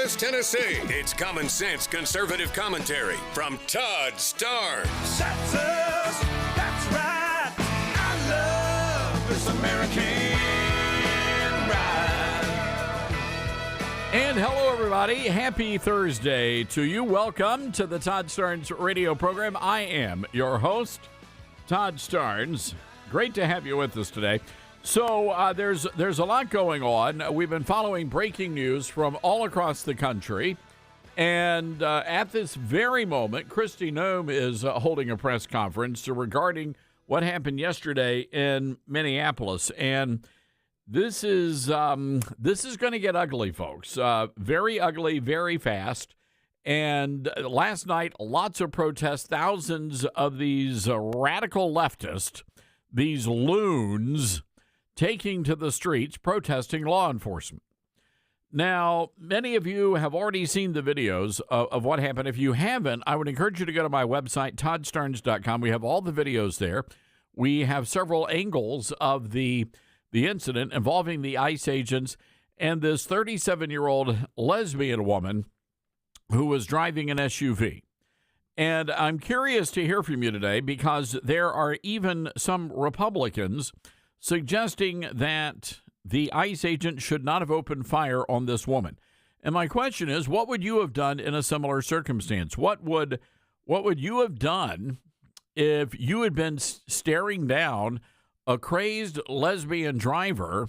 West Tennessee. It's common sense conservative commentary from Todd Starnes. That's us. That's right. I love this American ride. And hello, everybody. Happy Thursday to you. Welcome to the Todd Starnes radio program. I am your host, Todd Starnes. Great to have you with us today. So there's a lot going on. We've been following breaking news from all across the country. And at this very moment, Kristi Noem is holding a press conference regarding what happened yesterday in Minneapolis. And this is going to get ugly, folks. Very ugly, very fast. And last night, lots of protests, thousands of these radical leftists, these loons, taking to the streets, protesting law enforcement. Now, many of you have already seen the videos of what happened. If you haven't, I would encourage you to go to my website, toddstarnes.com. We have all the videos there. We have several angles of the incident involving the ICE agents and this 37-year-old lesbian woman who was driving an SUV. And I'm curious to hear from you today because there are even some Republicans suggesting that the ICE agent should not have opened fire on this woman. And my question is, what would you have done in a similar circumstance? What would you have done if you had been staring down a crazed lesbian driver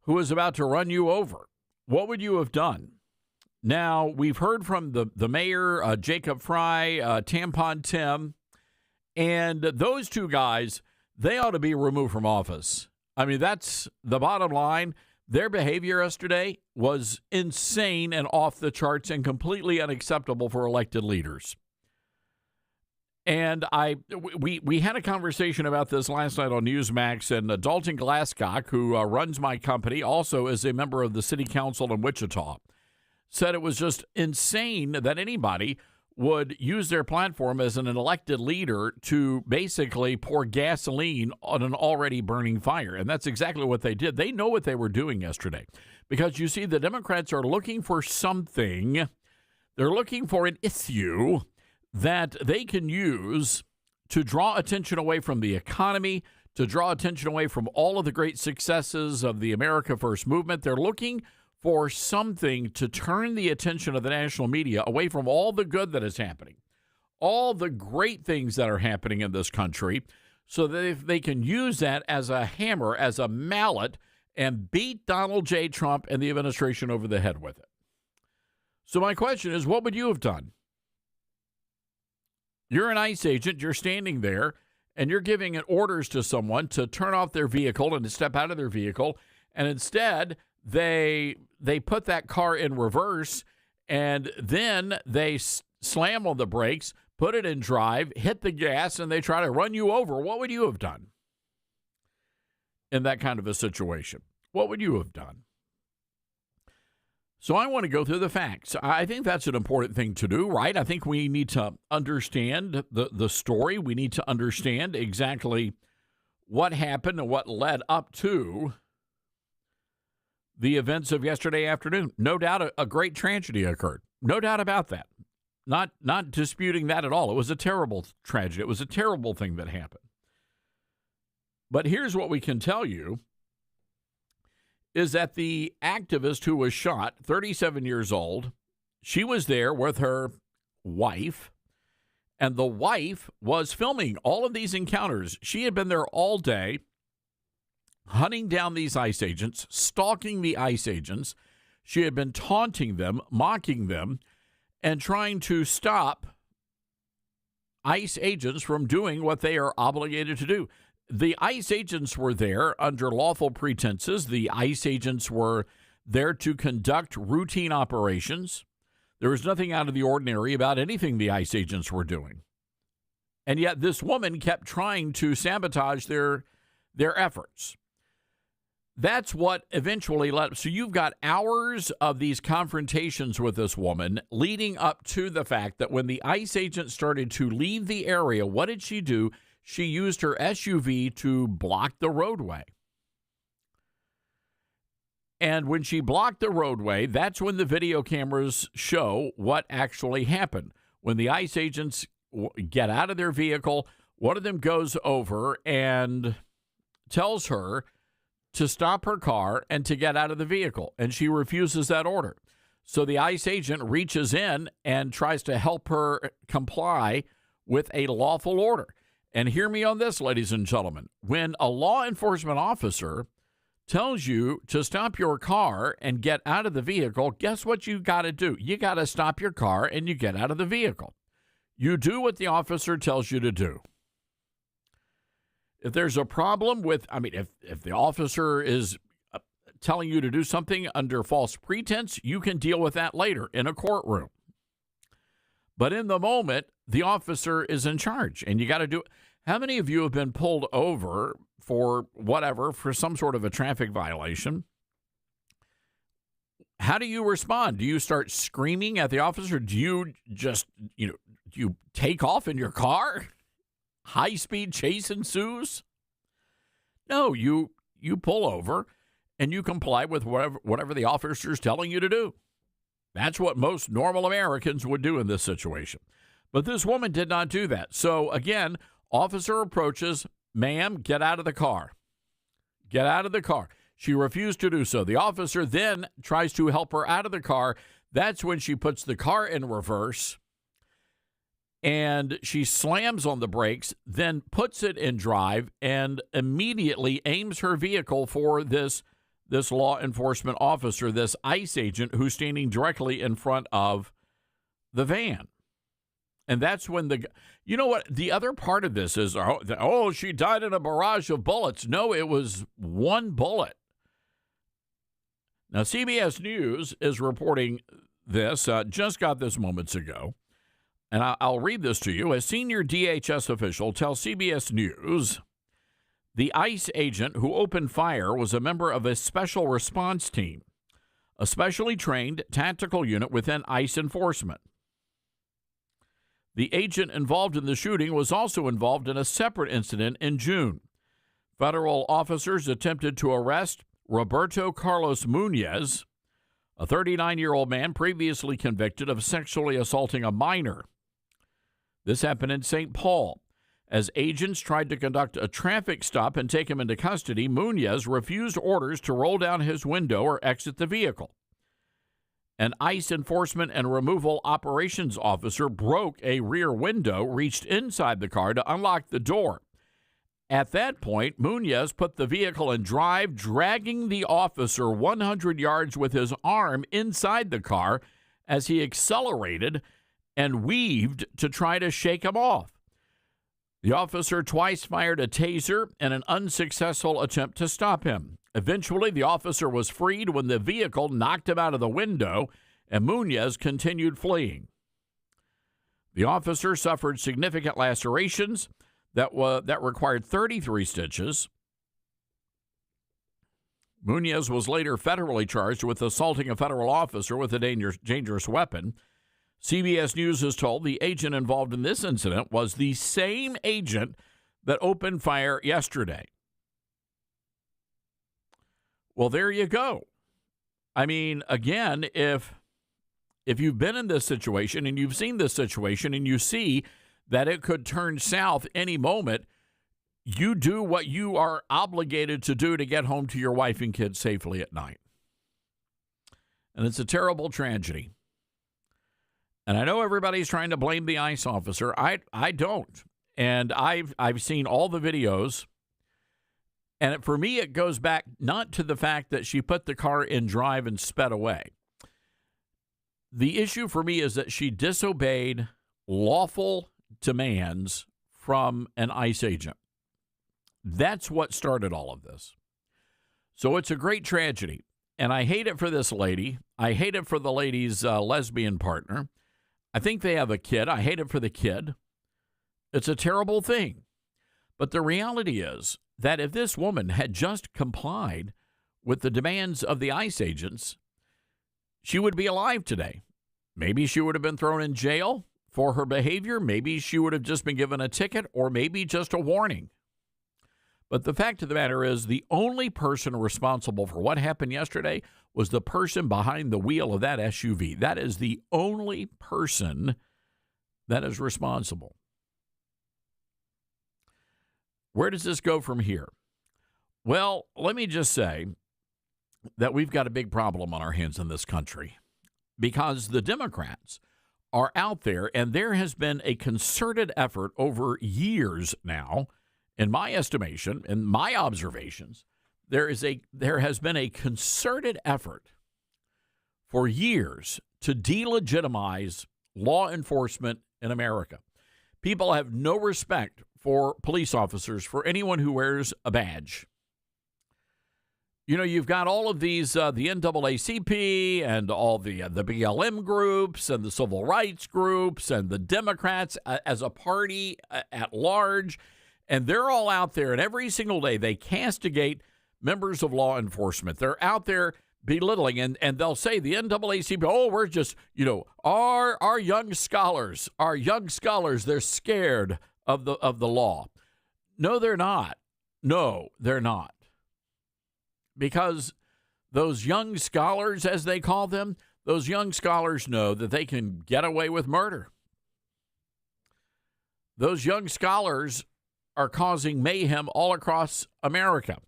who was about to run you over? What would you have done? Now, we've heard from the mayor, Jacob Frey, Tampon Tim, and those two guys, they ought to be removed from office. I mean, that's the bottom line. Their behavior yesterday was insane and off the charts and completely unacceptable for elected leaders. And we had a conversation about this last night on Newsmax, and Dalton Glasscock, who runs my company, also is a member of the city council in Wichita, said it was just insane that anybody would use their platform as an elected leader to basically pour gasoline on an already burning fire. And that's exactly what they did. They know what they were doing yesterday. Because you see, the Democrats are looking for something. They're looking for an issue that they can use to draw attention away from the economy, to draw attention away from all of the great successes of the America First movement. They're looking for something to turn the attention of the national media away from all the good that is happening, all the great things that are happening in this country, so that if they can use that as a hammer, as a mallet, and beat Donald J. Trump and the administration over the head with it. So my question is, what would you have done? You're an ICE agent, you're standing there, and you're giving orders to someone to turn off their vehicle and to step out of their vehicle, and instead they put that car in reverse, and then they slam on the brakes, put it in drive, hit the gas, and they try to run you over. What would you have done in that kind of a situation? What would you have done? So I want to go through the facts. I think that's an important thing to do, right? I think we need to understand the story. We need to understand exactly what happened and what led up to the events of yesterday afternoon. No doubt a great tragedy occurred. No doubt about that. Not disputing that at all. It was a terrible tragedy. It was a terrible thing that happened. But here's what we can tell you is that the activist who was shot, 37 years old, she was there with her wife, and the wife was filming all of these encounters. She had been there all day, hunting down these ICE agents, stalking the ICE agents. She had been taunting them, mocking them, and trying to stop ICE agents from doing what they are obligated to do. The ICE agents were there under lawful pretenses. The ICE agents were there to conduct routine operations. There was nothing out of the ordinary about anything the ICE agents were doing. And yet this woman kept trying to sabotage their efforts. That's what eventually led. So you've got hours of these confrontations with this woman leading up to the fact that when the ICE agent started to leave the area, what did she do? She used her SUV to block the roadway. And when she blocked the roadway, that's when the video cameras show what actually happened. When the ICE agents get out of their vehicle, one of them goes over and tells her to stop her car and to get out of the vehicle, and she refuses that order. So the ICE agent reaches in and tries to help her comply with a lawful order. And hear me on this, ladies and gentlemen. When a law enforcement officer tells you to stop your car and get out of the vehicle, guess what you got to do? You got to stop your car and you get out of the vehicle. You do what the officer tells you to do. If there's a problem with, if the officer is telling you to do something under false pretense, you can deal with that later in a courtroom. But in the moment, the officer is in charge, and you got to do it. How many of you have been pulled over for whatever, for some sort of a traffic violation? How do you respond? Do you start screaming at the officer? Do you just, do you take off in your car? High-speed chase ensues? No, you pull over and you comply with whatever the officer is telling you to do. That's what most normal Americans would do in this situation. But this woman did not do that. So, again, officer approaches, ma'am, get out of the car. Get out of the car. She refused to do so. The officer then tries to help her out of the car. That's when she puts the car in reverse. And she slams on the brakes, then puts it in drive, and immediately aims her vehicle for this law enforcement officer, this ICE agent who's standing directly in front of the van. And that's when you know what? The other part of this is, she died in a barrage of bullets. No, it was one bullet. Now, CBS News is reporting this, just got this moments ago. And I'll read this to you. A senior DHS official tells CBS News the ICE agent who opened fire was a member of a special response team, a specially trained tactical unit within ICE enforcement. The agent involved in the shooting was also involved in a separate incident in June. Federal officers attempted to arrest Roberto Carlos Munoz, a 39-year-old man previously convicted of sexually assaulting a minor. This happened in St. Paul. As agents tried to conduct a traffic stop and take him into custody, Munoz refused orders to roll down his window or exit the vehicle. An ICE enforcement and removal operations officer broke a rear window, reached inside the car to unlock the door. At that point, Munoz put the vehicle in drive, dragging the officer 100 yards with his arm inside the car as he accelerated and weaved to try to shake him off. The officer twice fired a taser in an unsuccessful attempt to stop him. Eventually, the officer was freed when the vehicle knocked him out of the window, and Munoz continued fleeing. The officer suffered significant lacerations that required 33 stitches. Munoz was later federally charged with assaulting a federal officer with a dangerous weapon. CBS News is told the agent involved in this incident was the same agent that opened fire yesterday. Well, there you go. I mean, again, if you've been in this situation and you've seen this situation and you see that it could turn south any moment, you do what you are obligated to do to get home to your wife and kids safely at night. And it's a terrible tragedy. And I know everybody's trying to blame the ICE officer. I don't. And I've seen all the videos. And for me, it goes back not to the fact that she put the car in drive and sped away. The issue for me is that she disobeyed lawful demands from an ICE agent. That's what started all of this. So it's a great tragedy. And I hate it for this lady. I hate it for the lady's lesbian partner. I think they have a kid. I hate it for the kid. It's a terrible thing. But the reality is that if this woman had just complied with the demands of the ICE agents, she would be alive today. Maybe she would have been thrown in jail for her behavior. Maybe she would have just been given a ticket, or maybe just a warning. But the fact of the matter is, the only person responsible for what happened yesterday was the person behind the wheel of that SUV. That is the only person that is responsible. Where does this go from here? Well, let me just say that we've got a big problem on our hands in this country because the Democrats are out there, and there has been a concerted effort over years now, in my estimation, in my observations, there has been a concerted effort for years to delegitimize law enforcement in America. People have no respect for police officers, for anyone who wears a badge. You know, you've got all of these, the NAACP and all the BLM groups and the civil rights groups and the Democrats as a party at large, and they're all out there, and every single day they castigate members of law enforcement. They're out there belittling, and they'll say the NAACP, oh, we're just, our young scholars, they're scared of the law. No, they're not. No, they're not. Because those young scholars, as they call them, those young scholars know that they can get away with murder. Those young scholars are causing mayhem all across America.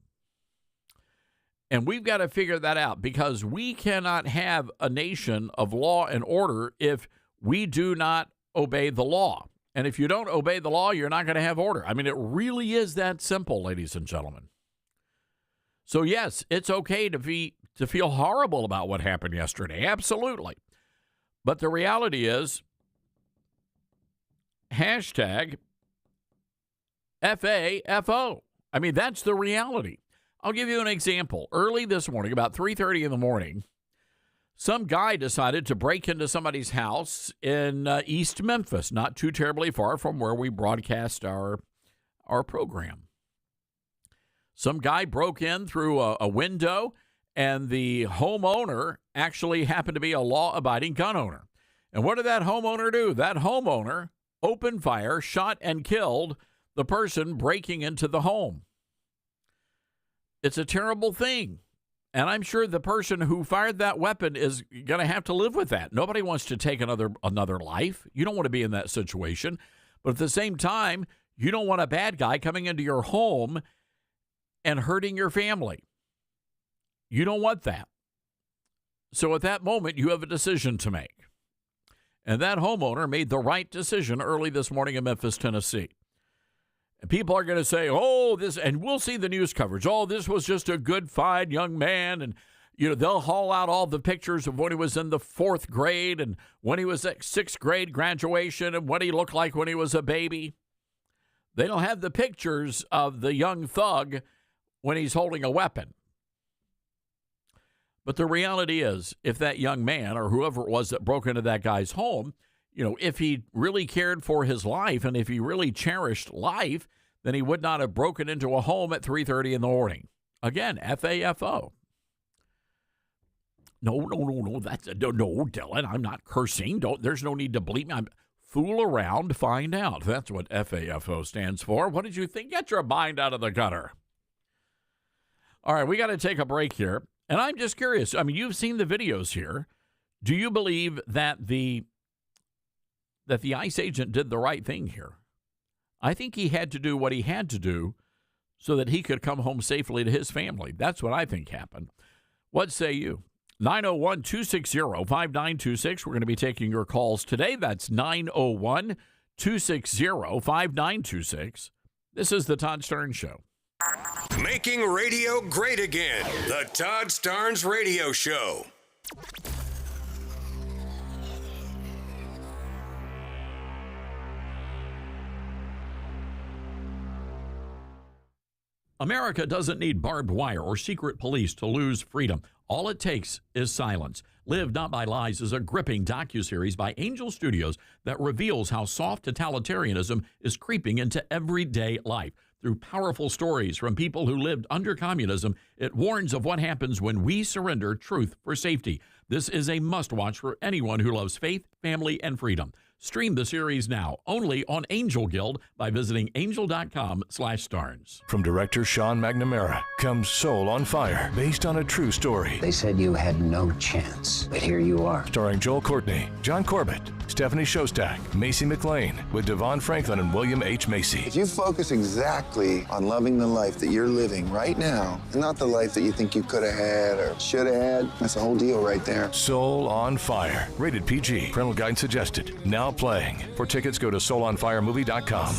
And we've got to figure that out because we cannot have a nation of law and order if we do not obey the law. And if you don't obey the law, you're not going to have order. I mean, it really is that simple, ladies and gentlemen. So, yes, it's okay to feel horrible about what happened yesterday. Absolutely. But the reality is, hashtag FAFO. I mean, that's the reality. I'll give you an example. Early this morning, about 3:30 in the morning, some guy decided to break into somebody's house in East Memphis, not too terribly far from where we broadcast our program. Some guy broke in through a window, and the homeowner actually happened to be a law-abiding gun owner. And what did that homeowner do? That homeowner opened fire, shot, and killed the person breaking into the home. It's a terrible thing. And I'm sure the person who fired that weapon is going to have to live with that. Nobody wants to take another life. You don't want to be in that situation. But at the same time, you don't want a bad guy coming into your home and hurting your family. You don't want that. So at that moment, you have a decision to make. And that homeowner made the right decision early this morning in Memphis, Tennessee. And people are going to say, and we'll see the news coverage. Oh, this was just a good, fine young man. And, they'll haul out all the pictures of when he was in the 4th grade and when he was at 6th grade graduation and what he looked like when he was a baby. They don't have the pictures of the young thug when he's holding a weapon. But the reality is, if that young man or whoever it was that broke into that guy's home, if he really cared for his life and if he really cherished life, then he would not have broken into a home at 3:30 in the morning. Again, FAFO. No, Dylan, I'm not cursing. There's no need to bleep me. Fool around, find out. That's what FAFO stands for. What did you think? Get your mind out of the gutter. All right, we got to take a break here. And I'm just curious. I mean, you've seen the videos here. Do you believe that the ICE agent did the right thing here? I think he had to do what he had to do so that he could come home safely to his family. That's what I think happened. What say you? 901-260-5926. We're going to be taking your calls today. That's 901-260-5926. This is the Todd Starnes Show. Making radio great again. The Todd Starnes Radio Show. America doesn't need barbed wire or secret police to lose freedom. All it takes is silence. Live Not by Lies is a gripping docuseries by Angel Studios that reveals how soft totalitarianism is creeping into everyday life. Through powerful stories from people who lived under communism, it warns of what happens when we surrender truth for safety. This is a must-watch for anyone who loves faith, family, and freedom. Stream the series now, only on Angel Guild, by visiting angel.com/Starnes. From director Sean McNamara comes Soul on Fire, based on a true story. They said you had no chance, but here you are. Starring Joel Courtney, John Corbett, Stephanie Shostak, Macy McLean, with Devon Franklin and William H. Macy. If you focus exactly on loving the life that you're living right now, and not the life that you think you could have had or should have had, that's the whole deal right there. Soul on Fire, rated PG. Parental guidance suggested. Now playing. For tickets, go to soulonfiremovie.com.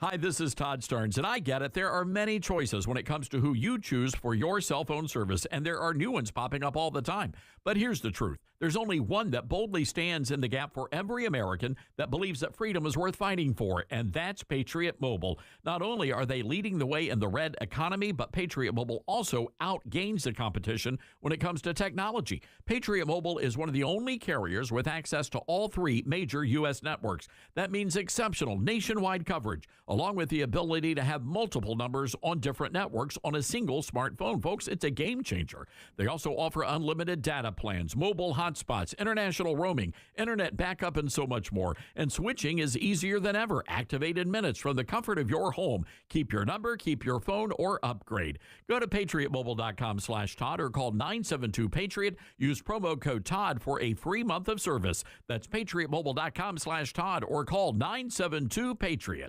Hi, this is Todd Starnes, and I get it. There are many choices when it comes to who you choose for your cell phone service, and there are new ones popping up all the time. But here's the truth. There's only one that boldly stands in the gap for every American that believes that freedom is worth fighting for, and that's Patriot Mobile. Not only are they leading the way in the red economy, but Patriot Mobile also outgains the competition when it comes to technology. Patriot Mobile is one of the only carriers with access to all three major U.S. networks. That means exceptional nationwide coverage, along with the ability to have multiple numbers on different networks on a single smartphone. Folks, it's a game changer. They also offer unlimited data plans, mobile hotspots, international roaming, internet backup, and so much more. And switching is easier than ever. Activate in minutes from the comfort of your home. Keep your number, keep your phone, or upgrade. Go to patriotmobile.com/Todd or call 972-PATRIOT. Use promo code Todd for a free month of service. That's patriotmobile.com/Todd or call 972-PATRIOT.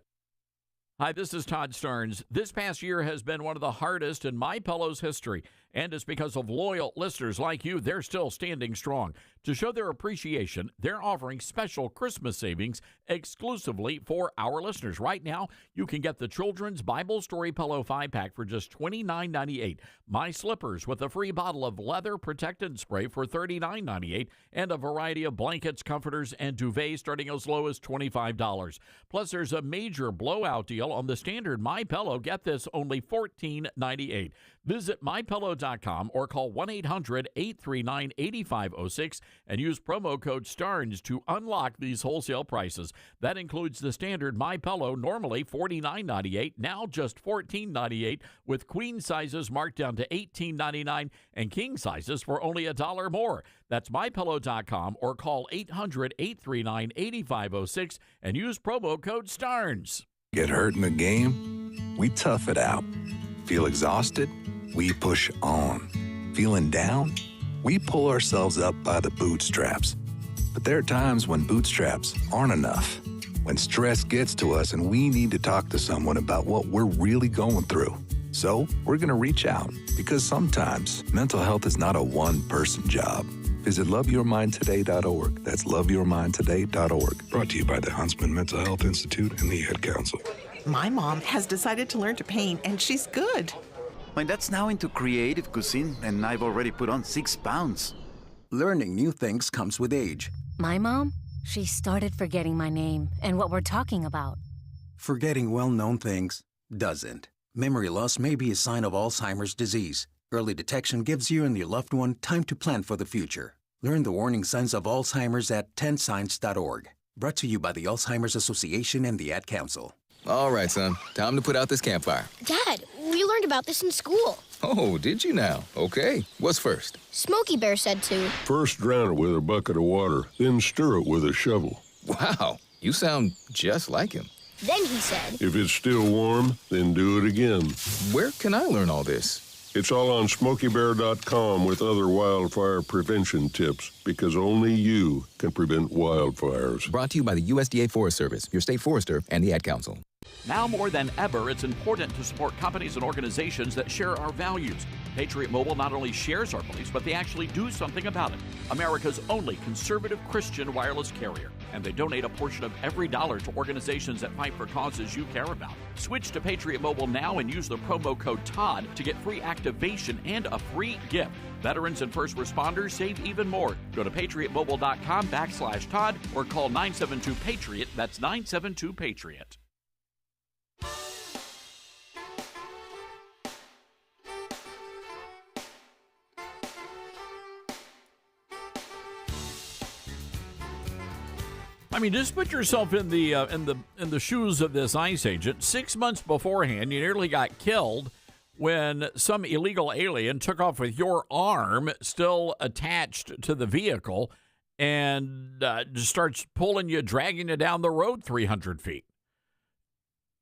Hi, this is Todd Starnes. This past year has been one of the hardest in MyPillow's history, and it's because of loyal listeners like you. They're still standing strong. To show their appreciation, they're offering special Christmas savings exclusively for our listeners. Right now, you can get the Children's Bible Story Pillow 5-pack for just $29.98, My Slippers with a free bottle of leather protectant spray for $39.98, and a variety of blankets, comforters, and duvets starting as low as $25. Plus, there's a major blowout deal on the standard MyPillow. Get this, only $14.98. Visit MyPillow.com or call 1-800-839-8506 and use promo code STARNS to unlock these wholesale prices. That includes the standard MyPillow, normally $49.98, now just $14.98, with queen sizes marked down to $18.99 and king sizes for only $1 more. That's MyPillow.com or call 800-839-8506 and use promo code STARNS. Get hurt in the game? We tough it out. Feel exhausted? We push on. Feeling down? We pull ourselves up by the bootstraps. But there are times when bootstraps aren't enough. When stress gets to us and we need to talk to someone about what we're really going through. So we're going to reach out, because sometimes mental health is not a one-person job. Visit loveyourmindtoday.org. That's loveyourmindtoday.org. Brought to you by the Huntsman Mental Health Institute and the Ad Council. My mom has decided to learn to paint, and she's good. My dad's now into creative cuisine, and I've already put on 6 pounds. Learning new things comes with age. My mom, she started forgetting my name and what we're talking about. Forgetting well-known things doesn't. Memory loss may be a sign of Alzheimer's disease. Early detection gives you and your loved one time to plan for the future. Learn the warning signs of Alzheimer's at 10signs.org. Brought to you by the Alzheimer's Association and the Ad Council. All right, son. Time to put out this campfire. Dad, we learned about this in school. Oh, did you now? Okay. What's first? Smokey Bear said to. First drown it with a bucket of water, then stir it with a shovel. Wow. You sound just like him. Then he said. If it's still warm, then do it again. Where can I learn all this? It's all on SmokeyBear.com with other wildfire prevention tips, because only you can prevent wildfires. Brought to you by the USDA Forest Service, your state forester, and the Ad Council. Now more than ever, it's important to support companies and organizations that share our values. Patriot Mobile not only shares our beliefs, but they actually do something about it. America's only conservative Christian wireless carrier. And they donate a portion of every dollar to organizations that fight for causes you care about. Switch to Patriot Mobile now and use the promo code TODD to get free activation and a free gift. Veterans and first responders save even more. Go to patriotmobile.com/Todd or call 972-PATRIOT. That's 972-PATRIOT. I mean, just put yourself in the shoes of this ICE agent. 6 months beforehand, you nearly got killed when some illegal alien took off with your arm still attached to the vehicle, and just starts pulling you, dragging you down the road 300 feet.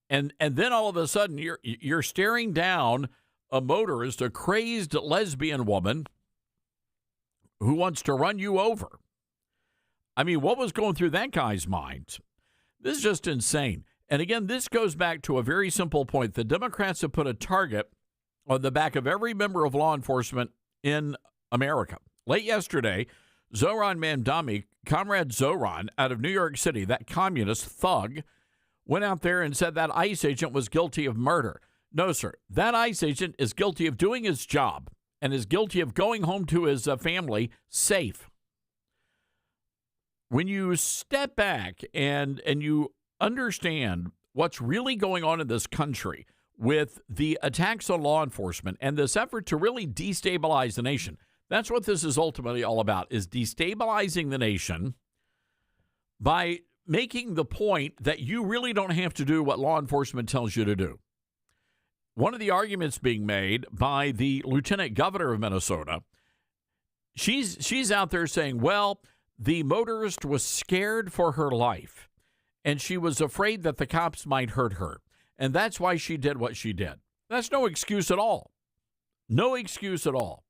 And then all of a sudden, you're staring down a motorist, a crazed lesbian woman who wants to run you over. I mean, what was going through that guy's mind? This is just insane. And again, this goes back to a very simple point. The Democrats have put a target on the back of every member of law enforcement in America. Late yesterday, Zohran Mamdani, Comrade Zohran out of New York City, that communist thug, went out there and said that ICE agent was guilty of murder. No, sir. That ICE agent is guilty of doing his job and is guilty of going home to his family safe. When you step back and you understand what's really going on in this country with the attacks on law enforcement and this effort to really destabilize the nation, that's what this is ultimately all about, is destabilizing the nation by making the point that you really don't have to do what law enforcement tells you to do. One of the arguments being made by the lieutenant governor of Minnesota, she's out there saying, well, the motorist was scared for her life, and she was afraid that the cops might hurt her, and that's why she did what she did. That's no excuse at all. No excuse at all.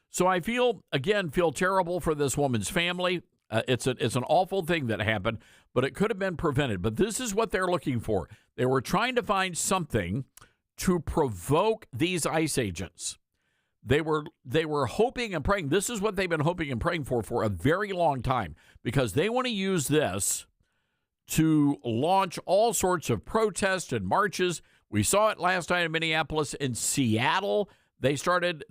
So I feel terrible for this woman's family. It's an awful thing that happened, but it could have been prevented. But this is what they're looking for. They were trying to find something to provoke these ICE agents. They were hoping and praying. This is what they've been hoping and praying for a very long time, because they want to use this to launch all sorts of protests and marches. We saw it last night in Minneapolis. In Seattle, they started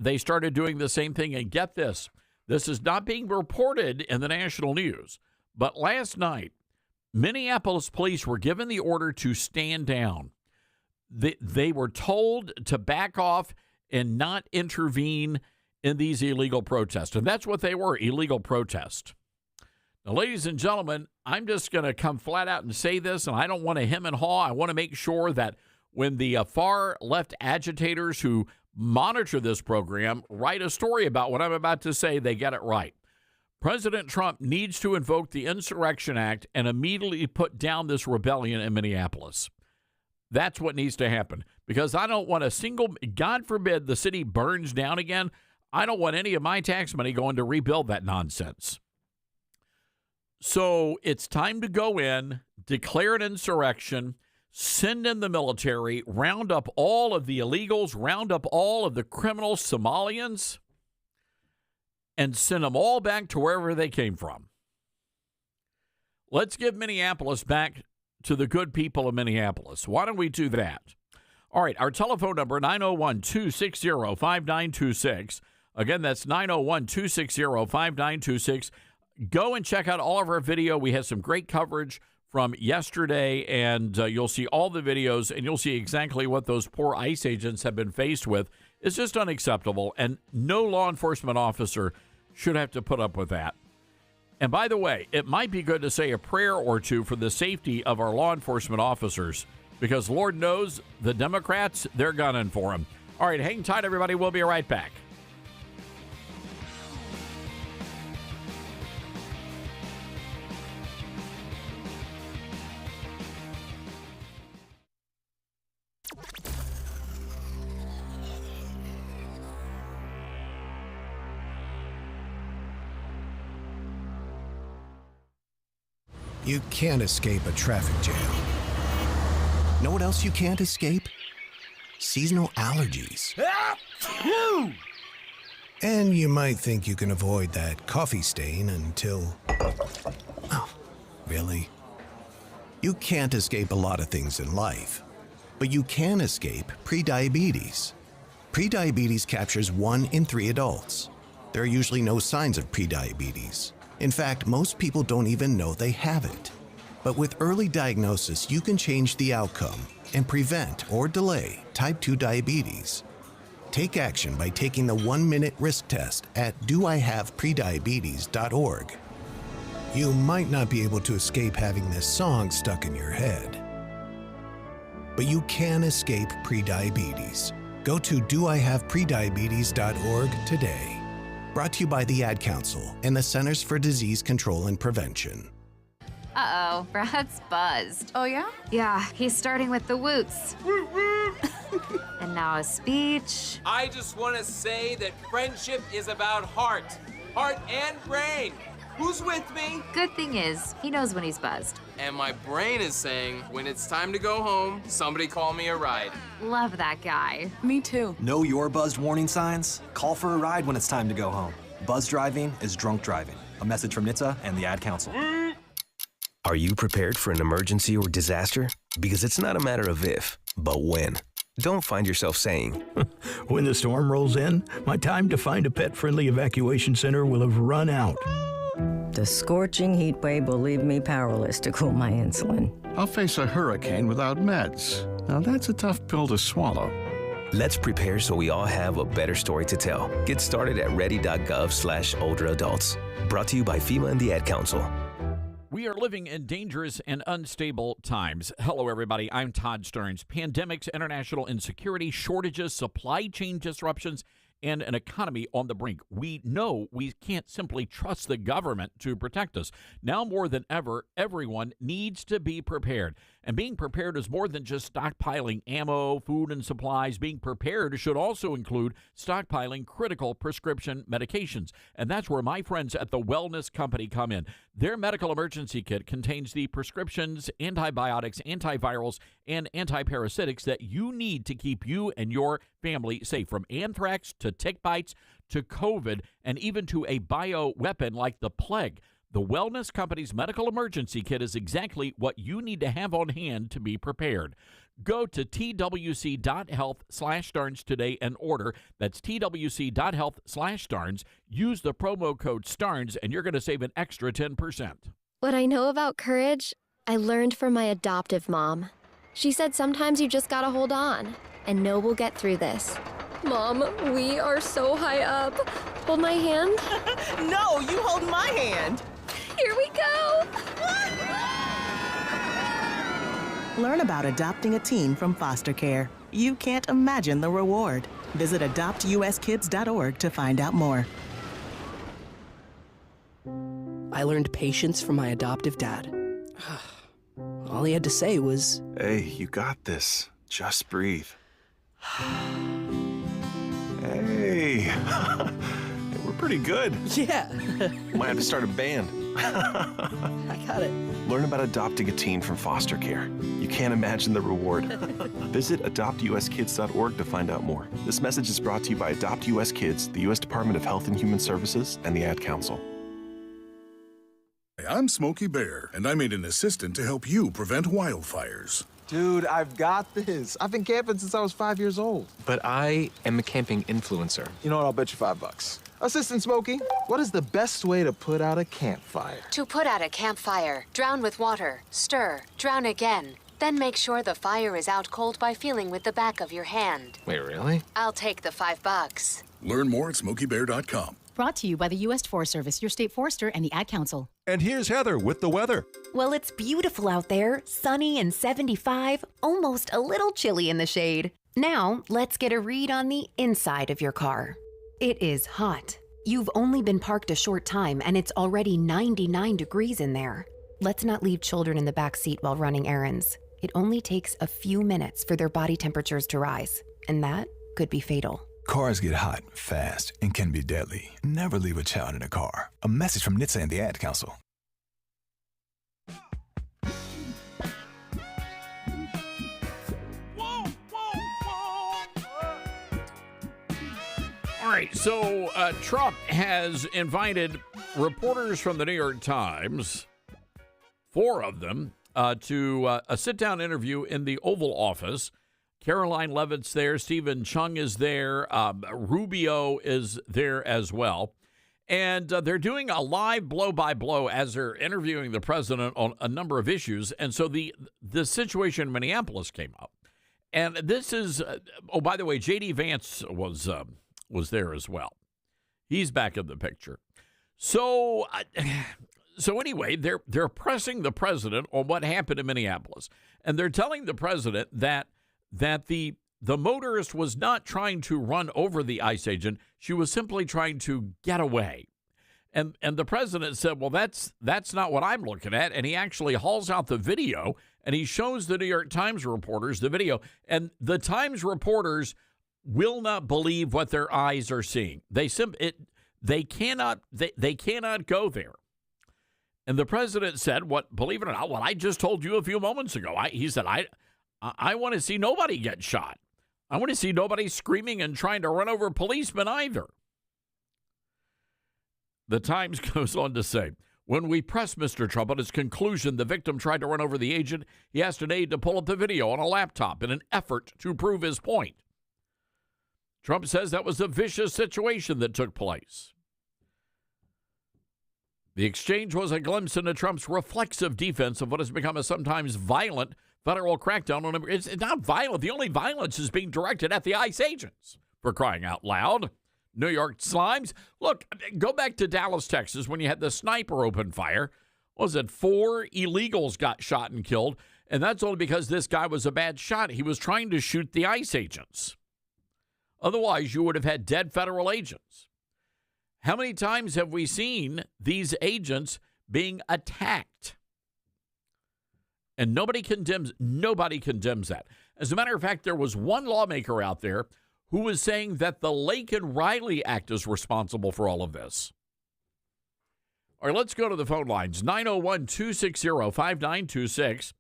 doing the same thing. And get this. This is not being reported in the national news, but last night, Minneapolis police were given the order to stand down. They were told to back off and not intervene in these illegal protests. And that's what they were, illegal protests. Now, ladies and gentlemen, I'm just going to come flat out and say this, and I don't want to hem and haw. I want to make sure that when the far left agitators who monitor this program write a story about what I'm about to say, they get it right. President Trump needs to invoke the Insurrection Act and immediately put down this rebellion in Minneapolis. That's what needs to happen, because I don't want a single, God forbid the city burns down again. I don't want any of my tax money going to rebuild that nonsense. So it's time to go in, declare an insurrection, send in the military, round up all of the illegals, round up all of the criminal Somalians, and send them all back to wherever they came from. Let's give Minneapolis back to the good people of Minneapolis. Why don't we do that? All right, our telephone number, 901-260-5926. Again, that's 901-260-5926. Go and check out all of our video. We have some great coverage from yesterday, and you'll see all the videos, and you'll see exactly what those poor ICE agents have been faced with. It's just unacceptable, and no law enforcement officer should have to put up with that. And by the way, it might be good to say a prayer or two for the safety of our law enforcement officers, because Lord knows the Democrats, they're gunning for them. All right, hang tight, everybody. We'll be right back. You can't escape a traffic jam. Know what else you can't escape? Seasonal allergies. And you might think you can avoid that coffee stain until... Oh, really? You can't escape a lot of things in life, but you can escape prediabetes. Prediabetes captures 1 in 3 adults. There are usually no signs of prediabetes. In fact, most people don't even know they have it. But with early diagnosis, you can change the outcome and prevent or delay type 2 diabetes. Take action by taking the 1-minute risk test at doihaveprediabetes.org. You might not be able to escape having this song stuck in your head, but you can escape prediabetes. Go to doihaveprediabetes.org today. Brought to you by the Ad Council and the Centers for Disease Control and Prevention. Uh-oh, Brad's buzzed. Oh, yeah? Yeah, he's starting with the woots. And now a speech. I just want to say that friendship is about heart and brain. Who's with me? Good thing is, he knows when he's buzzed. And my brain is saying, when it's time to go home, somebody call me a ride. Love that guy. Me too. Know your buzzed warning signs? Call for a ride when it's time to go home. Buzz driving is drunk driving. A message from NHTSA and the Ad Council. Are you prepared for an emergency or disaster? Because it's not a matter of if, but when. Don't find yourself saying, when the storm rolls in, my time to find a pet-friendly evacuation center will have run out. The scorching heat wave will leave me powerless to cool my insulin. I'll face a hurricane without meds. Now that's a tough pill to swallow. Let's prepare so we all have a better story to tell. Get started at ready.gov/older adults. Brought to you by FEMA and the Ad Council. We are living in dangerous and unstable times. Hello, everybody. I'm Todd Starnes. Pandemics, international insecurity, shortages, supply chain disruptions, and an economy on the brink. We know we can't simply trust the government to protect us. Now more than ever, everyone needs to be prepared. And being prepared is more than just stockpiling ammo, food, and supplies. Being prepared should also include stockpiling critical prescription medications. And that's where my friends at the Wellness Company come in. Their medical emergency kit contains the prescriptions, antibiotics, antivirals, and antiparasitics that you need to keep you and your family safe, from anthrax to tick bites to COVID, and even to a bioweapon like the plague. The Wellness Company's medical emergency kit is exactly what you need to have on hand to be prepared. Go to twc.health/Starnes today and order. That's twc.health/Starnes. Use the promo code STARNES and you're going to save an extra 10%. What I know about courage, I learned from my adoptive mom. She said sometimes you just gotta hold on and know we'll get through this. Mom, we are so high up. Hold my hand. No, you hold my hand. Here we go. Learn about adopting a teen from foster care. You can't imagine the reward. Visit adoptuskids.org to find out more. I learned patience from my adoptive dad. All he had to say was, "Hey, you got this. Just breathe." Hey, we're pretty good. Yeah. Might have to start a band. I got it. Learn about adopting a teen from foster care. You can't imagine the reward. Visit adoptuskids.org to find out more. This message is brought to you by Adopt US Kids, the U.S. Department of Health and Human Services, and the Ad Council. I'm Smokey Bear, and I'm an assistant to help you prevent wildfires. Dude, I've got this. I've been camping since I was 5 years old. But I am a camping influencer. You know what? I'll bet you $5. Assistant Smokey, what is the best way to put out a campfire? To put out a campfire, drown with water, stir, drown again. Then make sure the fire is out cold by feeling with the back of your hand. Wait, really? I'll take the $5. Learn more at SmokeyBear.com. Brought to you by the U.S. Forest Service, your state forester, and the Ad Council. And here's Heather with the weather. Well, it's beautiful out there, sunny and 75, almost a little chilly in the shade. Now, let's get a read on the inside of your car. It is hot. You've only been parked a short time, and it's already 99 degrees in there. Let's not leave children in the back seat while running errands. It only takes a few minutes for their body temperatures to rise, and that could be fatal. Cars get hot, fast, and can be deadly. Never leave a child in a car. A message from NHTSA and the Ad Council. All right, so Trump has invited reporters from the New York Times, 4 of them, to a sit-down interview in the Oval Office. Caroline Leavitt's there. Stephen Chung is there. Rubio is there as well. And they're doing a live blow-by-blow as they're interviewing the president on a number of issues. And so the situation in Minneapolis came up. And this is, by the way, J.D. Vance was there as well. He's back in the picture. So anyway, they're pressing the president on what happened in Minneapolis. And they're telling the president that the the motorist was not trying to run over the ICE agent. She was simply trying to get away. And the president said, well, that's not what I'm looking at. And he actually hauls out the video and he shows the New York Times reporters the video. And the Times reporters will not believe what their eyes are seeing. They cannot go there. And the president said, believe it or not, what I just told you a few moments ago. He said, I want to see nobody get shot. I want to see nobody screaming and trying to run over policemen either. The Times goes on to say, when we pressed Mr. Trump on his conclusion the victim tried to run over the agent, he asked an aide to pull up the video on a laptop in an effort to prove his point. Trump says that was a vicious situation that took place. The exchange was a glimpse into Trump's reflexive defense of what has become a sometimes violent federal crackdown on him. It's not violent. The only violence is being directed at the ICE agents, for crying out loud. New York Slimes. Look, go back to Dallas, Texas, when you had the sniper open fire. What was it? 4 illegals got shot and killed, and that's only because this guy was a bad shot. He was trying to shoot the ICE agents. Otherwise, you would have had dead federal agents. How many times have we seen these agents being attacked? And nobody condemns that. As a matter of fact, there was one lawmaker out there who was saying that the Laken Riley Act is responsible for all of this. All right, let's go to the phone lines. 901-260-5926,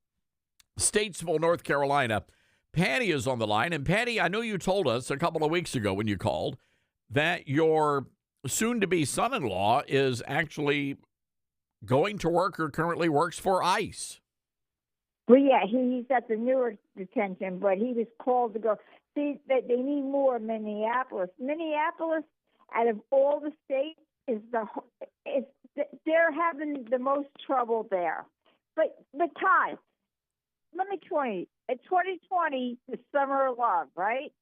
Statesville, North Carolina. Patty is on the line. And Patty, I know you told us a couple of weeks ago when you called that your soon-to-be son-in-law is actually going to work or currently works for ICE. Well, yeah, he's at the Newark detention, but he was called to go. See, that they need more in Minneapolis. Minneapolis, out of all the states, they're having the most trouble there. But Todd, let me tell you, in 2020, the summer of love, right?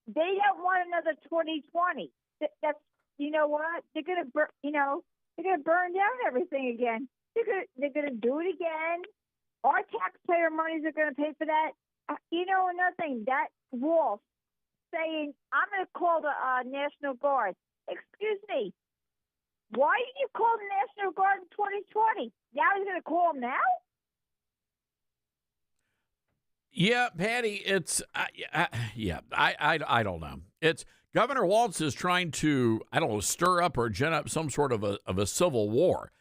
They don't want another 2020. That's, you know what? They're gonna burn down everything again. They're gonna do it again. Our taxpayer monies are gonna pay for that. Another thing, that Wolf saying, I'm going to call the National Guard. Excuse me, why did you call the National Guard in 2020? Now he's going to call them now? Yeah, Patty, it's, I don't know. It's Governor Walz is trying to, stir up or gin up some sort of a civil war.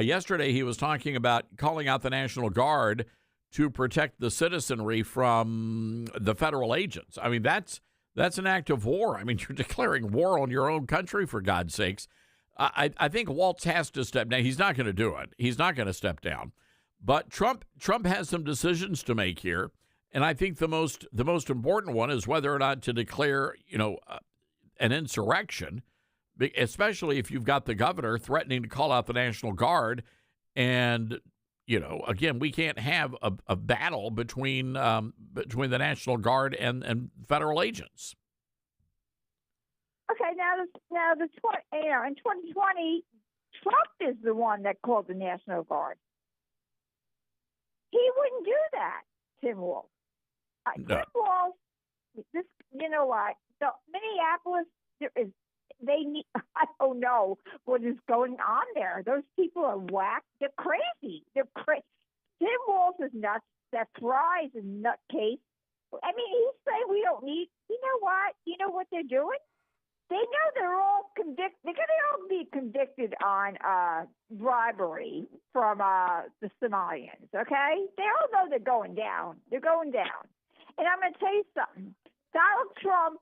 Yesterday he was talking about calling out the National Guard to protect the citizenry from the federal agents. I mean, that's an act of war. I mean, you're declaring war on your own country, for God's sakes. I think Walz has to step down. He's not going to do it. He's not going to step down. But Trump has some decisions to make here, and I think the most important one is whether or not to declare, an insurrection, especially if you've got the governor threatening to call out the National Guard. And again, we can't have a battle between the National Guard and federal agents. Okay, now in 2020, Trump is the one that called the National Guard. He wouldn't do that, Tim Wolf. No. Tim Wolf, the Minneapolis, I don't know what is going on there. Those people are whacked. They're crazy. Tim Wolf is nuts. That Fry is a nutcase. I mean, he's saying we don't need. You know what? You know what they're doing? They know they're all convicted. They're going to all be convicted on bribery from the Somalians. Okay? They all know they're going down. They're going down. And I'm going to tell you something. Donald Trump,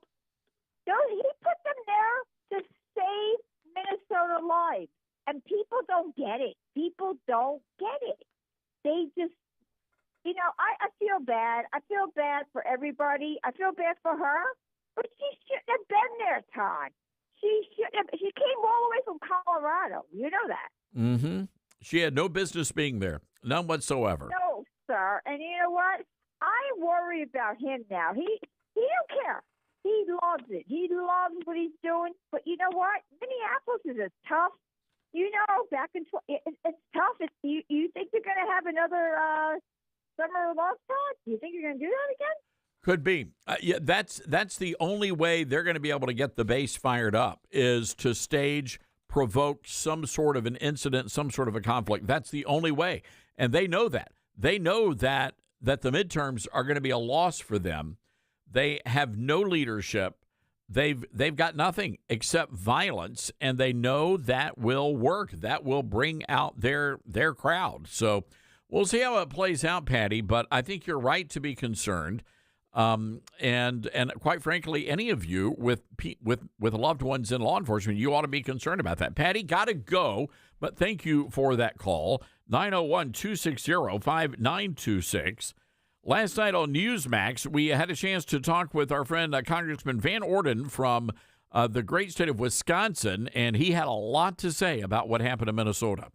he put them there to save Minnesota lives. And people don't get it. People don't get it. They just, I feel bad. I feel bad for everybody. I feel bad for her. But she shouldn't have been there, Todd. She came all the way from Colorado. You know that. Mm-hmm. She had no business being there. None whatsoever. No, sir. And you know what? I worry about him now. He don't care. He loves it. He loves what he's doing. But you know what? Minneapolis is a tough, back in it's tough. You think you're going to have another summer of love, Todd? Do you think you're going to do that again? Could be. Yeah, that's the only way they're going to be able to get the base fired up is to provoke some sort of an incident, some sort of a conflict. That's the only way. And they know that. They know that the midterms are going to be a loss for them. They have no leadership. They've got nothing except violence, and they know that will work. That will bring out their crowd. So we'll see how it plays out, Patty, but I think you're right to be concerned. And quite frankly, any of you with loved ones in law enforcement, you ought to be concerned about that. Patty, got to go, but thank you for that call. 901-260-5926. Last night on Newsmax, we had a chance to talk with our friend Congressman Van Orden from the great state of Wisconsin, and he had a lot to say about what happened in Minnesota.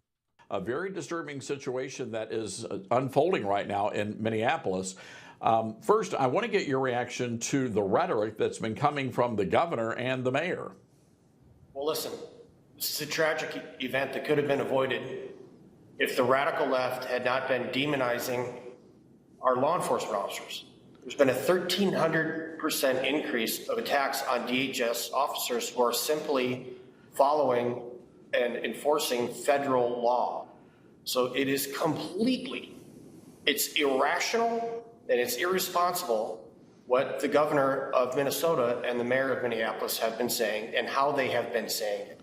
A very disturbing situation that is unfolding right now in Minneapolis. First, I want to get your reaction to the rhetoric that's been coming from the governor and the mayor. Well, listen, this is a tragic event that could have been avoided if the radical left had not been demonizing our law enforcement officers. There's been a 1,300% increase of attacks on DHS officers who are simply following and enforcing federal law. So it is it's irrational and it's irresponsible what the governor of Minnesota and the mayor of Minneapolis have been saying and how they have been saying it.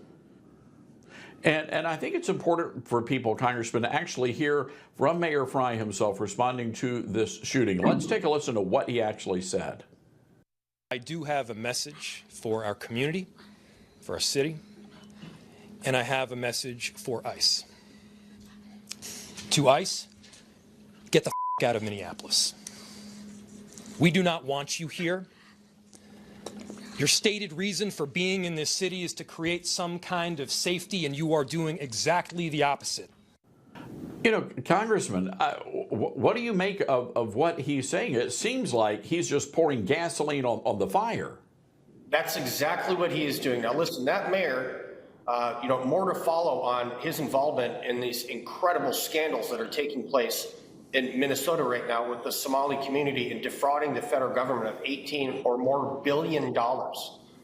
And I think it's important for people, Congressman, to actually hear from Mayor Frey himself responding to this shooting. Let's take a listen to what he actually said. I do have a message for our community, for our city, and I have a message for ICE. To ICE, get the out of Minneapolis. We do not want you here. Your stated reason for being in this city is to create some kind of safety, and you are doing exactly the opposite. You know, Congressman, what do you make of what he's saying? It seems like he's just pouring gasoline on the fire. That's exactly what he is doing. Now, listen, that mayor, more to follow on his involvement in these incredible scandals that are taking place in Minnesota right now with the Somali community and defrauding the federal government of $18 or more billion.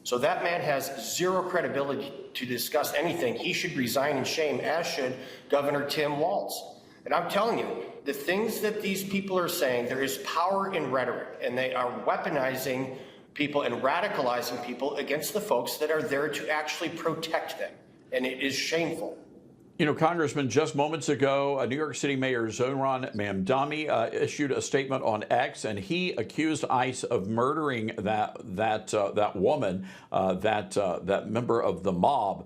So that man has zero credibility to discuss anything. He should resign in shame, as should Governor Tim Walz. And I'm telling you, the things that these people are saying, there is power in rhetoric, and they are weaponizing people and radicalizing people against the folks that are there to actually protect them. And it is shameful. You know, Congressman, just moments ago, New York City Mayor Zohran Mamdani issued a statement on X, and he accused ICE of murdering that woman, that member of the mob.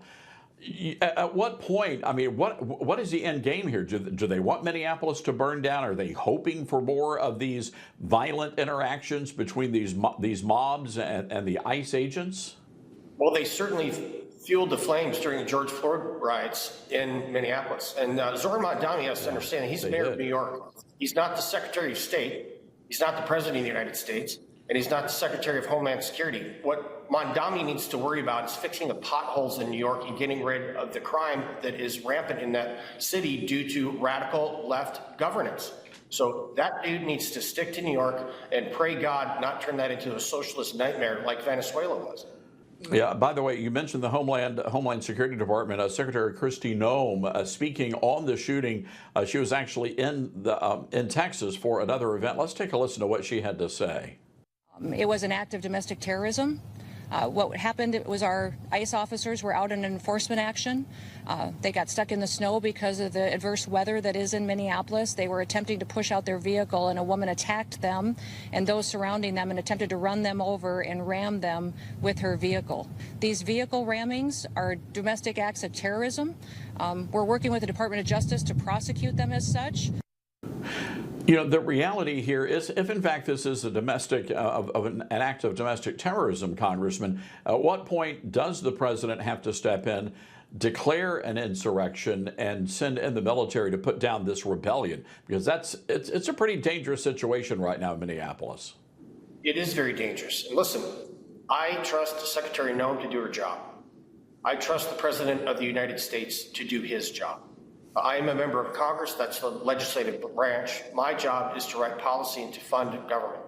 At what point? I mean, what is the end game here? Do they want Minneapolis to burn down? Are they hoping for more of these violent interactions between these mobs and the ICE agents? Well, they certainly fueled the flames during the George Floyd riots in Minneapolis. And Zohran Mamdani has to understand, he's the mayor of New York. He's not the Secretary of State. He's not the President of the United States. And he's not the Secretary of Homeland Security. What Mamdani needs to worry about is fixing the potholes in New York and getting rid of the crime that is rampant in that city due to radical left governance. So that dude needs to stick to New York and pray God not turn that into a socialist nightmare like Venezuela was. Yeah. By the way, you mentioned the Homeland Security Department. Secretary Kristi Noem speaking on the shooting. She was actually in Texas for another event. Let's take a listen to what she had to say. It was an act of domestic terrorism. What happened was our ICE officers were out in an enforcement action. They got stuck in the snow because of the adverse weather that is in Minneapolis. They were attempting to push out their vehicle, and a woman attacked them and those surrounding them and attempted to run them over and ram them with her vehicle. These vehicle rammings are domestic acts of terrorism. We're working with the Department of Justice to prosecute them as such. You know, the reality here is, if in fact this is a domestic an act of domestic terrorism, Congressman, at what point does the president have to step in, declare an insurrection, and send in the military to put down this rebellion? Because it's a pretty dangerous situation right now in Minneapolis. It is very dangerous. And listen, I trust Secretary Noem to do her job. I trust the President of the United States to do his job. I am a member of Congress. That's the legislative branch. My job is to write policy and to fund government.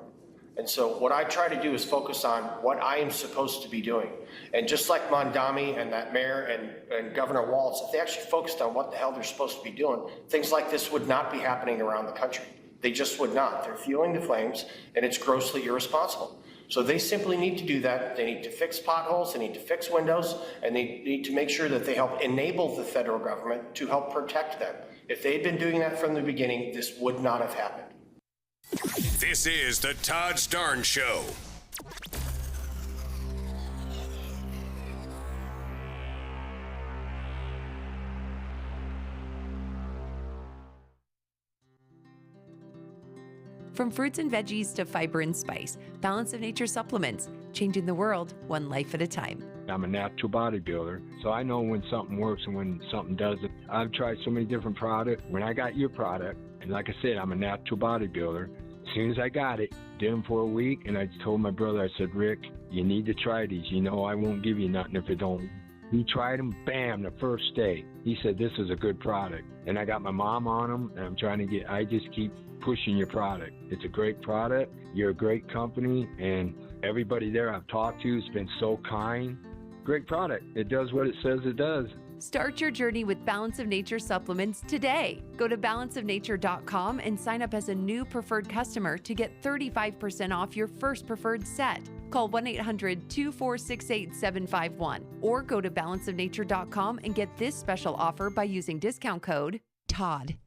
And so what I try to do is focus on what I am supposed to be doing. And just like Mondami and that mayor and Governor Walz, if they actually focused on what the hell they're supposed to be doing, things like this would not be happening around the country. They just would not. They're fueling the flames, and it's grossly irresponsible. So they simply need to do that. They need to fix potholes, they need to fix windows, and they need to make sure that they help enable the federal government to help protect them. If they'd been doing that from the beginning, this would not have happened. This is the Todd Starnes Show. From fruits and veggies to fiber and spice, Balance of Nature supplements, changing the world one life at a time. I'm a natural bodybuilder, so I know when something works and when something doesn't. I've tried so many different products. When I got your product, and like I said, I'm a natural bodybuilder, as soon as I got it, did them for a week, and I told my brother, I said, Rick, you need to try these. You know I won't give you nothing if it don't. He tried them, bam, the first day. He said, this is a good product. And I got my mom on them, and I just keep pushing your product. It's a great product. You're a great company, and everybody there I've talked to has been so kind. Great product. It does what it says it does. Start your journey with Balance of Nature supplements today. Go to balanceofnature.com and sign up as a new preferred customer to get 35% off your first preferred set. Call 1-800-246-8751 or go to balanceofnature.com and get this special offer by using discount code TODD.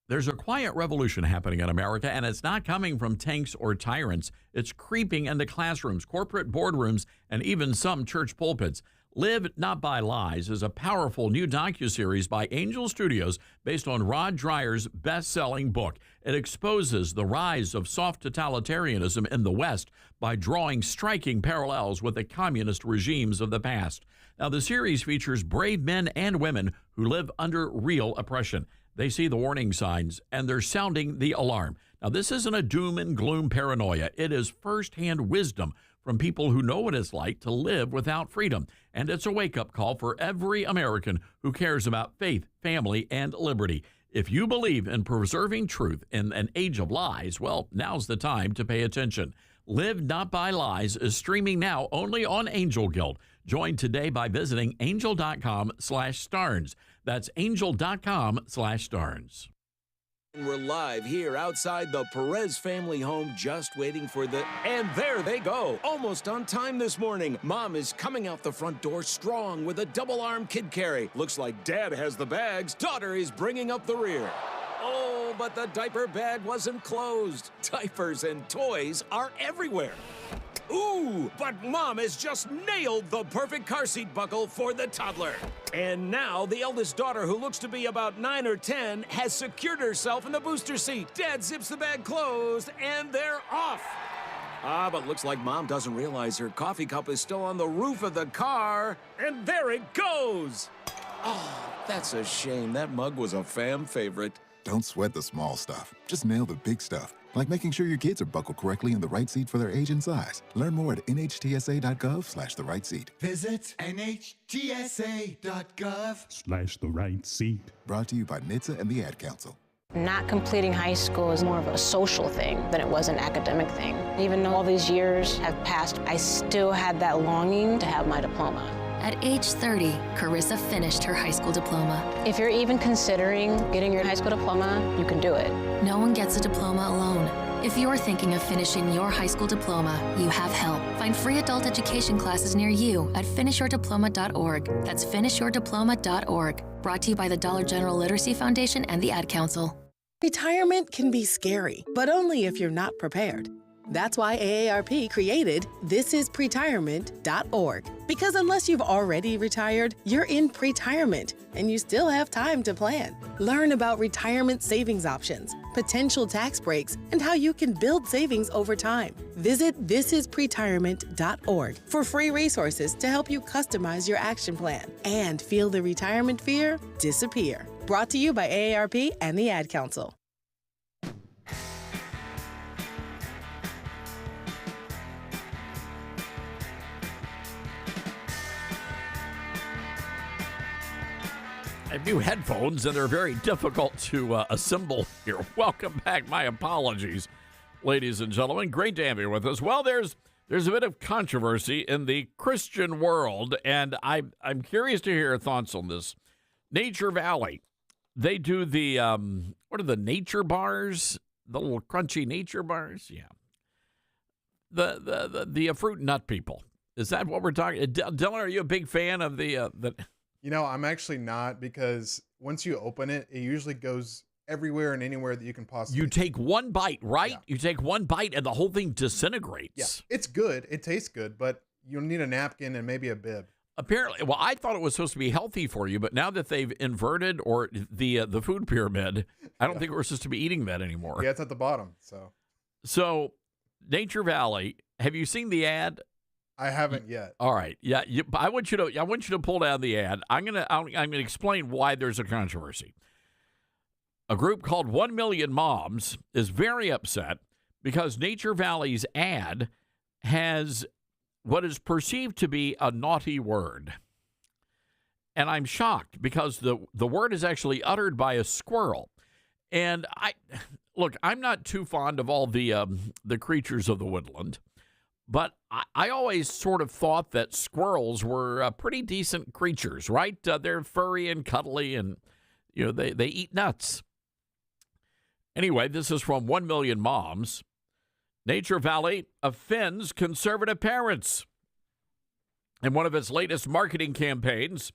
There's a quiet revolution happening in America, and it's not coming from tanks or tyrants. It's creeping into classrooms, corporate boardrooms, and even some church pulpits. Live Not by Lies is a powerful new docuseries by Angel Studios based on Rod Dreier's best-selling book. It exposes the rise of soft totalitarianism in the West by drawing striking parallels with the communist regimes of the past. Now, the series features brave men and women who live under real oppression. They see the warning signs, and they're sounding the alarm. Now, this isn't a doom and gloom paranoia. It is firsthand wisdom from people who know what it's like to live without freedom. And it's a wake-up call for every American who cares about faith, family, and liberty. If you believe in preserving truth in an age of lies, well, now's the time to pay attention. Live Not by Lies is streaming now only on Angel Guild. Join today by visiting angel.com/Starnes. That's angel.com/Starnes. We're live here outside the Perez family home, just waiting for and there they go, almost on time this morning. Mom is coming out the front door strong with a double-arm kid carry. Looks like Dad has the bags. Daughter is bringing up the rear. Oh, but the diaper bag wasn't closed. Diapers and toys are everywhere. Ooh, but Mom has just nailed the perfect car seat buckle for the toddler. And now the eldest daughter, who looks to be about 9 or 10, has secured herself in the booster seat. Dad zips the bag closed, and they're off. But looks like Mom doesn't realize her coffee cup is still on the roof of the car. And there it goes. Oh, that's a shame. That mug was a fam favorite. Don't sweat the small stuff. Just nail the big stuff. Like making sure your kids are buckled correctly in the right seat for their age and size. Learn more at nhtsa.gov/the right seat. Visit nhtsa.gov/the right seat. Brought to you by NHTSA and the Ad Council. Not completing high school is more of a social thing than it was an academic thing. Even though all these years have passed, I still had that longing to have my diploma. At age 30, Carissa finished her high school diploma. If you're even considering getting your high school diploma, you can do it. No one gets a diploma alone. If you're thinking of finishing your high school diploma, you have help. Find free adult education classes near you at finishyourdiploma.org. That's finishyourdiploma.org. Brought to you by the Dollar General Literacy Foundation and the Ad Council. Retirement can be scary, but only if you're not prepared. That's why AARP created thisispretirement.org. Because unless you've already retired, you're in pretirement, and you still have time to plan. Learn about retirement savings options, potential tax breaks, and how you can build savings over time. Visit thisispretirement.org for free resources to help you customize your action plan and feel the retirement fear disappear. Brought to you by AARP and the Ad Council. I have new headphones, and they're very difficult to assemble here. Welcome back. My apologies. ladies and gentlemen. Great to have you with us. Well, there's a bit of controversy in the Christian world, and I'm curious to hear your thoughts on this. Nature Valley, they do the, what are the nature bars? The little crunchy nature bars? Yeah. The fruit and nut people. Is that what we're talking? Dylan, are you a big fan of the? You know, I'm actually not, because once you open it, it usually goes everywhere and anywhere that you can possibly. You take one bite, right? Yeah. You take one bite and the whole thing disintegrates. Yeah, it's good. It tastes good, but you'll need a napkin and maybe a bib. Apparently, well, I thought it was supposed to be healthy for you, but now that they've inverted or the food pyramid, I don't think we're supposed to be eating that anymore. Yeah, it's at the bottom. So Nature Valley, have you seen the ad? I haven't yet. All right. Yeah, I want you to pull down the ad. I'm gonna explain why there's a controversy. A group called 1 Million Moms is very upset because Nature Valley's ad has what is perceived to be a naughty word. And I'm shocked because the word is actually uttered by a squirrel. And I'm not too fond of all the creatures of the woodland, but I always sort of thought that squirrels were pretty decent creatures, right? They're furry and cuddly, and they eat nuts. Anyway, this is from 1 Million Moms. Nature Valley offends conservative parents. In one of its latest marketing campaigns,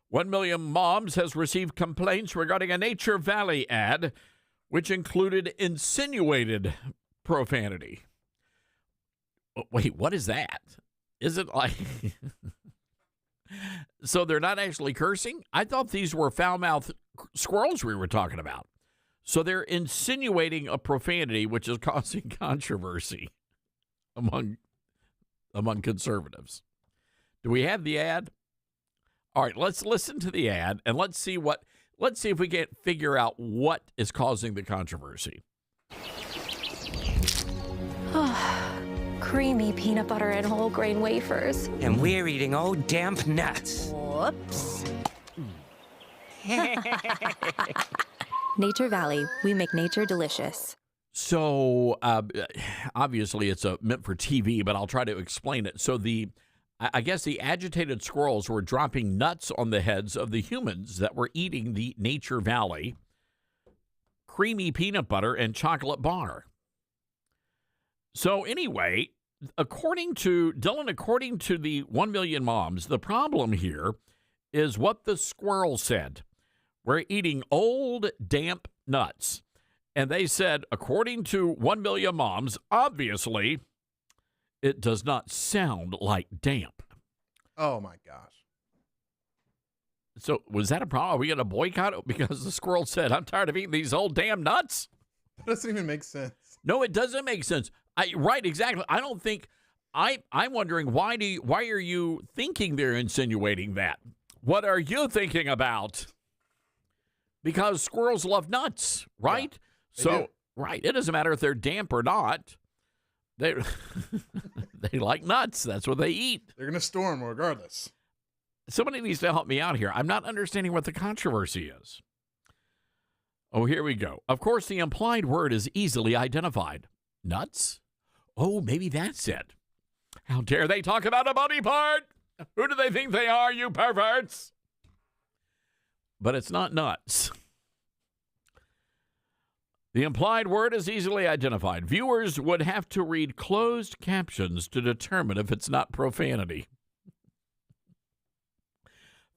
1 Million Moms has received complaints regarding a Nature Valley ad, which included insinuated profanity. Wait, what is that? Is it like... So they're not actually cursing? I thought these were foul-mouthed squirrels we were talking about. So they're insinuating a profanity, which is causing controversy among conservatives. Do we have the ad? All right, let's listen to the ad, and let's see if we can figure out what is causing the controversy. Creamy peanut butter and whole grain wafers. And we're eating old damp nuts. Whoops. Nature Valley, we make nature delicious. So obviously it's meant for TV, but I'll try to explain it. So I guess the agitated squirrels were dropping nuts on the heads of the humans that were eating the Nature Valley creamy peanut butter and chocolate bar. So anyway, according to the 1 Million Moms, the problem here is what the squirrel said. We're eating old, damp nuts. And they said, according to 1 Million Moms, obviously, it does not sound like damp. Oh, my gosh. So was that a problem? Are we going to boycott it because the squirrel said, I'm tired of eating these old damn nuts? That doesn't even make sense. No, it doesn't make sense. Right, exactly. I don't think, I'm wondering, why are you thinking they're insinuating that? What are you thinking about? Because squirrels love nuts, right? Yeah, right. It doesn't matter if they're damp or not. They like nuts. That's what they eat. They're going to store them regardless. Somebody needs to help me out here. I'm not understanding what the controversy is. Oh, here we go. Of course, the implied word is easily identified. Nuts? Oh, maybe that's it. How dare they talk about a body part? Who do they think they are, you perverts? But it's not nuts. The implied word is easily identified. Viewers would have to read closed captions to determine if it's not profanity.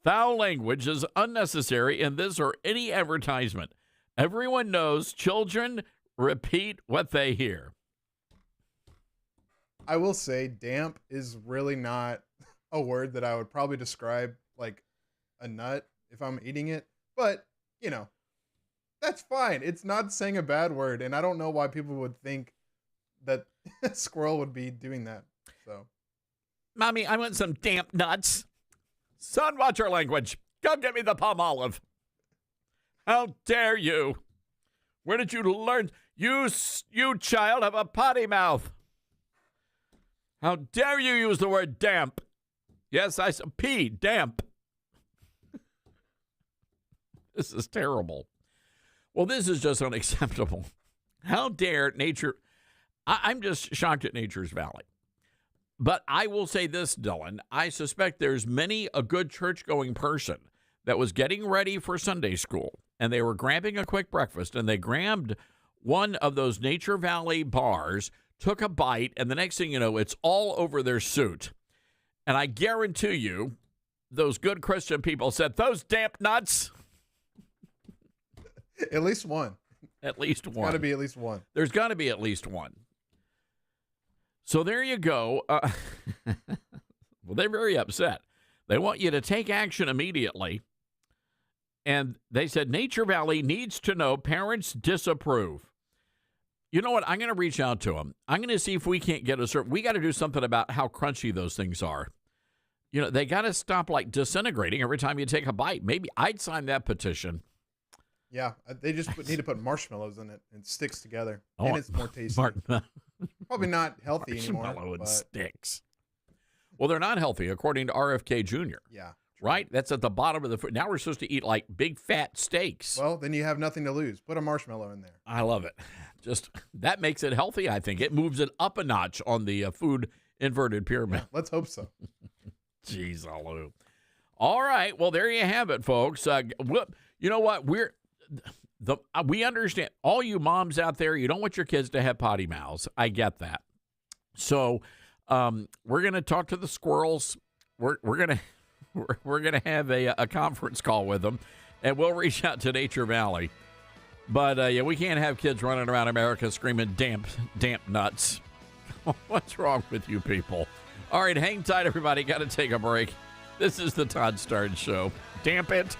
Foul language is unnecessary in this or any advertisement. Everyone knows children repeat what they hear. I will say damp is really not a word that I would probably describe like a nut if I'm eating it, but that's fine. It's not saying a bad word, and I don't know why people would think that a squirrel would be doing that. So, Mommy, I want some damp nuts. Son, watch your language. Go get me the palm olive. How dare you? Where did you learn? You child have a potty mouth. How dare you use the word damp? Yes, I said pee, damp. This is terrible. Well, this is just unacceptable. How dare nature... I'm just shocked at Nature's Valley. But I will say this, Dylan. I suspect there's many a good church-going person that was getting ready for Sunday school, and they were grabbing a quick breakfast, and they grabbed one of those Nature Valley bars, took a bite, and the next thing you know, it's all over their suit. And I guarantee you, those good Christian people said, those damp nuts. At least one. At least one. Got to be at least one. There's got to be at least one. So there you go. Well, they're very upset. They want you to take action immediately. And they said Nature Valley needs to know parents disapprove. You know what? I'm going to reach out to them. I'm going to see if we can't get we got to do something about how crunchy those things are. You know, they got to stop like disintegrating every time you take a bite. Maybe I'd sign that petition. Yeah, they just need to put marshmallows in it and sticks together. Oh, and it's more tasty. Probably not healthy anymore. Marshmallow and sticks. Well, they're not healthy, according to RFK Jr. Yeah. Right? That's at the bottom of the food. Now we're supposed to eat like big fat steaks. Well, then you have nothing to lose. Put a marshmallow in there. I love it. Just that makes it healthy, I think. It moves it up a notch on the food inverted pyramid. Yeah, let's hope so. Jeez, Alou. All right. Well, there you have it, folks. You know what? We understand. All you moms out there, you don't want your kids to have potty mouths. I get that. So we're going to talk to the squirrels. We're going to have a conference call with them, and we'll reach out to Nature Valley. But yeah, we can't have kids running around America screaming damp nuts. What's wrong with you people? All right, hang tight, everybody. Got to take a break. This is the Todd Starnes Show. Damp it.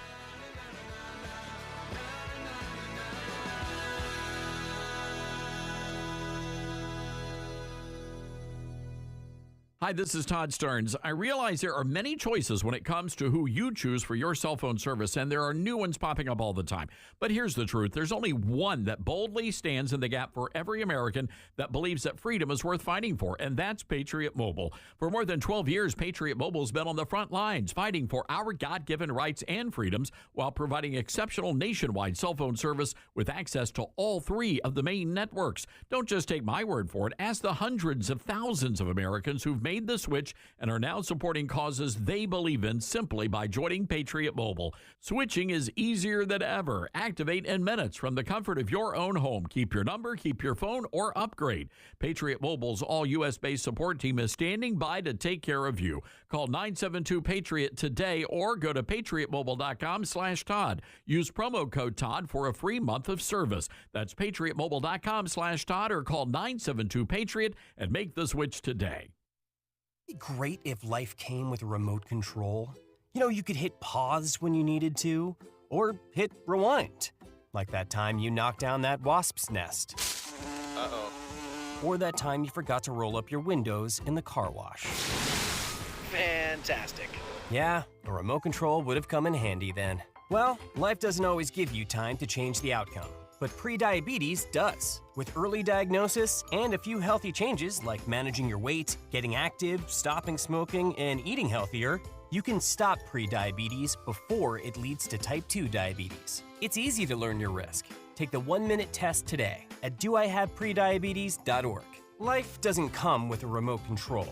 Hi, this is Todd Starnes. I realize there are many choices when it comes to who you choose for your cell phone service, and there are new ones popping up all the time. But here's the truth. There's only one that boldly stands in the gap for every American that believes that freedom is worth fighting for, and that's Patriot Mobile. For more than 12 years, Patriot Mobile has been on the front lines fighting for our God-given rights and freedoms while providing exceptional nationwide cell phone service with access to all three of the main networks. Don't just take my word for it. Ask the hundreds of thousands of Americans who've made the switch and are now supporting causes they believe in simply by joining Patriot Mobile. Switching is easier than ever. Activate in minutes from the comfort of your own home. Keep your number, keep your phone, or upgrade. Patriot Mobile's all U.S.-based support team is standing by to take care of you. Call 972-PATRIOT today or go to patriotmobile.com/Todd. Use promo code Todd for a free month of service. That's patriotmobile.com/Todd or call 972-PATRIOT and make the switch today. It'd be great if life came with a remote control. You know, you could hit pause when you needed to, or hit rewind. Like that time you knocked down that wasp's nest. Uh-oh. Or that time you forgot to roll up your windows in the car wash. Fantastic. Yeah, a remote control would have come in handy then. Well, life doesn't always give you time to change the outcome. But prediabetes does. With early diagnosis and a few healthy changes like managing your weight, getting active, stopping smoking, and eating healthier, you can stop prediabetes before it leads to type 2 diabetes. It's easy to learn your risk. Take the 1-minute test today at doihaveprediabetes.org. Life doesn't come with a remote control.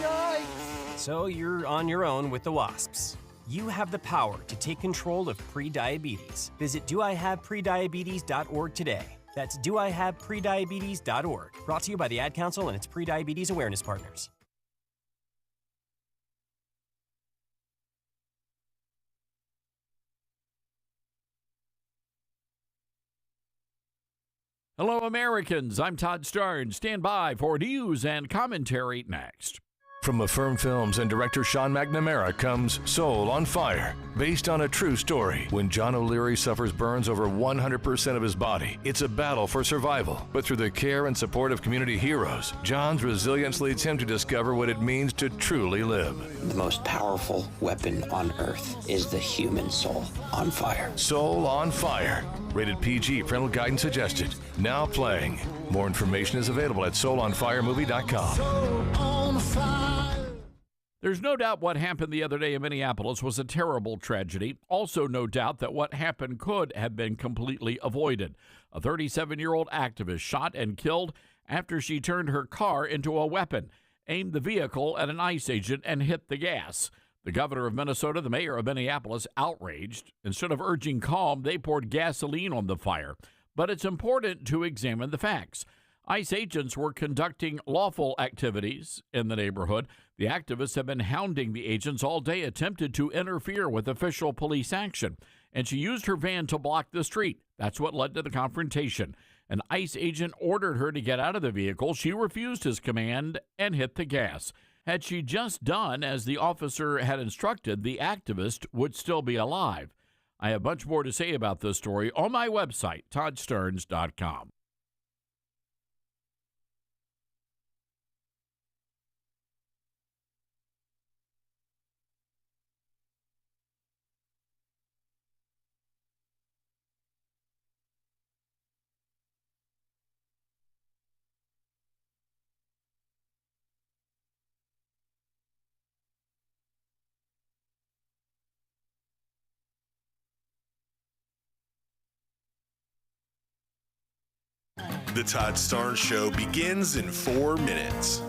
Yikes! So you're on your own with the wasps. You have the power to take control of prediabetes. Visit doihaveprediabetes.org today. That's doihaveprediabetes.org. Brought to you by the Ad Council and its prediabetes awareness partners. Hello, Americans. I'm Todd Starnes. Stand by for news and commentary next. From Affirm Films and director Sean McNamara comes Soul on Fire, based on a true story. When John O'Leary suffers burns over 100% of his body, it's a battle for survival. But through the care and support of community heroes, John's resilience leads him to discover what it means to truly live. The most powerful weapon on earth is the human soul on fire. Soul on Fire. Rated PG, parental guidance suggested. Now playing. More information is available at soulonfiremovie.com. Soul on Fire. There's no doubt what happened the other day in Minneapolis was a terrible tragedy. Also, no doubt that what happened could have been completely avoided. A 37-year-old activist shot and killed after she turned her car into a weapon, aimed the vehicle at an ICE agent, and hit the gas. The governor of Minnesota, the mayor of Minneapolis, outraged. Instead of urging calm, they poured gasoline on the fire. But it's important to examine the facts. ICE agents were conducting lawful activities in the neighborhood. The activists have been hounding the agents all day, attempted to interfere with official police action. And she used her van to block the street. That's what led to the confrontation. An ICE agent ordered her to get out of the vehicle. She refused his command and hit the gas. Had she just done as the officer had instructed, the activist would still be alive. I have much more to say about this story on my website, toddsterns.com. The Todd Starnes Show begins in 4 minutes.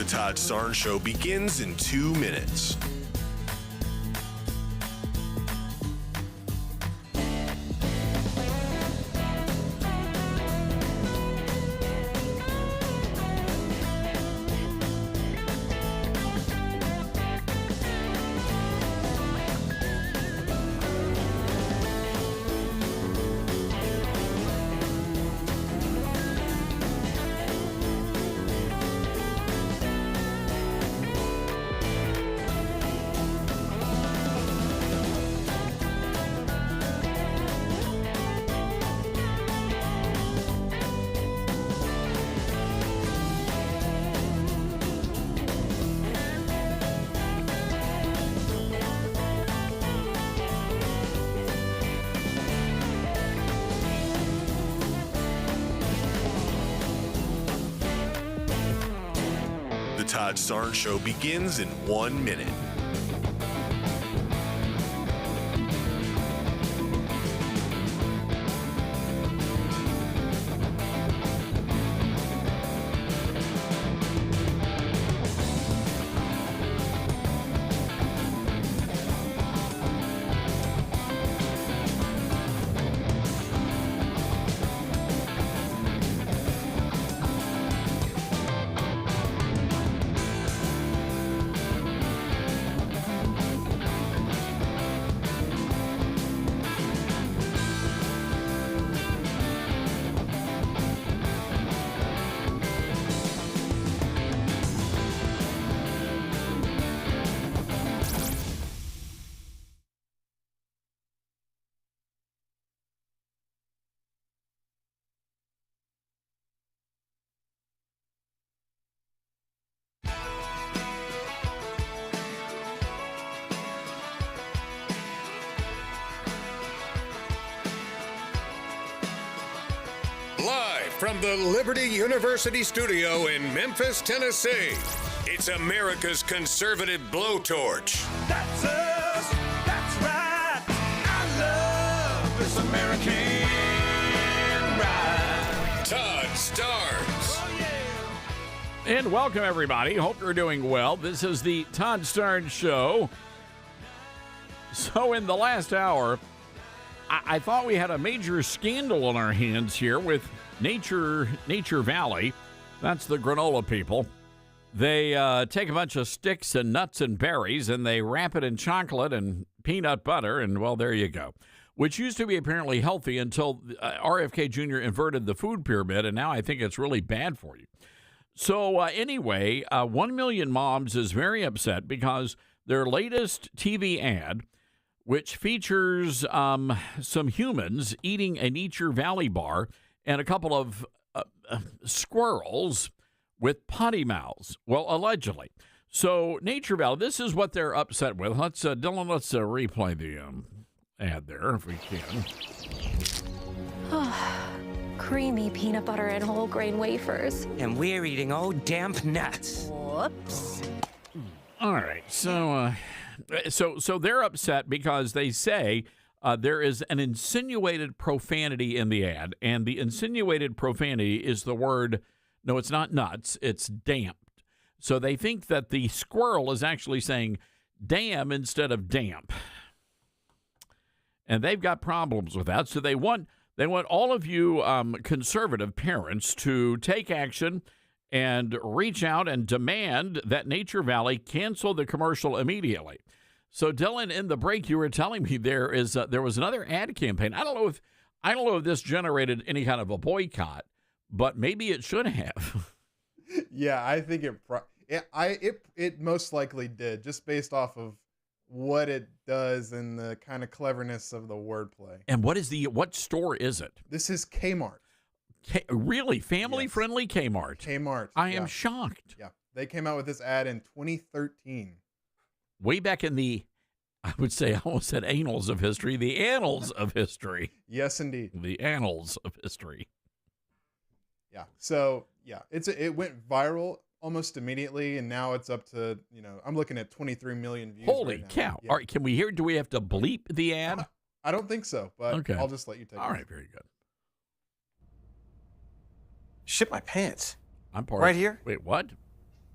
Todd Starnes Show begins in 2 minutes. Todd Starnes Show begins in 1 minute. from the Liberty University studio in Memphis, Tennessee, it's America's conservative blowtorch. That's us. That's right. I love this American ride. Todd Starnes. And welcome, everybody. Hope you're doing well. This is the Todd Starnes Show. So in the last hour, I thought we had a major scandal on our hands here with Nature Valley. That's the granola people. They take a bunch of sticks and nuts and berries, and they wrap it in chocolate and peanut butter, and, well, there you go. Which used to be apparently healthy until RFK Jr. inverted the food pyramid, and now I think it's really bad for you. So anyway, 1 Million Moms is very upset because their latest TV ad, which features some humans eating a Nature Valley bar and a couple of squirrels with potty mouths. Well, allegedly. So Nature Valley, this is what they're upset with. Dylan, let's replay the ad there if we can. Creamy peanut butter and whole grain wafers. And we're eating old damp nuts. Whoops. All right, so they're upset because they say there is an insinuated profanity in the ad, and the insinuated profanity is the word, no, it's not nuts, it's damp. So they think that the squirrel is actually saying damn instead of damp. And they've got problems with that, so they want all of you conservative parents to take action and reach out and demand that Nature Valley cancel the commercial immediately. So, Dylan, in the break, you were telling me there was another ad campaign. I don't know if this generated any kind of a boycott, but maybe it should have. Yeah, I think it most likely did, just based off of what it does and the kind of cleverness of the wordplay. And what store is it? This is Kmart. Really? Family-friendly Kmart? Kmart. I am shocked. Yeah. They came out with this ad in 2013. Way back in I would say, I almost said annals of history, the annals of history. Yes, indeed. The annals of history. Yeah. So, yeah, it went viral almost immediately, and now it's up to, I'm looking at 23 million views. Holy right cow. Yeah. All right, can we hear, do we have to bleep the ad? I don't think so, but okay. I'll just let you take it. All right, very good. Ship my pants. I'm part right here. Wait, what?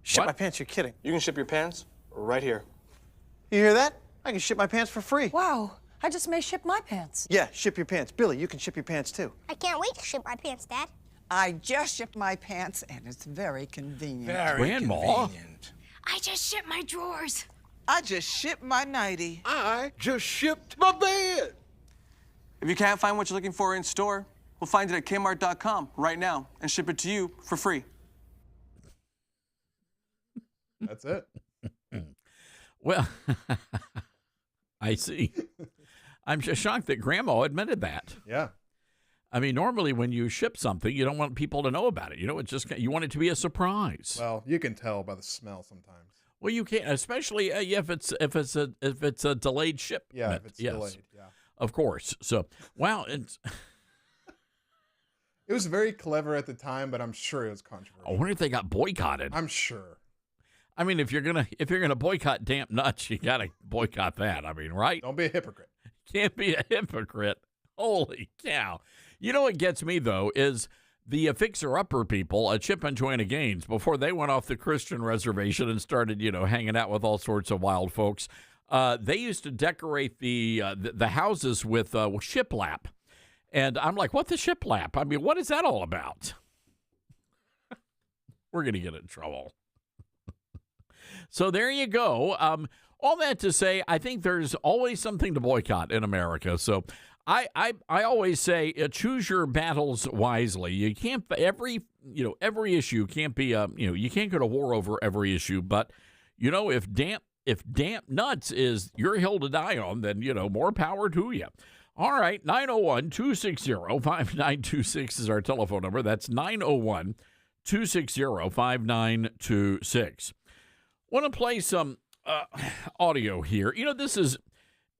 Ship my pants. You're kidding. You can ship your pants right here. You hear that? I can ship my pants for free. Wow. I just may ship my pants. Yeah, ship your pants. Billy, you can ship your pants too. I can't wait to ship my pants, Dad. I just shipped my pants, and it's very convenient. Grandma. Convenient. I just shipped my drawers. I just shipped my nightie. I just shipped my bed. If you can't find what you're looking for in store, we'll find it at Kmart.com right now and ship it to you for free. That's it. Well, I see. I'm just shocked that Grandma admitted that. Yeah. I mean, normally when you ship something, you don't want people to know about it. It's just, you want it to be a surprise. Well, you can tell by the smell sometimes. Well, you can't, especially if it's a delayed shipment. Yeah, if it's delayed. Yeah. Of course. So, wow, it was very clever at the time, but I'm sure it was controversial. I wonder if they got boycotted. I'm sure. I mean, if you're gonna boycott damp nuts, you gotta boycott that. I mean, right? Don't be a hypocrite. Can't be a hypocrite. Holy cow! You know what gets me though is the fixer-upper people at Chip and Joanna Gaines before they went off the Christian reservation and started, hanging out with all sorts of wild folks. They used to decorate the houses with shiplap, and I'm like, what the shiplap? I mean, what is that all about? We're gonna get in trouble. So there you go. All that to say, I think there's always something to boycott in America. So I always say choose your battles wisely. You can't every issue can't be you can't go to war over every issue. But if damp nuts is your hill to die on, then more power to you. All right, 901-260-5926 is our telephone number. That's 901-260-5926. Want to play some audio here. This is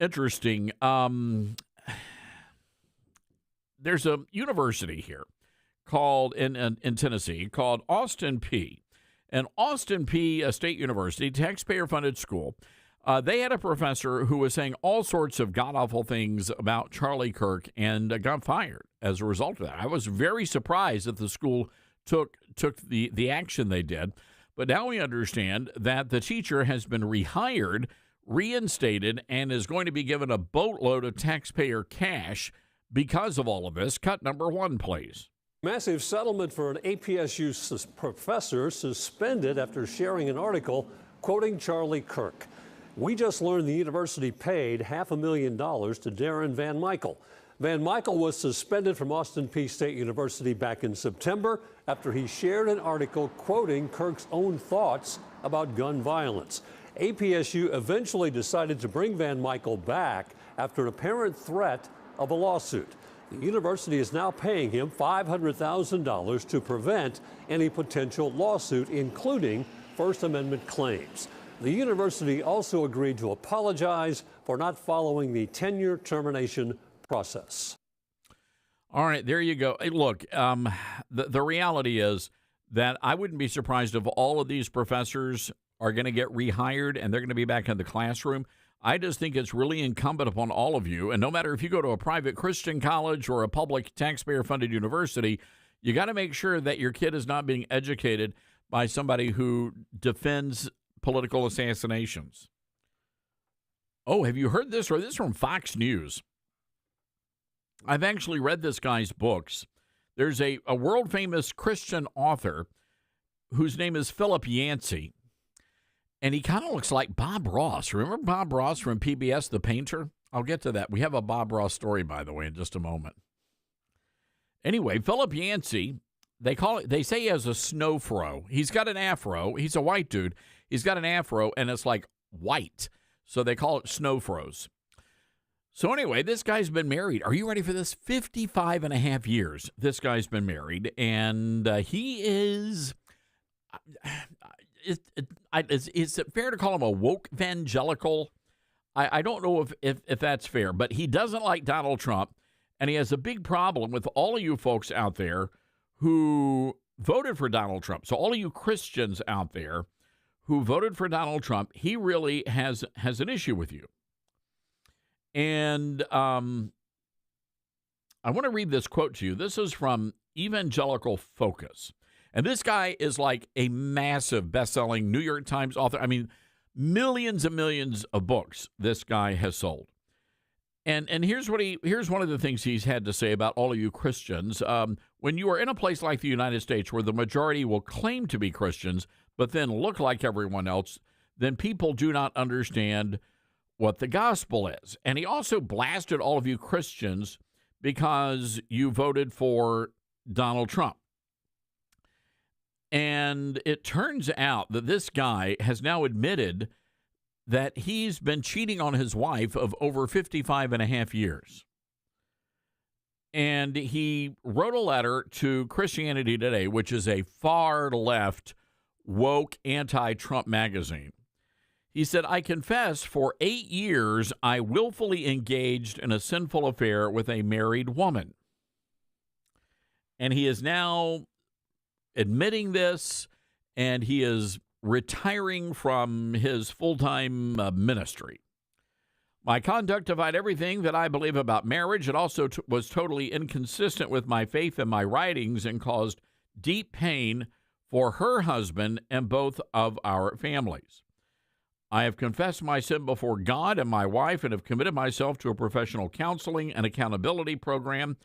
interesting. There's a university here called in Tennessee called Austin Peay. And Austin Peay State University, taxpayer-funded school, they had a professor who was saying all sorts of god-awful things about Charlie Kirk and got fired as a result of that. I was very surprised that the school took the action they did. But now we understand that the teacher has been rehired, reinstated, and is going to be given a boatload of taxpayer cash because of all of this. Cut number 1, please. Massive settlement for an APSU professor suspended after sharing an article quoting Charlie Kirk. We just learned the university paid $500,000 to Darren Van Michael. Van Michael was suspended from Austin Peay State University back in September after he shared an article quoting Kirk's own thoughts about gun violence. APSU eventually decided to bring Van Michael back after an apparent threat of a lawsuit. The university is now paying him $500,000 to prevent any potential lawsuit, including First Amendment claims. The university also agreed to apologize for not following the tenure termination process. All right, there you go. Hey, look, the reality is that I wouldn't be surprised if all of these professors are going to get rehired and they're going to be back in the classroom. I just think it's really incumbent upon all of you, and no matter if you go to a private Christian college or a public taxpayer-funded university, you got to make sure that your kid is not being educated by somebody who defends political assassinations. Oh, have you heard this? Or this is from Fox News. I've actually read this guy's books. There's a world-famous Christian author whose name is Philip Yancey, and he kind of looks like Bob Ross. Remember Bob Ross from PBS, The Painter? I'll get to that. We have a Bob Ross story, by the way, in just a moment. Anyway, Philip Yancey, they say he has a snow fro. He's got an afro. He's a white dude. He's got an afro, and it's like white. So they call it snow fros. So anyway, this guy's been married. Are you ready for this? 55 and a half years this guy's been married, and he is, is it fair to call him a woke evangelical? I don't know if that's fair, but he doesn't like Donald Trump, and he has a big problem with all of you folks out there who voted for Donald Trump. So all of you Christians out there who voted for Donald Trump, he really has an issue with you. And I want to read this quote to you. This is from Evangelical Focus. And this guy is like a massive best-selling New York Times author. I mean, millions and millions of books this guy has sold. And here's one of the things he's had to say about all of you Christians. When you are in a place like the United States where the majority will claim to be Christians, but then look like everyone else, then people do not understand what the gospel is. And he also blasted all of you Christians because you voted for Donald Trump. And it turns out that this guy has now admitted that he's been cheating on his wife of over 55 and a half years. And he wrote a letter to Christianity Today, which is a far-left, woke, anti-Trump magazine. He said, I confess for 8 years I willfully engaged in a sinful affair with a married woman. And he is now admitting this, and he is retiring from his full-time ministry. My conduct defied everything that I believe about marriage. It also was totally inconsistent with my faith and my writings and caused deep pain for her husband and both of our families. I have confessed my sin before God and my wife and have committed myself to a professional counseling and accountability program.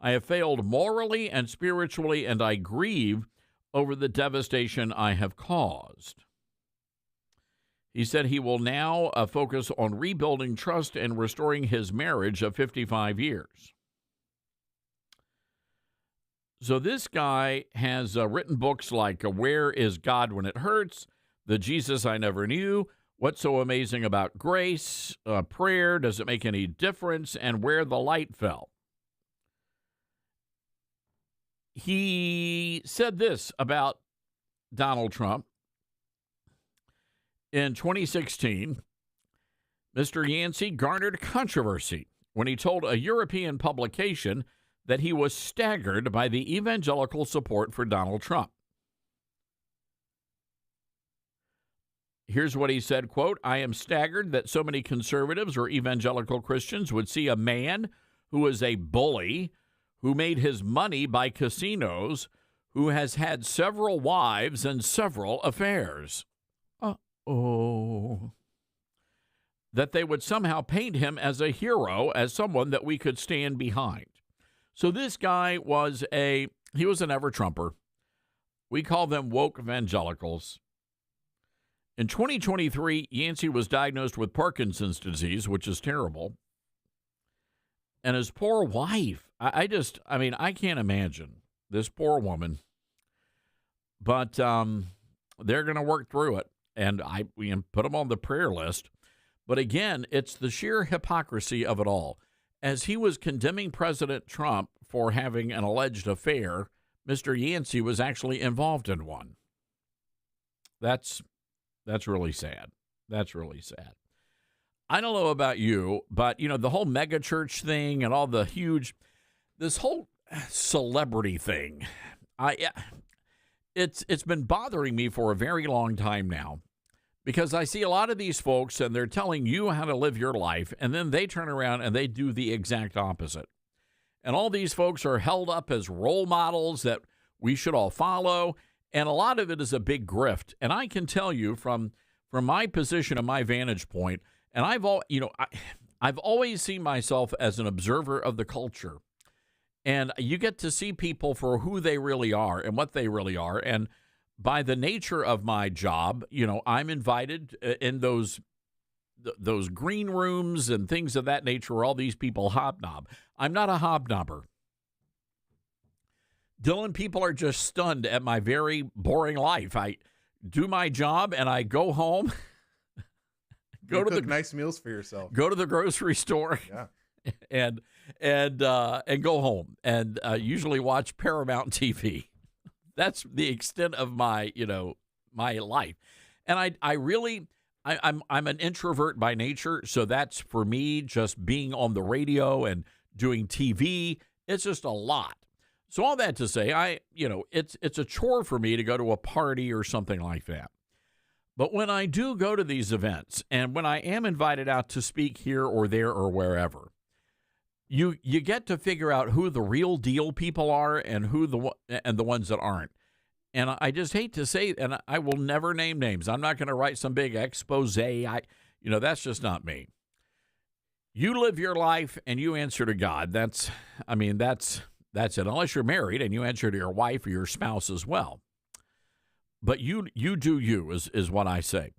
I have failed morally and spiritually, and I grieve over the devastation I have caused. He said he will now focus on rebuilding trust and restoring his marriage of 55 years. So this guy has written books like Where is God When It Hurts?, The Jesus I Never Knew, What's So Amazing About Grace, Prayer, Does It Make Any Difference, and Where the Light Fell. He said this about Donald Trump. In 2016, Mr. Yancey garnered controversy when he told a European publication that he was staggered by the evangelical support for Donald Trump. Here's what he said, quote, "I am staggered that so many conservatives or evangelical Christians would see a man who is a bully, who made his money by casinos, who has had several wives and several affairs. Uh-oh. That they would somehow paint him as a hero, as someone that we could stand behind." So this guy was an ever-Trumper. We call them woke evangelicals. In 2023, Yancey was diagnosed with Parkinson's disease, which is terrible. And his poor wife, I can't imagine this poor woman. But they're going to work through it, and we can put them on the prayer list. But again, it's the sheer hypocrisy of it all. As he was condemning President Trump for having an alleged affair, Mr. Yancey was actually involved in one. That's really sad. That's really sad. I don't know about you, but, the whole mega church thing and all the this whole celebrity thing, it's been bothering me for a very long time now, because I see a lot of these folks and they're telling you how to live your life, and then they turn around and they do the exact opposite. And all these folks are held up as role models that we should all follow, and a lot of it is a big grift. And I can tell you from my position and my vantage point, and I've always seen myself as an observer of the culture. And you get to see people for who they really are and what they really are. And by the nature of my job, I'm invited in those green rooms and things of that nature where all these people hobnob. I'm not a hobnobber. Dylan, people are just stunned at my very boring life. I do my job and I go home. Cook nice meals for yourself. Go to the grocery store. Yeah. And go home and usually watch Paramount TV. That's the extent of my my life. And I'm an introvert by nature, so that's for me just being on the radio and doing TV. It's just a lot. So all that to say, it's a chore for me to go to a party or something like that. But when I do go to these events, and when I am invited out to speak here or there or wherever, you get to figure out who the real deal people are and the ones that aren't. And I just hate to say, and I will never name names. I'm not going to write some big expose. That's just not me. You live your life and you answer to God. That's it. Unless you're married and you answer to your wife or your spouse as well. But you do you is what I say.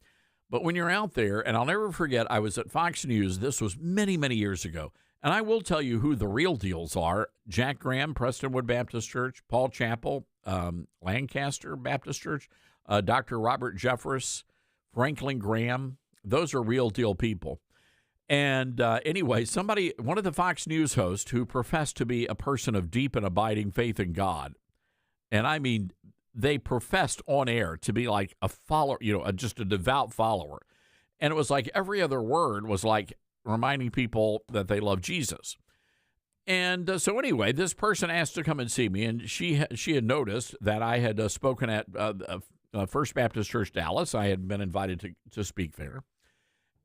But when you're out there, and I'll never forget, I was at Fox News. This was many, many years ago. And I will tell you who the real deals are. Jack Graham, Prestonwood Baptist Church, Paul Chappell, Lancaster Baptist Church, Dr. Robert Jeffress, Franklin Graham. Those are real deal people. And anyway, one of the Fox News hosts who professed to be a person of deep and abiding faith in God, and I mean, they professed on air to be like a follower, just a devout follower. And it was like every other word was like reminding people that they love Jesus. And so anyway, this person asked to come and see me, and she had noticed that I had spoken at First Baptist Church, Dallas. I had been invited to speak there.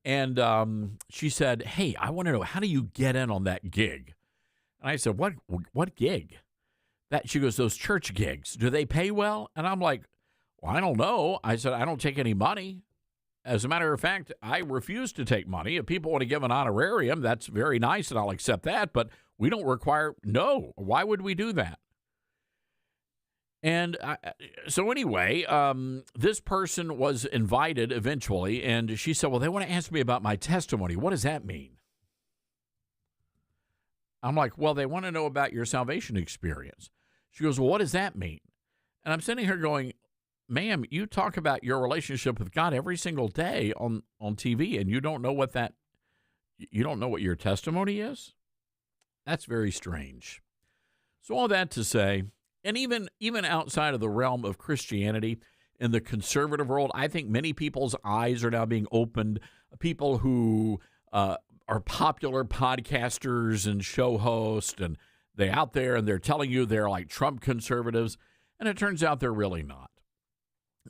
And she said, "Hey, I want to know, how do you get in on that gig?" And I said, what gig? She goes, "Those church gigs, do they pay well?" And I'm like, "Well, I don't know." I said, "I don't take any money. As a matter of fact, I refuse to take money. If people want to give an honorarium, that's very nice, and I'll accept that. But we don't require, no. Why would we do that?" And so anyway, this person was invited eventually, and she said, "Well, they want to ask me about my testimony. What does that mean?" I'm like, "Well, they want to know about your salvation experience." She goes, "Well, what does that mean?" And I'm sitting here going, "Ma'am, you talk about your relationship with God every single day on TV, and you don't know what your testimony is? That's very strange." So all that to say, and even outside of the realm of Christianity, in the conservative world, I think many people's eyes are now being opened. People who are popular podcasters and show hosts, and They're out there and they're telling you they're like Trump conservatives, and it turns out they're really not.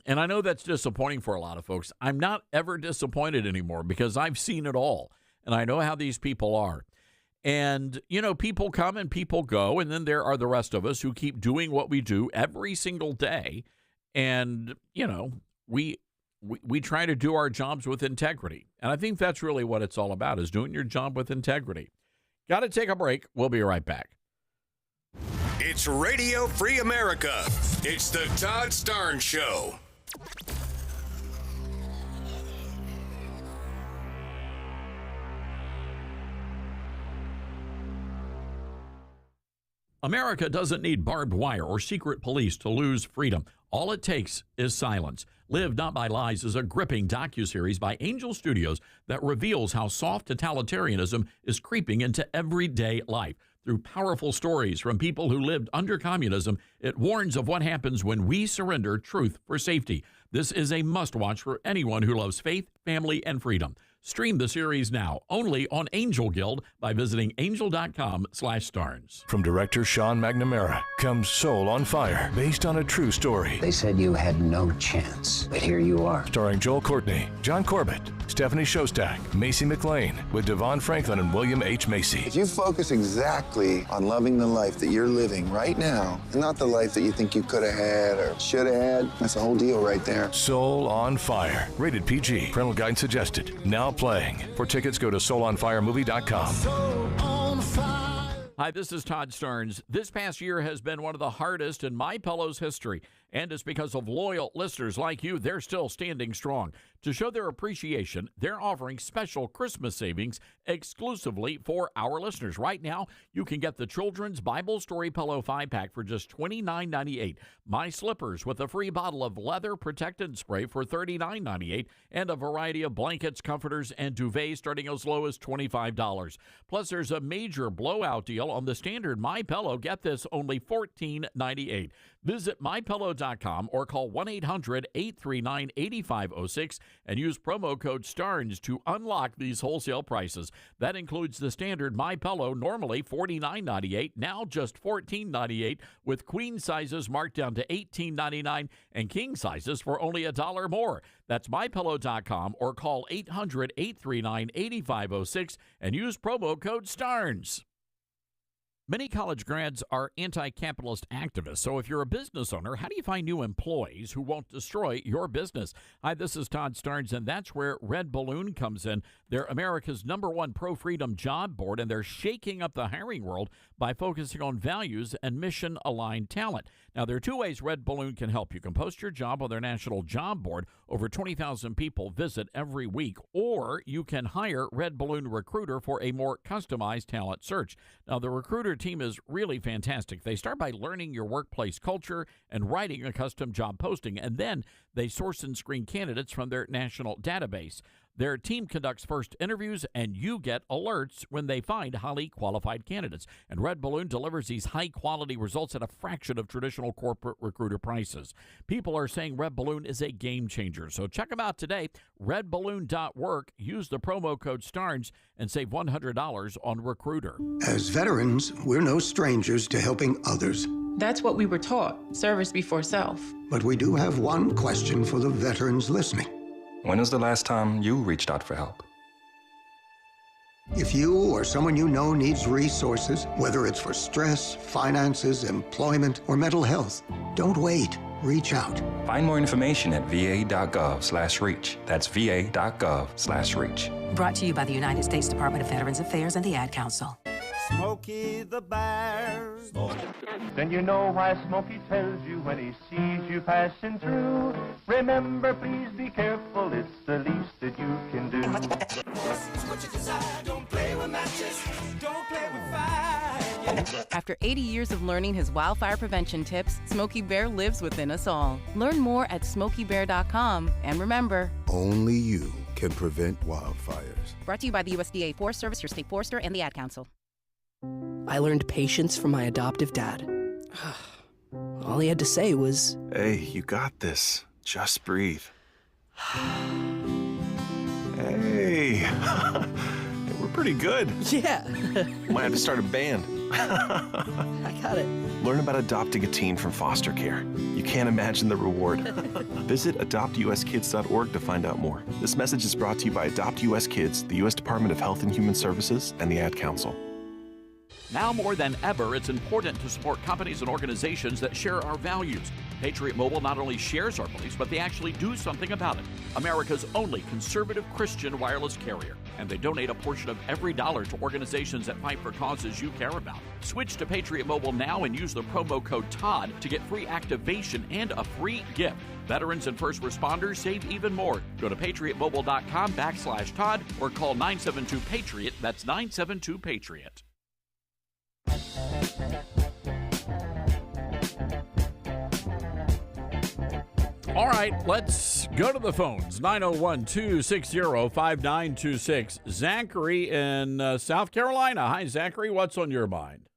And I know that's disappointing for a lot of folks. I'm not ever disappointed anymore because I've seen it all, and I know how these people are. And, you know, people come and people go, and then there are the rest of us who keep doing what we do every single day. And, you know, we try to do our jobs with integrity. And I think that's really what it's all about, is doing your job with integrity. Got to take a break. We'll be right back. It's Radio Free America. It's the Todd Starnes Show. America doesn't need barbed wire or secret police to lose freedom. All it takes is silence. Live Not by Lies is a gripping docuseries by Angel Studios that reveals how soft totalitarianism is creeping into everyday life. Through powerful stories from people who lived under communism, it warns of what happens when we surrender truth for safety. This is a must-watch for anyone who loves faith, family, and freedom. Stream the series now, only on Angel Guild, by visiting angel.com/Starnes. From director Sean McNamara comes Soul on Fire, based on a true story. They said you had no chance, but here you are. Starring Joel Courtney, John Corbett, Stephanie Shostak, Macy McLean, with Devon Franklin and William H. Macy. If you focus exactly on loving the life that you're living right now, and not the life that you think you could have had or should have had, that's the whole deal right there. Soul on Fire, rated PG, parental guidance suggested. Now playing. For tickets, go to soulonfiremovie.com. Hi, this is Todd Starnes. This past year has been one of the hardest in MyPillow's history, and it's because of loyal listeners like you. They're still standing strong. To show their appreciation, they're offering special Christmas savings exclusively for our listeners. Right now, you can get the Children's Bible Story Pillow 5-pack for just $29.98, My Slippers with a free bottle of leather protectant spray for $39.98, and a variety of blankets, comforters, and duvets starting as low as $25. Plus, there's a major blowout deal on the standard MyPillow. Get this, only $14.98. Visit MyPillow.com or call 1-800-839-8506 and use promo code STARNS to unlock these wholesale prices. That includes the standard MyPillow, normally $49.98, now just $14.98, with queen sizes marked down to $18.99 and king sizes for only $1 more. That's MyPillow.com or call 800-839-8506 and use promo code STARNS. Many college grads are anti-capitalist activists, so if you're a business owner, how do you find new employees who won't destroy your business? Hi, this is Todd Starnes, and that's where Red Balloon comes in. They're America's #1 pro-freedom job board, and they're shaking up the hiring world by focusing on values and mission-aligned talent. Now, there are two ways Red Balloon can help. You can post your job on their national job board. Over 20,000 people visit every week. Or you can hire Red Balloon Recruiter for a more customized talent search. Now, the Recruiter team is really fantastic. They start by learning your workplace culture and writing a custom job posting, and then they source and screen candidates from their national database. Their team conducts first interviews, and you get alerts when they find highly qualified candidates. And Red Balloon delivers these high-quality results at a fraction of traditional corporate recruiter prices. People are saying Red Balloon is a game changer. So check them out today, redballoon.work. Use the promo code STARNS and save $100 on Recruiter. As veterans, we're no strangers to helping others. That's what we were taught, service before self. But we do have one question for the veterans listening. When was the last time you reached out for help? If you or someone you know needs resources, whether it's for stress, finances, employment, or mental health, don't wait. Reach out. Find more information at va.gov/reach. That's va.gov/reach. Brought to you by the United States Department of Veterans Affairs and the Ad Council. Smokey the Bear. Then you know why Smokey tells you when he sees you passing through. Remember, please be careful, it's the least that you can do. What you desire, don't play with matches, don't play with fire. After 80 years of learning his wildfire prevention tips, Smokey Bear lives within us all. Learn more at SmokeyBear.com, and remember, only you can prevent wildfires. Brought to you by the USDA Forest Service, your state forester, and the Ad Council. I learned patience from my adoptive dad. All he had to say was, "Hey, you got this. Just breathe." Hey, We're pretty good. Yeah. Might have to start a band. I got it. Learn about adopting a teen from foster care. You can't imagine the reward. Visit adoptuskids.org to find out more. This message is brought to you by Adopt US Kids, the U.S. Department of Health and Human Services, and the Ad Council. Now more than ever, it's important to support companies and organizations that share our values. Patriot Mobile not only shares our beliefs, but they actually do something about it. America's only conservative Christian wireless carrier. And they donate a portion of every dollar to organizations that fight for causes you care about. Switch to Patriot Mobile now and use the promo code TODD to get free activation and a free gift. Veterans and first responders save even more. Go to patriotmobile.com/Todd or call 972-PATRIOT. That's 972-PATRIOT. All right, let's go to the phones. 901-260-5926. Zachary in South Carolina. Hi, Zachary. What's on your mind?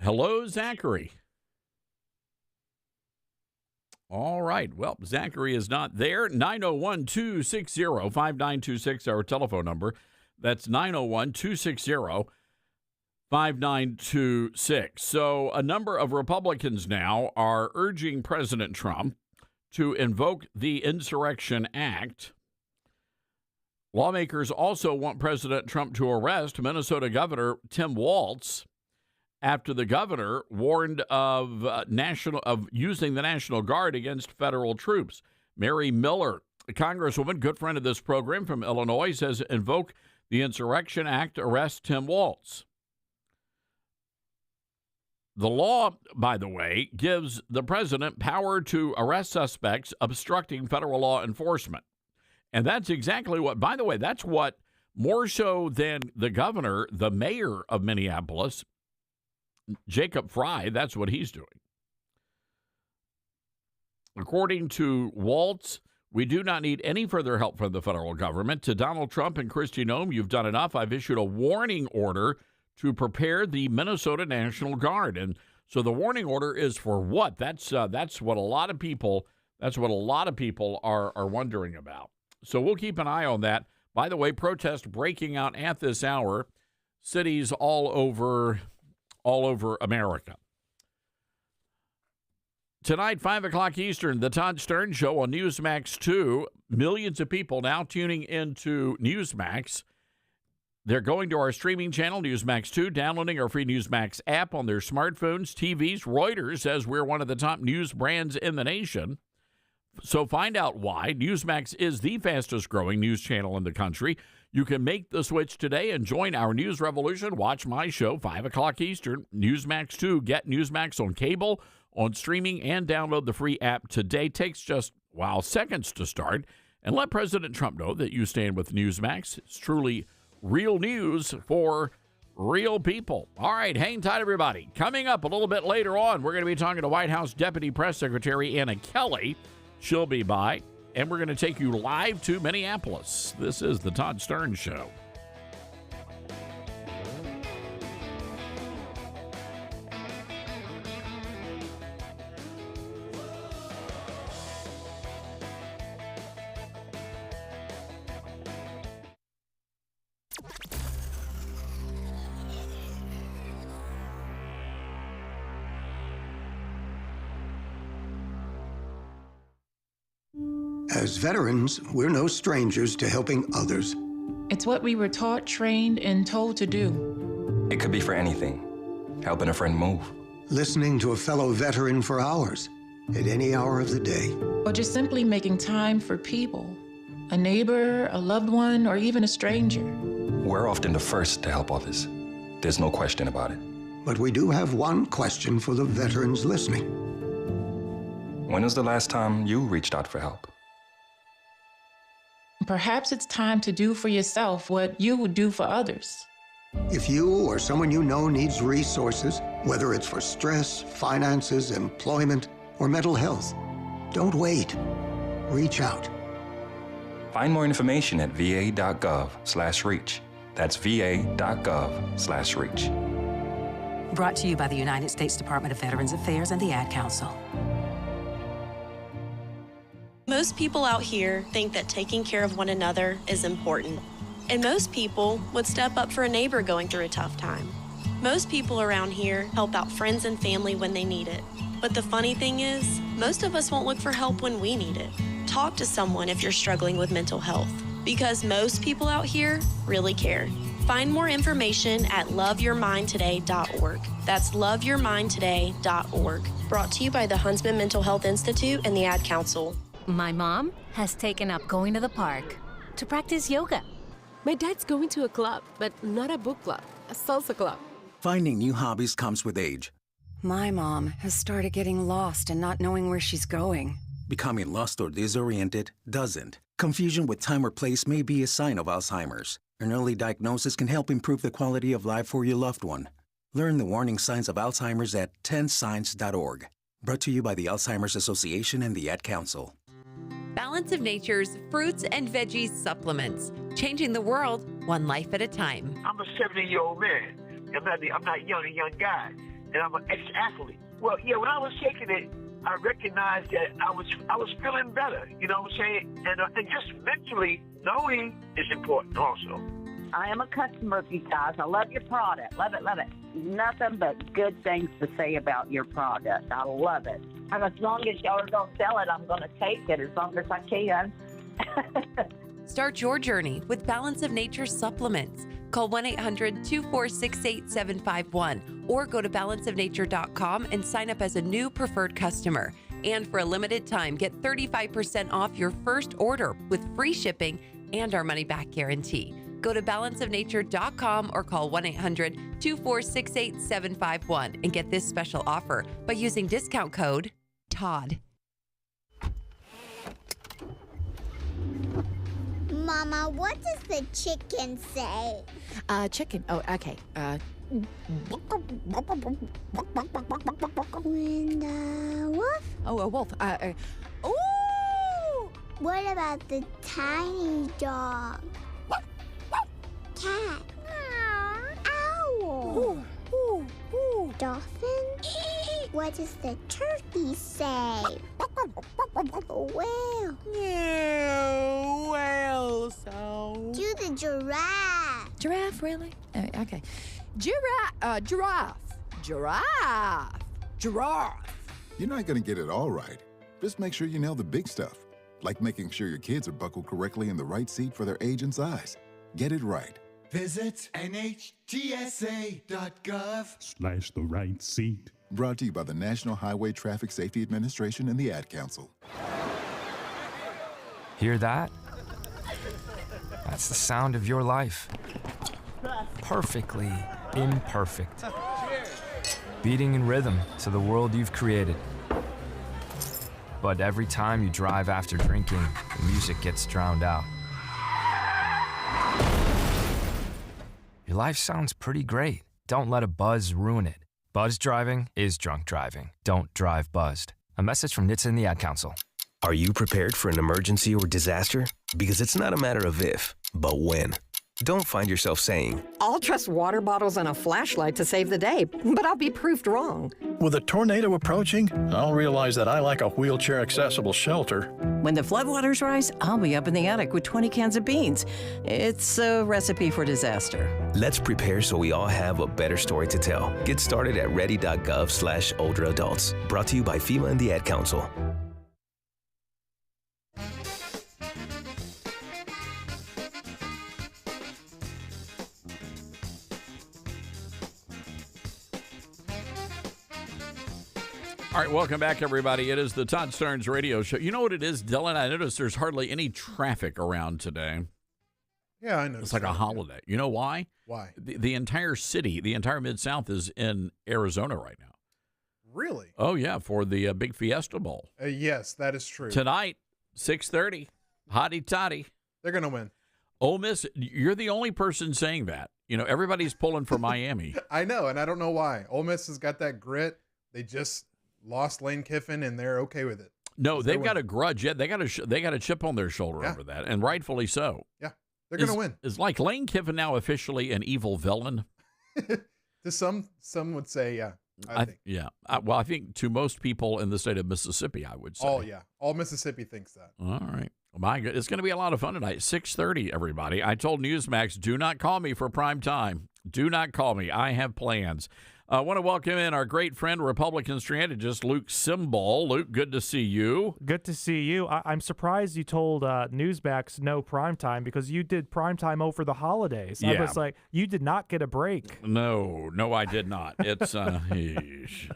Hello, Zachary. All right. Well, Zachary is not there. 901-260-5926, our telephone number. That's 901-260-5926. So a number of Republicans now are urging President Trump to invoke the Insurrection Act. Lawmakers also want President Trump to arrest Minnesota Governor Tim Walz after the governor warned of using the National Guard against federal troops. Mary Miller, a congresswoman, good friend of this program from Illinois, says invoke the Insurrection Act, arrest Tim Walz. The law, by the way, gives the president power to arrest suspects obstructing federal law enforcement. And that's exactly what, by the way, that's what, more so than the governor, the mayor of Minneapolis, Jacob Frey, that's what he's doing. According to Walz, we do not need any further help from the federal government. To Donald Trump and Kristi Noem, you've done enough. I've issued a warning order to prepare the Minnesota National Guard. And so the warning order is for what? That's what a lot of people are wondering about. So we'll keep an eye on that. By the way, protests breaking out at this hour, cities all over America. Tonight, 5 o'clock Eastern, the Todd Stern Show on Newsmax 2. Millions of people now tuning into Newsmax. They're going to our streaming channel, Newsmax 2, downloading our free Newsmax app on their smartphones, TVs. Reuters says we're one of the top news brands in the nation. So find out why. Newsmax is the fastest growing news channel in the country. You can make the switch today and join our news revolution. Watch my show, 5 o'clock Eastern, Newsmax 2. Get Newsmax on cable, on streaming, and download the free app today. Takes just, seconds to start. And let President Trump know that you stand with Newsmax. It's truly real news for real people. All right, hang tight, everybody. Coming up a little bit later on, we're going to be talking to White House Deputy Press Secretary Anna Kelly. She'll be by, and we're going to take you live to Minneapolis. This is the Todd Stern Show. As veterans, we're no strangers to helping others. It's what we were taught, trained, and told to do. It could be for anything. Helping a friend move. Listening to a fellow veteran for hours, at any hour of the day. Or just simply making time for people. A neighbor, a loved one, or even a stranger. We're often the first to help others. There's no question about it. But we do have one question for the veterans listening. When was the last time you reached out for help? Perhaps it's time to do for yourself what you would do for others. If you or someone you know needs resources, whether it's for stress, finances, employment, or mental health, don't wait. Reach out. Find more information at va.gov/reach. That's va.gov/reach. Brought to you by the United States Department of Veterans Affairs and the Ad Council. Most people out here think that taking care of one another is important. And most people would step up for a neighbor going through a tough time. Most people around here help out friends and family when they need it. But the funny thing is, most of us won't look for help when we need it. Talk to someone if you're struggling with mental health, because most people out here really care. Find more information at loveyourmindtoday.org. That's loveyourmindtoday.org. Brought to you by the Huntsman Mental Health Institute and the Ad Council. My mom has taken up going to the park to practice yoga. My dad's going to a club, but not a book club, a salsa club. Finding new hobbies comes with age. My mom has started getting lost and not knowing where she's going. Becoming lost or disoriented doesn't. Confusion with time or place may be a sign of Alzheimer's. An early diagnosis can help improve the quality of life for your loved one. Learn the warning signs of Alzheimer's at 10signs.org. Brought to you by the Alzheimer's Association and the Ad Council. Balance of Nature's fruits and veggies supplements, changing the world one life at a time. I'm a 70-year-old man. I'm not a young guy, and I'm an ex-athlete. Well, yeah, when I was taking it, I recognized that I was feeling better. You know what I'm saying? And just mentally knowing is important also. I am a customer of you guys. I love your product. Love it, love it. Nothing but good things to say about your product. I love it. And as long as y'all don't sell it, I'm going to take it as long as I can. Start your journey with Balance of Nature supplements. Call 1-800-246-8751 or go to balanceofnature.com and sign up as a new preferred customer. And for a limited time, get 35% off your first order with free shipping and our money-back guarantee. Go to balanceofnature.com or call 1-800-246-8751 and get this special offer by using discount code TODD. Mama, what does the chicken say? Chicken. Oh, okay. When the wolf? Oh, a wolf. Ooh! What about the tiny dog? Cat? Owl? Dolphin? What does the turkey say? Whale? Yeah, whale sound. Do the giraffe. Giraffe, really? Okay. Giraffe. You're not going to get it all right. Just make sure you nail the big stuff, like making sure your kids are buckled correctly in the right seat for their age and size. Get it right. Visit NHTSA.gov/the right seat. Brought to you by the National Highway Traffic Safety Administration and the Ad Council. Hear that? That's the sound of your life. Perfectly imperfect. Beating in rhythm to the world you've created. But every time you drive after drinking, the music gets drowned out. Your life sounds pretty great. Don't let a buzz ruin it. Buzz driving is drunk driving. Don't drive buzzed. A message from NHTSA and the Ad Council. Are you prepared for an emergency or disaster? Because it's not a matter of if, but when. Don't find yourself saying, I'll trust water bottles and a flashlight to save the day, but I'll be proved wrong. With a tornado approaching, I'll realize that I lack a wheelchair-accessible shelter. When the floodwaters rise, I'll be up in the attic with 20 cans of beans. It's a recipe for disaster. Let's prepare so we all have a better story to tell. Get started at ready.gov/older adults. Brought to you by FEMA and the Ad Council. All right, welcome back, everybody. It is the Todd Starnes Radio Show. You know what it is, Dylan? I noticed there's hardly any traffic around today. Yeah, I know. It's like a holiday. You know why? Why? The entire city, the entire Mid-South is in Arizona right now. Really? Oh, yeah, for the big Fiesta Bowl. Yes, that is true. Tonight, 6:30, hotty toddy. They're going to win. Ole Miss, you're the only person saying that. You know, everybody's pulling for Miami. I know, and I don't know why. Ole Miss has got that grit. They just lost Lane Kiffin, and they're okay with it. No, they've got a grudge. Yeah, they got a chip on their shoulder over that, and rightfully so. Yeah, they're going to win. Is like Lane Kiffin now officially an evil villain? To some would say, yeah. I think. Yeah. Well, I think to most people in the state of Mississippi, I would say. Oh, yeah. All Mississippi thinks that. All right. My God, it's going to be a lot of fun tonight. 6:30, everybody. I told Newsmax, do not call me for prime time. Do not call me. I have plans. I want to welcome in our great friend, Republican strategist Luke Simbal. Luke, good to see you. Good to see you. I'm surprised you told Newsmax no primetime because you did primetime over the holidays. Yeah. I was like, you did not get a break. No, I did not. It's yeesh.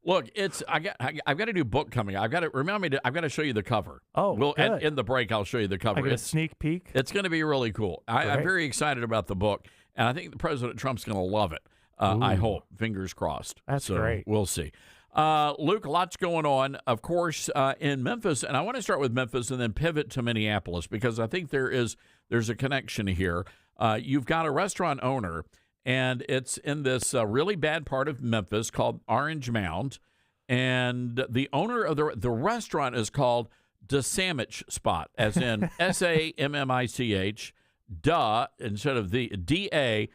Look, I've got a new book coming. I've got to show you the cover. Oh, good. In the break, I'll show you the cover. I get a sneak peek. It's going to be really cool. I'm very excited about the book, and I think President Trump's going to love it. I hope. Fingers crossed. That's great. We'll see. Luke, lots going on, of course, in Memphis, and I want to start with Memphis and then pivot to Minneapolis because I think there's a connection here. You've got a restaurant owner, and it's in this really bad part of Memphis called Orange Mound, and the owner of the restaurant is called Da Sandwich Spot, as in SAMMICH, duh, instead of the DA,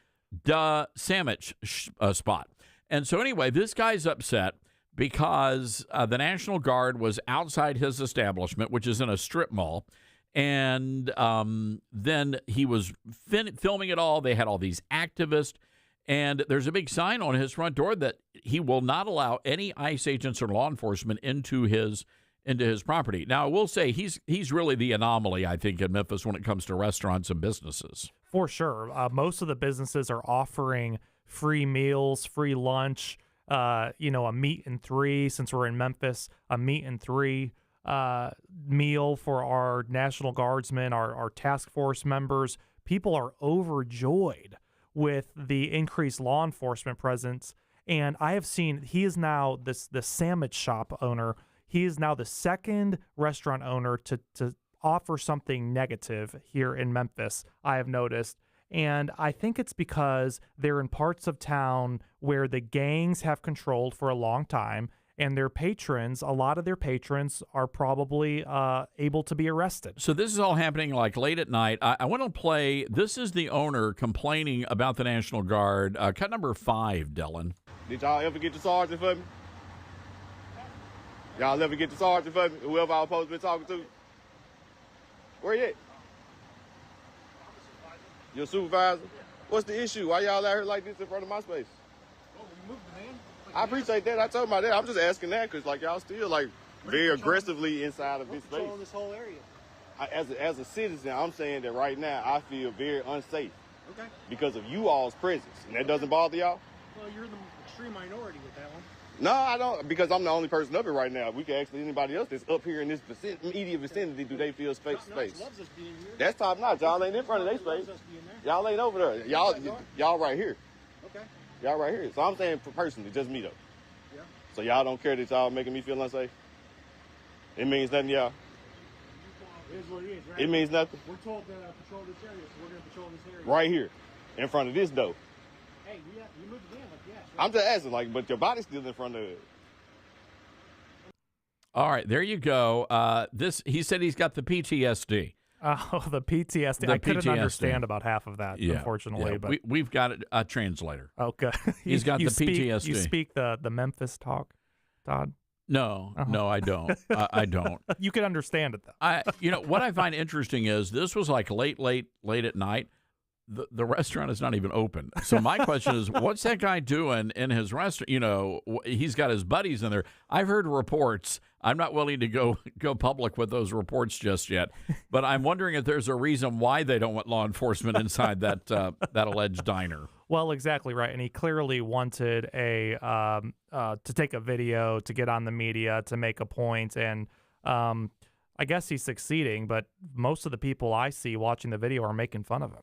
Da Sandwich Spot. And so anyway, this guy's upset because the National Guard was outside his establishment, which is in a strip mall, and then he was filming it all. They had all these activists, and there's a big sign on his front door that he will not allow any ICE agents or law enforcement into his property. Now, I will say he's really the anomaly, I think, in Memphis when it comes to restaurants and businesses. For sure. Most of the businesses are offering free meals, free lunch, a meat and three, since we're in Memphis, a meat and three meal for our National Guardsmen, our task force members. People are overjoyed with the increased law enforcement presence. And I have seen, he is now the sandwich shop owner. He is now the second restaurant owner to offer something negative here in Memphis, I have noticed. And I think it's because they're in parts of town where the gangs have controlled for a long time, and their patrons, a lot of their patrons, are probably able to be arrested. So this is all happening like late at night. I want to play, this is the owner complaining about the National Guard. Cut number 5, Dylan. Did y'all ever get the sergeant for me? Y'all ever get the sergeant for me? Whoever I was supposed to be talking to? Where you at? Your supervisor? What's the issue? Why y'all out here like this in front of my space? Oh, we moved the man. I appreciate that. I told him about that. I'm just asking that because y'all still very aggressively inside of this space. Patrolling this whole area. As a citizen, I'm saying that right now I feel very unsafe. Okay. Because of you all's presence, and that doesn't bother y'all. Well, you're in the extreme minority with that one. No, I don't, because I'm the only person up here right now. We can ask anybody else that's up here in this immediate vicinity, do they feel space? Loves us being here. That's top notch. Y'all ain't in front of their space. Y'all ain't over there. Y'all right here. Okay. Y'all right here. So I'm saying personally, just me though. Yeah. So y'all don't care that y'all making me feel unsafe? It means nothing to y'all? It is what it is, right? It means nothing? We're told to patrol this area, so we're going to patrol this area. Right here, in front of this door. Hey, you moved it in, yes. Right? I'm just asking, but your body's still in front of it. All right, there you go. He said he's got the PTSD. Oh, the PTSD. I couldn't understand about half of that, unfortunately. Yeah. But we've got a translator. Okay. He's got the PTSD. You speak the Memphis talk, Todd? No, no, I don't. I don't. You can understand it, though. What I find interesting is this was like late at night. The restaurant is not even open. So my question is, what's that guy doing in his restaurant? He's got his buddies in there. I've heard reports. I'm not willing to go public with those reports just yet, but I'm wondering if there's a reason why they don't want law enforcement inside that alleged diner. Well, exactly right. And he clearly wanted to take a video, to get on the media, to make a point. And I guess he's succeeding, but most of the people I see watching the video are making fun of him.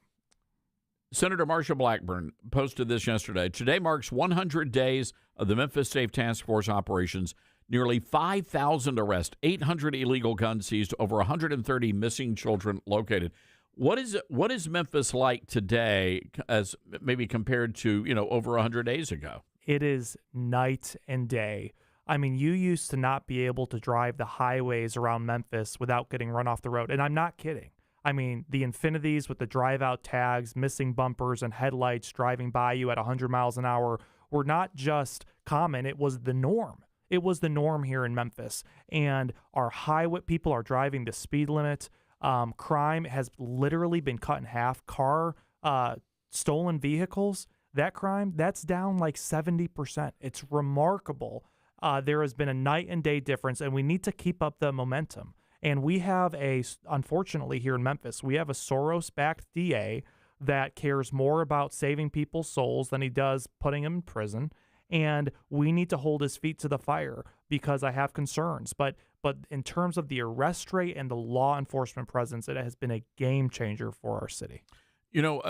Senator Marsha Blackburn posted this yesterday. Today marks 100 days of the Memphis Safe Task Force operations. Nearly 5,000 arrests, 800 illegal guns seized, over 130 missing children located. What is Memphis like today, as maybe compared to over 100 days ago? It is night and day. I mean, you used to not be able to drive the highways around Memphis without getting run off the road, and I'm not kidding. I mean, the Infinities with the drive-out tags, missing bumpers and headlights driving by you at 100 miles an hour were not just common. It was the norm. It was the norm here in Memphis. And our highway people are driving the speed limit. Crime has literally been cut in half. Stolen vehicles, that crime, that's down like 70%. It's remarkable. There has been a night and day difference, and we need to keep up the momentum. And we have unfortunately here in Memphis, we have a Soros-backed DA that cares more about saving people's souls than he does putting them in prison. And we need to hold his feet to the fire because I have concerns. But in terms of the arrest rate and the law enforcement presence, it has been a game changer for our city. You know,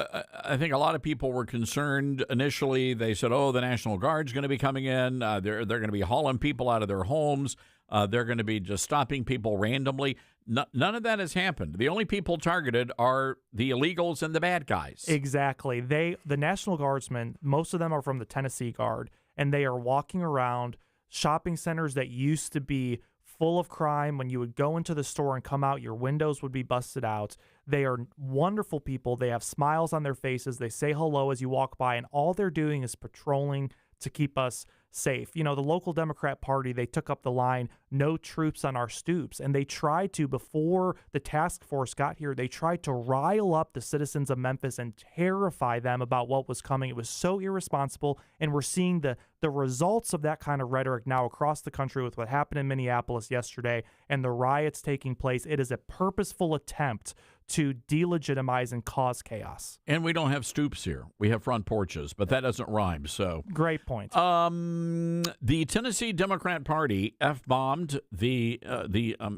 I think a lot of people were concerned initially. They said, oh, the National Guard's going to be coming in. They're going to be hauling people out of their homes. They're going to be just stopping people randomly. None of that has happened. The only people targeted are the illegals and the bad guys. Exactly. The National Guardsmen, most of them are from the Tennessee Guard, and they are walking around shopping centers that used to be full of crime. When you would go into the store and come out, your windows would be busted out. They are wonderful people. They have smiles on their faces. They say hello as you walk by, and all they're doing is patrolling to keep us safe. You know, the local Democrat Party, they took up the line, no troops on our stoops. And they tried to, before the task force got here, they tried to rile up the citizens of Memphis and terrify them about what was coming. It was so irresponsible. And we're seeing the results of that kind of rhetoric now across the country with what happened in Minneapolis yesterday and the riots taking place. It is a purposeful attempt to delegitimize and cause chaos. And we don't have stoops here. We have front porches, but that doesn't rhyme. So great point. The Tennessee Democrat Party F-bombed the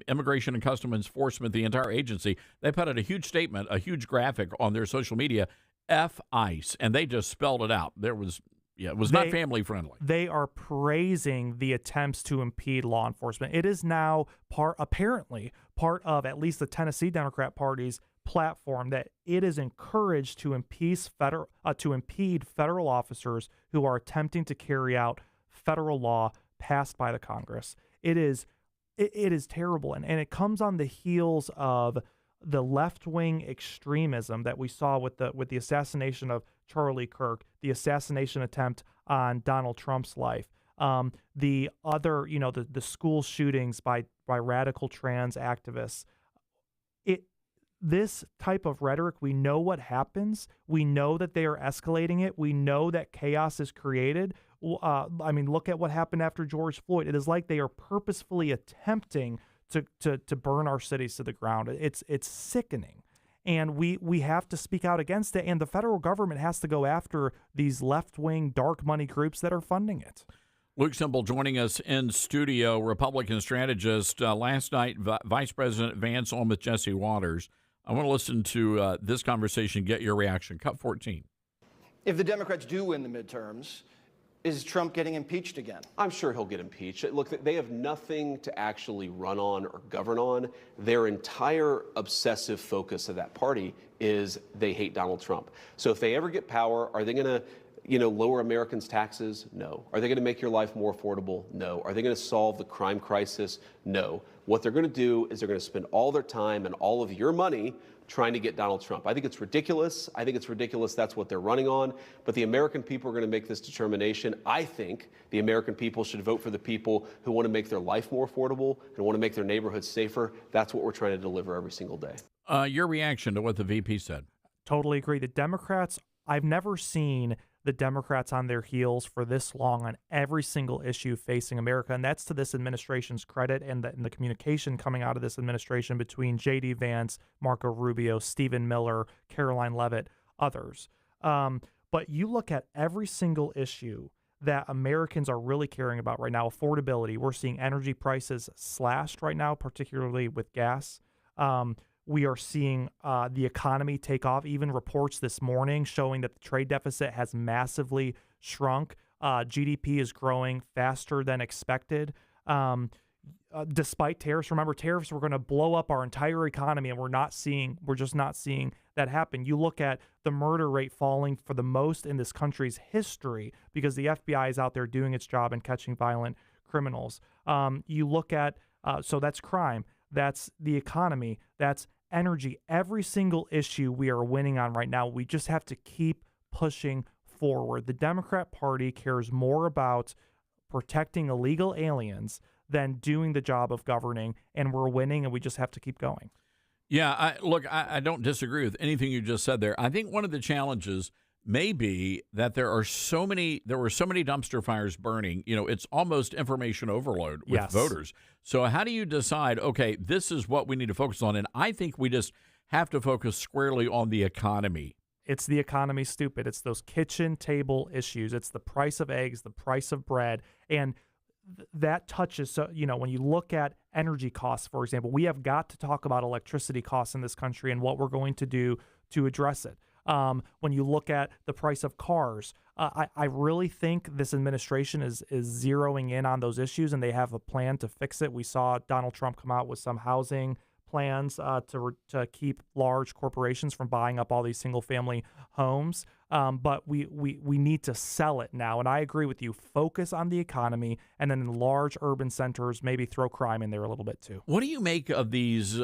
Immigration and Customs Enforcement, the entire agency. They put out a huge statement, a huge graphic on their social media, F-ICE, and they just spelled it out. It was not family friendly. They are praising the attempts to impede law enforcement. It is now apparently part of at least the Tennessee Democrat Party's platform that it is encouraged to impede federal officers who are attempting to carry out federal law passed by the Congress. It is terrible, and it comes on the heels of the left-wing extremism that we saw with the assassination of Charlie Kirk, the assassination attempt on Donald Trump's life, the other, the school shootings by radical trans activists. This type of rhetoric, we know what happens. We know that they are escalating it. We know that chaos is created. Look at what happened after George Floyd. It is like they are purposefully attempting to burn our cities to the ground. It's sickening. And we have to speak out against it. And the federal government has to go after these left-wing dark money groups that are funding it. Luke Semple joining us in studio, Republican strategist. Last night, Vice President Vance on with Jesse Waters. I want to listen to this conversation, get your reaction. Cut 14. If the Democrats do win the midterms, is Trump getting impeached again? I'm sure he'll get impeached. Look, they have nothing to actually run on or govern on. Their entire obsessive focus of that party is they hate Donald Trump. So if they ever get power, are they going to lower Americans' taxes? No. Are they going to make your life more affordable? No. Are they going to solve the crime crisis? No. What they're going to do is they're going to spend all their time and all of your money trying to get Donald Trump. I think it's ridiculous. That's what they're running on. But the American people are going to make this determination. I think the American people should vote for the people who want to make their life more affordable and want to make their neighborhoods safer. That's what we're trying to deliver every single day. Your reaction to what the VP said? Totally agree. The Democrats, I've never seen the Democrats on their heels for this long on every single issue facing America. And that's to this administration's credit and the communication coming out of this administration between J.D. Vance, Marco Rubio, Stephen Miller, Caroline Leavitt, others. But you look at every single issue that Americans are really caring about right now. Affordability. We're seeing energy prices slashed right now, particularly with gas. We are seeing the economy take off. Even reports this morning showing that the trade deficit has massively shrunk. GDP is growing faster than expected. Despite tariffs, remember, tariffs were going to blow up our entire economy, and we're just not seeing that happen. You look at the murder rate falling for the most in this country's history because the FBI is out there doing its job and catching violent criminals. You look at, so that's crime, that's the economy, that's energy. Every single issue we are winning on right now. We just have to keep pushing forward. The Democrat Party cares more about protecting illegal aliens than doing the job of governing, and we're winning, and we just have to keep going. Yeah, I don't disagree with anything you just said there. I think one of the challenges may be that there were so many dumpster fires burning. It's almost information overload with voters. So how do you decide, okay, this is what we need to focus on? And I think we just have to focus squarely on the economy. It's the economy, stupid. It's those kitchen table issues. It's the price of eggs, the price of bread, and that touches. So, when you look at energy costs, for example, we have got to talk about electricity costs in this country and what we're going to do to address it. When you look at the price of cars, I really think this administration is zeroing in on those issues, and they have a plan to fix it. We saw Donald Trump come out with some housing plans to keep large corporations from buying up all these single-family homes. But we need to sell it now. And I agree with you. Focus on the economy, and then in large urban centers, maybe throw crime in there a little bit too. What do you make of these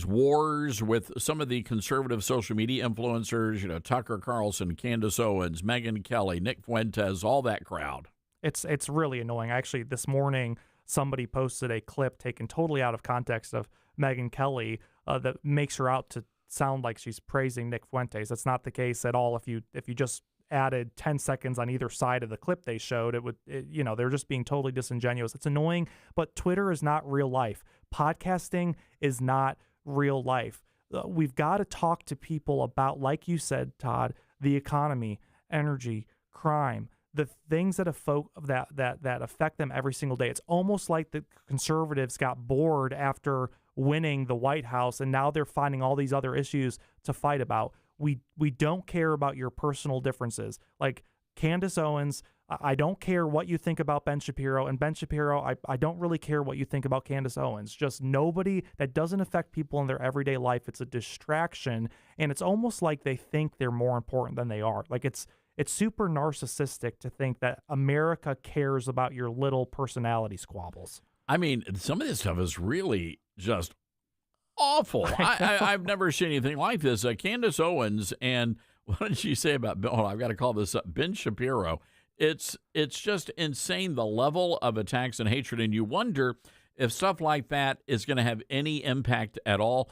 wars with some of the conservative social media influencers? Tucker Carlson, Candace Owens, Megyn Kelly, Nick Fuentes, all that crowd. It's really annoying. Actually, this morning somebody posted a clip taken totally out of context of Megyn Kelly that makes her out to sound like she's praising Nick Fuentes. That's not the case at all. If you just added 10 seconds on either side of the clip they showed, they're just being totally disingenuous. It's annoying, but Twitter is not real life. Podcasting is not real life. We've got to talk to people about, like you said, Todd, the economy, energy, crime, the things that affect them every single day. It's almost like the conservatives got bored after winning the White House, and now they're finding all these other issues to fight about. We don't care about your personal differences. Like Candace Owens, I don't care what you think about Ben Shapiro, and Ben Shapiro, I don't really care what you think about Candace Owens. Just nobody, that doesn't affect people in their everyday life. It's a distraction, and it's almost like they think they're more important than they are. Like it's super narcissistic to think that America cares about your little personality squabbles. I mean, some of this stuff is really just awful. I've never seen anything like this. Candace Owens, and what did she say about, I've got to call this up, Ben Shapiro. It's just insane, the level of attacks and hatred, and you wonder if stuff like that is going to have any impact at all.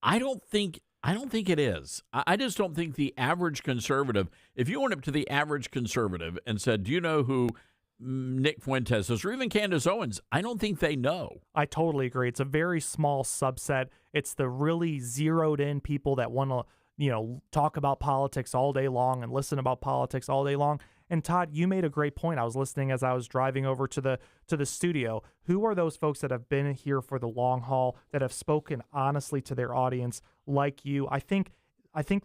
I don't think it is. I just don't think the average conservative, if you went up to the average conservative and said, do you know who Nick Fuentes is, or even Candace Owens, I don't think they know. I totally agree. It's a very small subset. It's the really zeroed in people that want to, talk about politics all day long and listen about politics all day long. And Todd, you made a great point. I was listening as I was driving over to the studio. Who are those folks that have been here for the long haul, that have spoken honestly to their audience like you? I think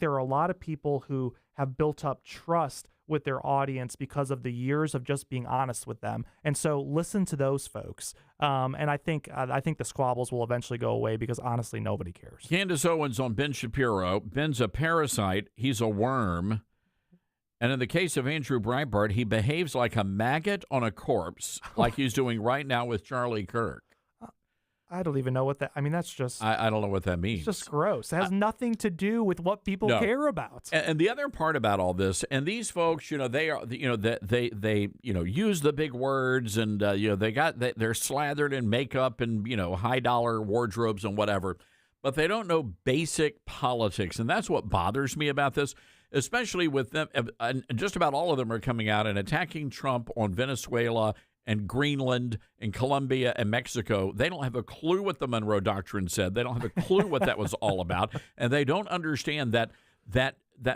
there are a lot of people who have built up trust with their audience because of the years of just being honest with them. And so listen to those folks. And I think the squabbles will eventually go away because honestly, nobody cares. Candace Owens on Ben Shapiro. Ben's a parasite. He's a worm. And in the case of Andrew Breitbart, he behaves like a maggot on a corpse, like he's doing right now with Charlie Kirk. I don't even know what that, that's just... I don't know what that means. It's just gross. It has nothing to do with what people care about. And the other part about all this, and these folks, they are, they use the big words, and they're slathered in makeup and high dollar wardrobes and whatever, but they don't know basic politics, and that's what bothers me about this. Especially with them, and just about all of them are coming out and attacking Trump on Venezuela and Greenland and Colombia and Mexico. They don't have a clue what the Monroe Doctrine said. They don't have a clue what that was all about, and they don't understand that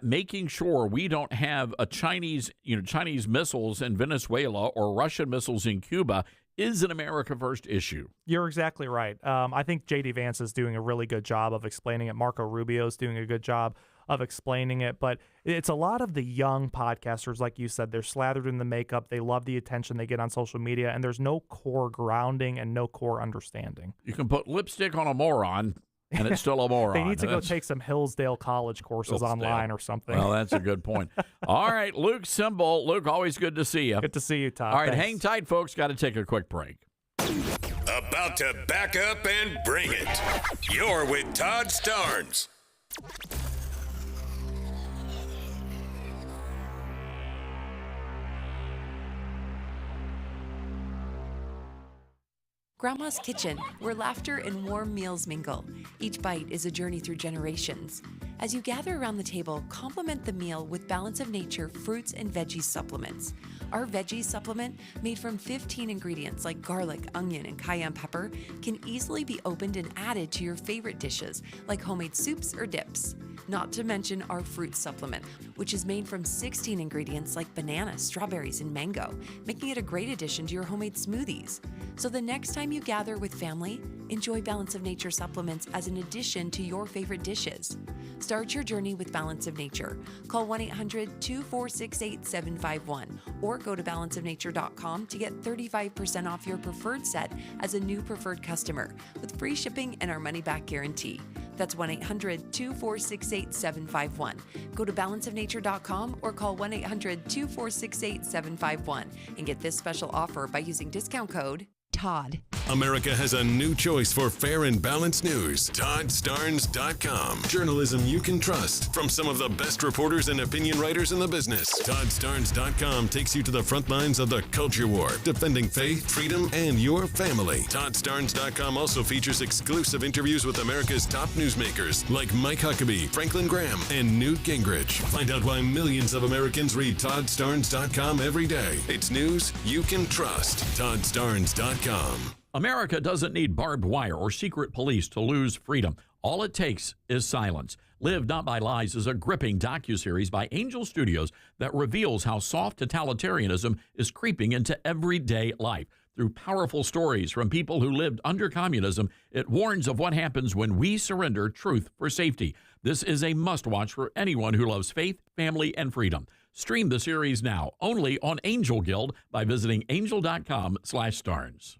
making sure we don't have a Chinese missiles in Venezuela or Russian missiles in Cuba is an America First issue. You're exactly right. I think J.D. Vance is doing a really good job of explaining it. Marco Rubio is doing a good job of explaining it, but it's a lot of the young podcasters, like you said, they're slathered in the makeup. They love the attention they get on social media, and there's no core grounding and no core understanding. You can put lipstick on a moron, and it's still a moron. They need to go take some Hillsdale College courses online or something. Well, that's a good point. All right, Luke Symbol. Luke, always good to see you. Good to see you, Todd. All right, Thanks. Hang tight, folks. Got to take a quick break. About to back up and bring it. You're with Todd Starnes. Grandma's Kitchen, where laughter and warm meals mingle. Each bite is a journey through generations. As you gather around the table, complement the meal with Balance of Nature fruits and veggies supplements. Our veggies supplement, made from 15 ingredients like garlic, onion, and cayenne pepper, can easily be opened and added to your favorite dishes, like homemade soups or dips. Not to mention our fruit supplement, which is made from 16 ingredients like bananas, strawberries, and mango, making it a great addition to your homemade smoothies. So the next time you gather with family, enjoy Balance of Nature supplements as an addition to your favorite dishes. Start your journey with Balance of Nature. Call 1-800-246-8751 or go to balanceofnature.com to get 35% off your preferred set as a new preferred customer with free shipping and our money-back guarantee. That's 1-800-246-8751. Go to balanceofnature.com or call 1-800-246-8751 and get this special offer by using discount code TODD. America has a new choice for fair and balanced news. ToddStarnes.com. Journalism you can trust from some of the best reporters and opinion writers in the business. ToddStarnes.com takes you to the front lines of the culture war, defending faith, freedom, and your family. ToddStarnes.com also features exclusive interviews with America's top newsmakers like Mike Huckabee, Franklin Graham, and Newt Gingrich. Find out why millions of Americans read ToddStarnes.com every day. It's news you can trust. ToddStarnes.com. America doesn't need barbed wire or secret police to lose freedom. All it takes is silence. Live Not by Lies is a gripping docuseries by Angel Studios that reveals how soft totalitarianism is creeping into everyday life. Through powerful stories from people who lived under communism, it warns of what happens when we surrender truth for safety. This is a must-watch for anyone who loves faith, family, and freedom. Stream the series now, only on Angel Guild, by visiting angel.com/Starnes.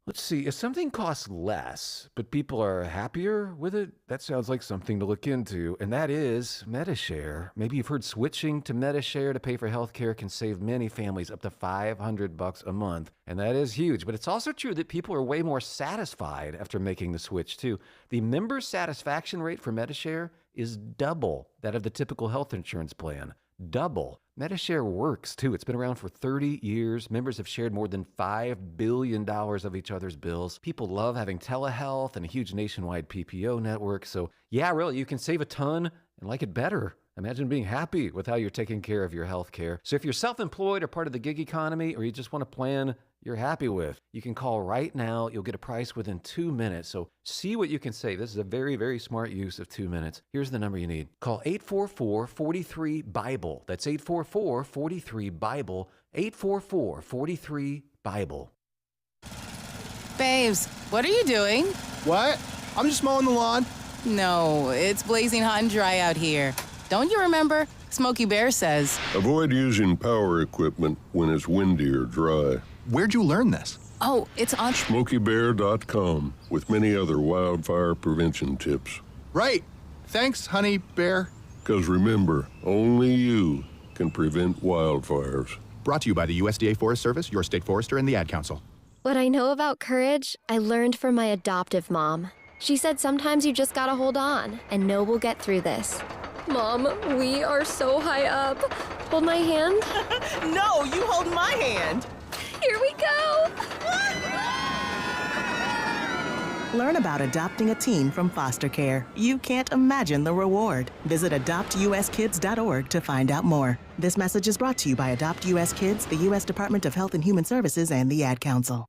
Let's see, if something costs less, but people are happier with it, that sounds like something to look into, and that is Medi-Share. Maybe you've heard switching to Medi-Share to pay for healthcare can save many families up to $500 a month, and that is huge. But it's also true that people are way more satisfied after making the switch, too. The member satisfaction rate for Medi-Share is double that of the typical health insurance plan. Double. Medi-Share works, too. It's been around for 30 years. Members have shared more than $5 billion of each other's bills. People love having telehealth and a huge nationwide PPO network. So, yeah, really, you can save a ton and like it better. Imagine being happy with how you're taking care of your health care. So if you're self-employed or part of the gig economy, or you just want a plan you're happy with, you can call right now. You'll get a price within 2 minutes. So see what you can save. This is a very, very smart use of 2 minutes. Here's the number you need. Call 844-43-BIBLE. That's 844-43-BIBLE. 844-43-BIBLE. Babes, what are you doing? What? I'm just mowing the lawn. No, it's blazing hot and dry out here. Don't you remember? Smokey Bear says, avoid using power equipment when it's windy or dry. Where'd you learn this? oh, it's on SmokeyBear.com with many other wildfire prevention tips. Right. Thanks, Honey Bear. Because remember, only you can prevent wildfires. Brought to you by the USDA Forest Service, your state forester, and the Ad Council. What I know about courage, I learned from my adoptive mom. She said sometimes you just gotta hold on and know we'll get through this. Mom, we are so high up. Hold my hand. No, you hold my hand. Here we go. Learn about adopting a teen from foster care. You can't imagine the reward. Visit adoptuskids.org to find out more. This message is brought to you by Adopt US Kids, the U.S. Department of Health and Human Services, and the Ad Council.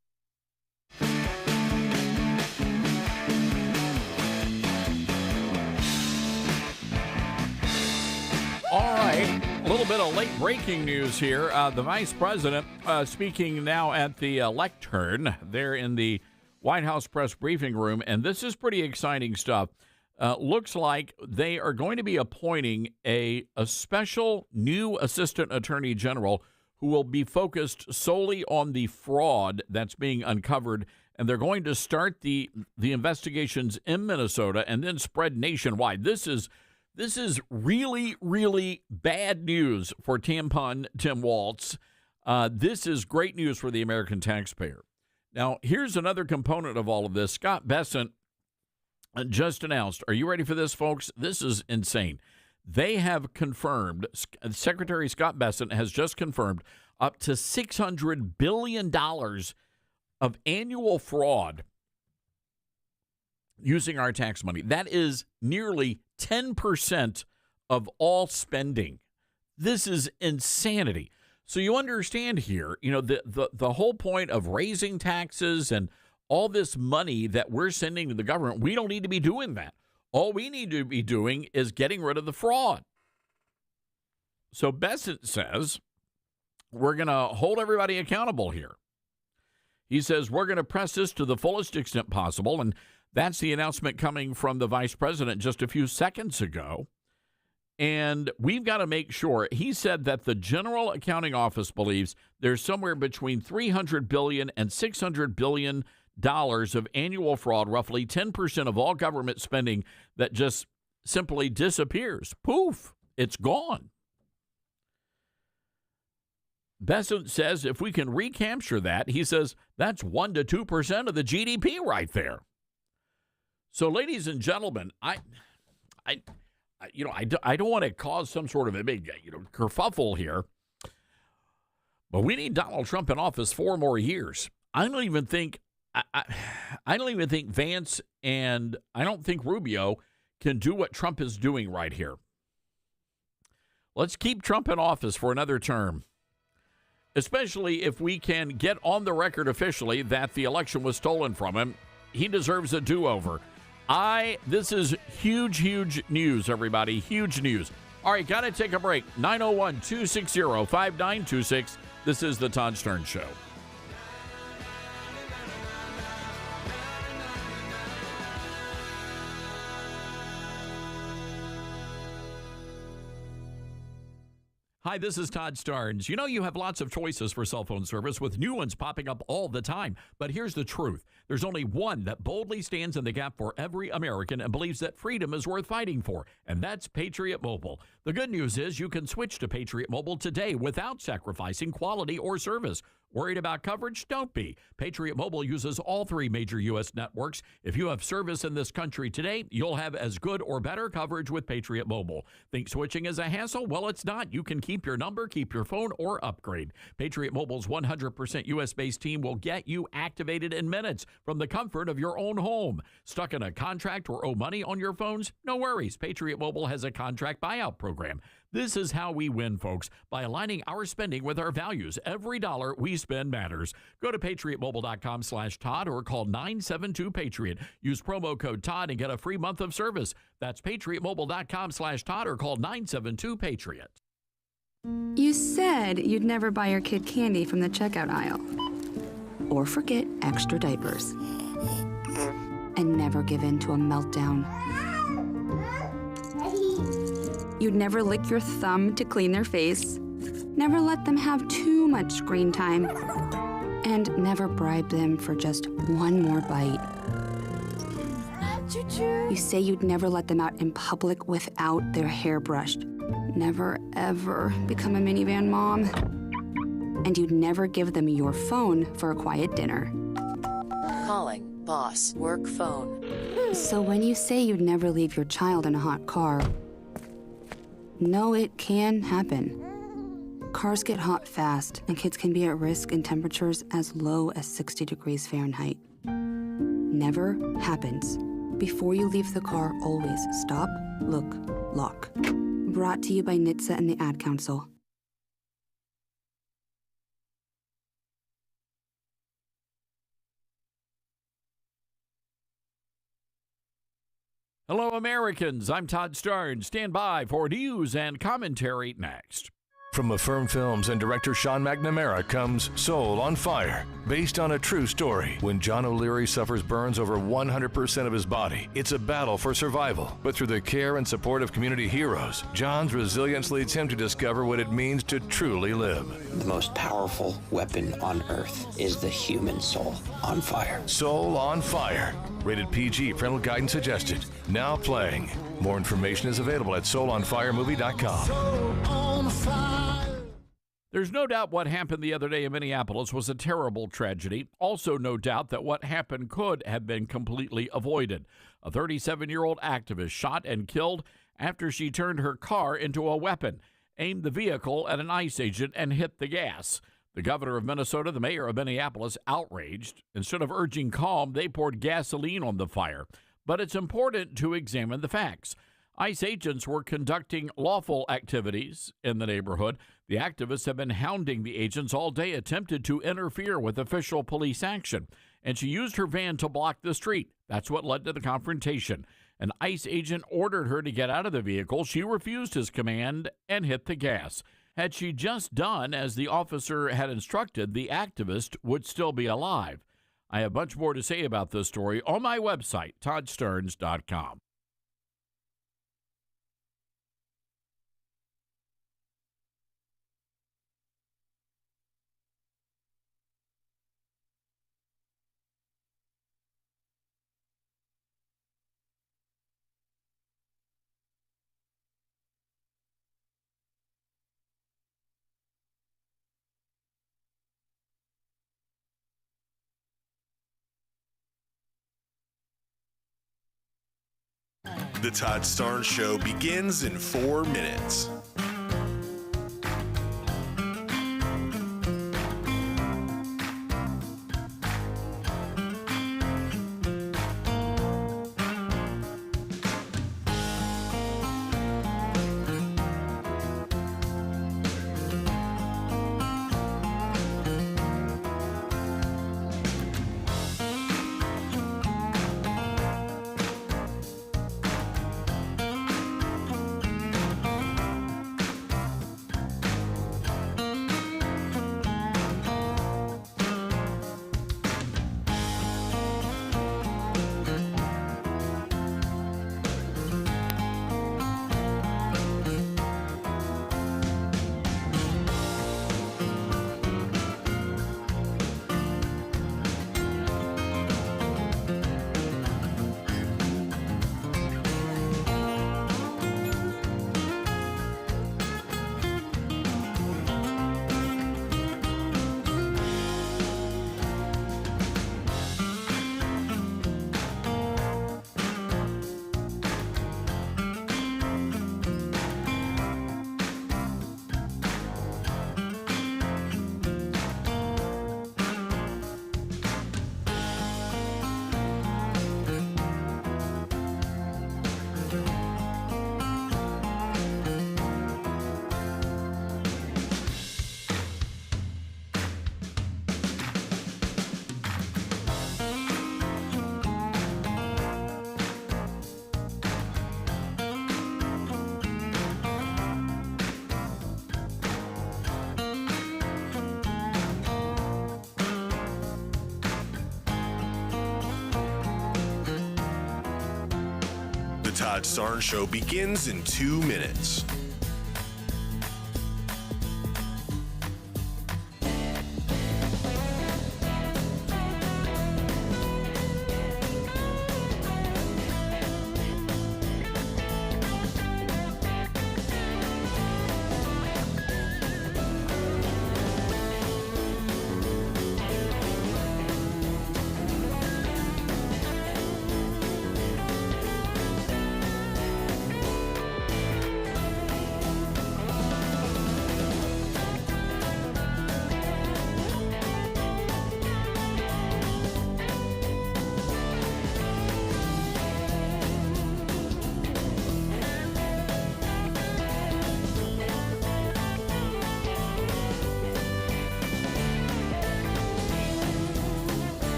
All right, a little bit of late breaking news here. The Vice President speaking now at the lectern there in the White House press briefing room, and this is pretty exciting stuff. Looks like they are going to be appointing a special new assistant attorney general who will be focused solely on the fraud that's being uncovered, and they're going to start the investigations in Minnesota and then spread nationwide. This is really, really bad news for Tampon Tim Walz. This is great news for the American taxpayer. Now, here's another component of all of this. Scott Bessent just announced, are you ready for this, folks? This is insane. They have confirmed, Secretary Scott Bessent has just confirmed up to $600 billion of annual fraud using our tax money. That is nearly 10% of all spending. This is insanity. So you understand here, the whole point of raising taxes and all this money that we're sending to the government, we don't need to be doing that. All we need to be doing is getting rid of the fraud. So Bessent says, we're going to hold everybody accountable here. He says, we're going to press this to the fullest extent possible. And that's the announcement coming from the vice president just a few seconds ago. And we've got to make sure. He said that the General Accounting Office believes there's somewhere between $300 billion and $600 billion of annual fraud, roughly 10% of all government spending that just simply disappears. Poof, it's gone. Bessent says if we can recapture that, he says that's 1 to 2% of the GDP right there. So, ladies and gentlemen, I don't want to cause some sort of a big, kerfuffle here, but we need Donald Trump in office 4 more years. I don't even think Vance and I don't think Rubio can do what Trump is doing right here. Let's keep Trump in office for another term, especially if we can get on the record officially that the election was stolen from him. He deserves a do-over. This is huge news, everybody. Huge news. All right, got to take a break. 901-260-5926. This is the Todd Stern Show. Hi, this is Todd Starnes. You have lots of choices for cell phone service with new ones popping up all the time. But here's the truth. There's only one that boldly stands in the gap for every American and believes that freedom is worth fighting for, and that's Patriot Mobile. The good news is you can switch to Patriot Mobile today without sacrificing quality or service. Worried about coverage? Don't be. Patriot Mobile uses all 3 major U.S. networks. If you have service in this country today, you'll have as good or better coverage with Patriot Mobile. Think switching is a hassle? Well, it's not. You can keep your number, keep your phone, or upgrade. Patriot Mobile's 100% U.S.-based team will get you activated in minutes from the comfort of your own home. Stuck in a contract or owe money on your phones? No worries. Patriot Mobile has a contract buyout program. This is how we win, folks, by aligning our spending with our values. Every dollar we spend matters. Go to patriotmobile.com/Todd or call 972-PATRIOT. Use promo code Todd and get a free month of service. That's patriotmobile.com/Todd or call 972-PATRIOT. You said you'd never buy your kid candy from the checkout aisle. Or forget extra diapers. And never give in to a meltdown. You'd never lick your thumb to clean their face, never let them have too much screen time, and never bribe them for just one more bite. You say you'd never let them out in public without their hair brushed, never ever become a minivan mom, and you'd never give them your phone for a quiet dinner. Calling boss work phone. So when you say you'd never leave your child in a hot car, no, it can happen. Cars get hot fast, and kids can be at risk in temperatures as low as 60 degrees Fahrenheit. Never happens. Before you leave the car, always stop, look, lock. Brought to you by NHTSA and the Ad Council. Hello, Americans. I'm Todd Starnes. Stand by for news and commentary next. From Affirm Films and director Sean McNamara comes Soul on Fire, based on a true story. When John O'Leary suffers burns over 100% of his body, it's a battle for survival. But through the care and support of community heroes, John's resilience leads him to discover what it means to truly live. The most powerful weapon on earth is the human soul on fire. Soul on Fire. Rated PG, parental guidance suggested. Now playing. More information is available at soulonfiremovie.com. Soul on Fire. There's no doubt what happened the other day in Minneapolis was a terrible tragedy. Also, no doubt that what happened could have been completely avoided. A 37-year-old activist shot and killed after she turned her car into a weapon, aimed the vehicle at an ICE agent, and hit the gas. The governor of Minnesota, the mayor of Minneapolis, outraged. Instead of urging calm, they poured gasoline on the fire. But it's important to examine the facts. ICE agents were conducting lawful activities in the neighborhood. The activists have been hounding the agents all day, attempted to interfere with official police action. And she used her van to block the street. That's what led to the confrontation. An ICE agent ordered her to get out of the vehicle. She refused his command and hit the gas. Had she just done as the officer had instructed, the activist would still be alive. I have much more to say about this story on my website, ToddStarns.com. The Todd Starnes Show begins in 4 minutes. Todd Starnes Show begins in 2 minutes.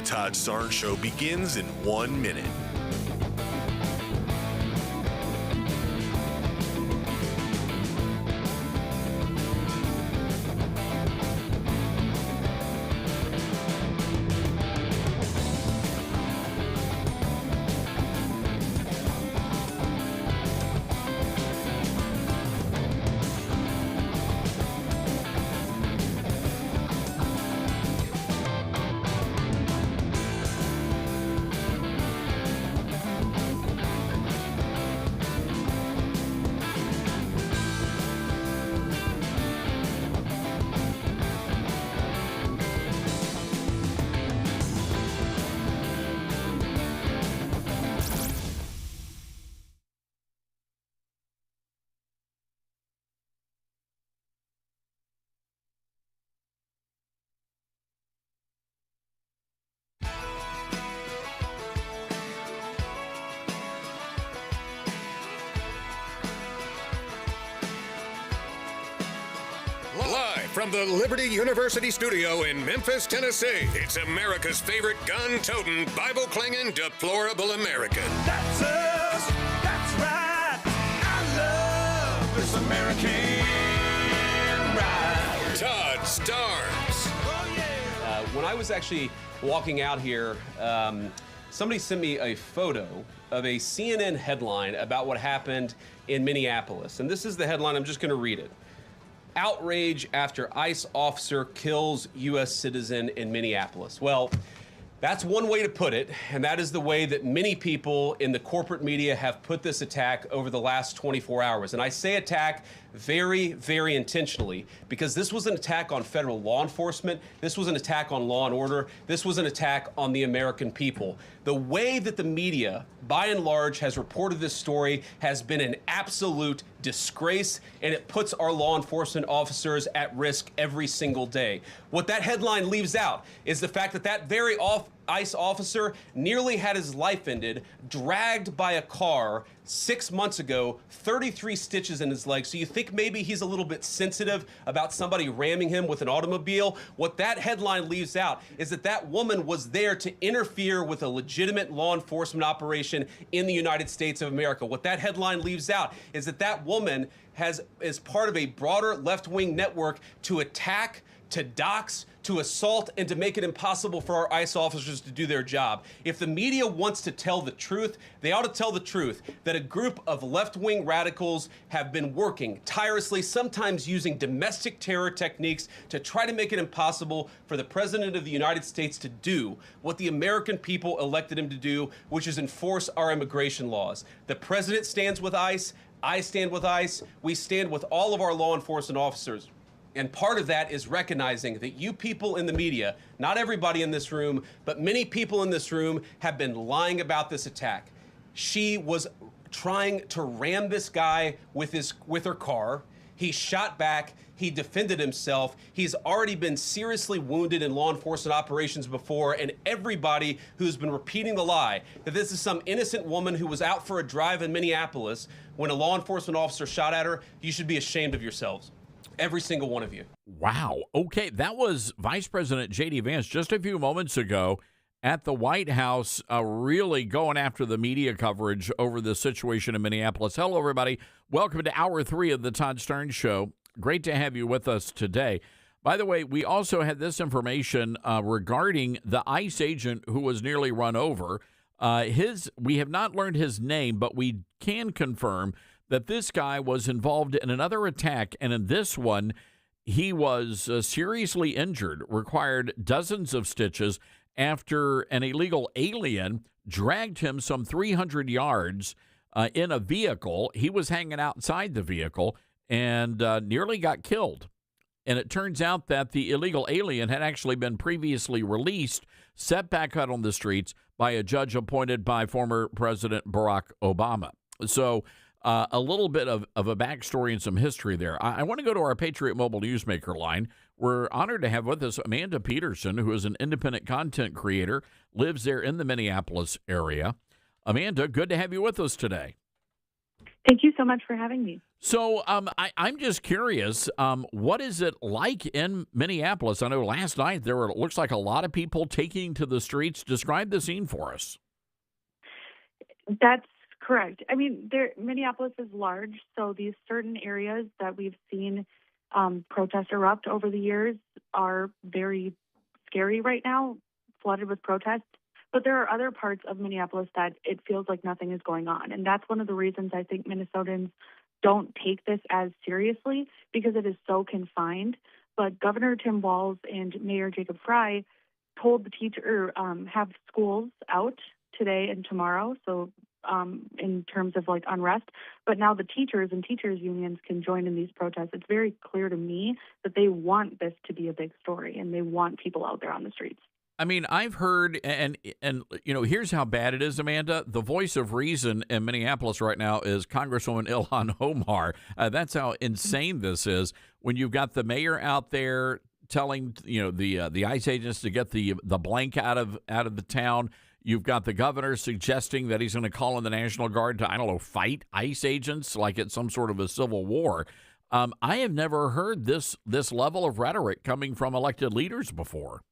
Todd Starnes Show begins in 1 minute. From the Liberty University studio in Memphis, Tennessee, it's America's favorite gun-toting, Bible-clinging, deplorable American. That's us. That's right. I love this American ride. Todd Starnes. When I was actually walking out here, somebody sent me a photo of a CNN headline about what happened in Minneapolis. And this is the headline. I'm just going to read it. Outrage after ICE officer kills U.S. citizen in Minneapolis. Well, that's one way to put it, and that is the way that many people in the corporate media have put this attack over the last 24 hours. And I say attack very, very intentionally, because this was an attack on federal law enforcement. This was an attack on law and order. This was an attack on the American people. The way that the media, by and large, has reported this story has been an absolute disgrace, and it puts our law enforcement officers at risk every single day. What that headline leaves out is the fact that that very ICE officer nearly had his life ended, dragged by a car 6 months ago, 33 stitches in his leg. So you think maybe he's a little bit sensitive about somebody ramming him with an automobile? What that headline leaves out is that that woman was there to interfere with a legitimate law enforcement operation in the United States of America. What that headline leaves out is that that woman is part of a broader left-wing network to attack, to dox, to assault, and to make it impossible for our ICE officers to do their job. If the media wants to tell the truth, they ought to tell the truth that a group of left-wing radicals have been working tirelessly, sometimes using domestic terror techniques to try to make it impossible for the President of the United States to do what the American people elected him to do, which is enforce our immigration laws. The President stands with ICE. I stand with ICE. We stand with all of our law enforcement officers. And part of that is recognizing that you people in the media, not everybody in this room, but many people in this room have been lying about this attack. She was trying to ram this guy with her car. He shot back. He defended himself. He's already been seriously wounded in law enforcement operations before, and everybody who's been repeating the lie that this is some innocent woman who was out for a drive in Minneapolis when a law enforcement officer shot at her, you should be ashamed of yourselves. Every single one of you. Wow. Okay, that was Vice President J.D. Vance just a few moments ago at the White House, really going after the media coverage over the situation in Minneapolis. Hello, everybody. Welcome to Hour 3 of the Todd Starnes Show. Great to have you with us today. By the way, we also had this information regarding the ICE agent who was nearly run over. We have not learned his name, but we can confirm that this guy was involved in another attack, and in this one, he was seriously injured, required dozens of stitches after an illegal alien dragged him some 300 yards in a vehicle. He was hanging outside the vehicle and nearly got killed. And it turns out that the illegal alien had actually been previously released, set back out on the streets by a judge appointed by former President Barack Obama. So a little bit of a backstory and some history there. I want to go to our Patriot Mobile Newsmaker line. We're honored to have with us Amanda Peterson, who is an independent content creator, lives there in the Minneapolis area. Amanda, good to have you with us today. Thank you so much for having me. So I'm just curious, what is it like in Minneapolis? I know last night there were, it looks like a lot of people taking to the streets. Describe the scene for us. That's correct. I mean, Minneapolis is large, so these certain areas that we've seen protests erupt over the years are very scary right now, flooded with protests. But there are other parts of Minneapolis that it feels like nothing is going on. And that's one of the reasons I think Minnesotans don't take this as seriously, because it is so confined. But Governor Tim Walz and Mayor Jacob Frey told the have schools out today and tomorrow, so in terms of like unrest. But now the teachers and teachers unions can join in these protests. It's very clear to me that they want this to be a big story, and they want people out there on the streets. I mean, I've heard, and you know, here's how bad it is, Amanda. The voice of reason in Minneapolis right now is Congresswoman Ilhan Omar. That's how insane this is. When you've got the mayor out there telling, you know, the ICE agents to get the blank out of the town. You've got the governor suggesting that he's going to call in the National Guard to, I don't know, fight ICE agents like it's some sort of a civil war. I have never heard this level of rhetoric coming from elected leaders before.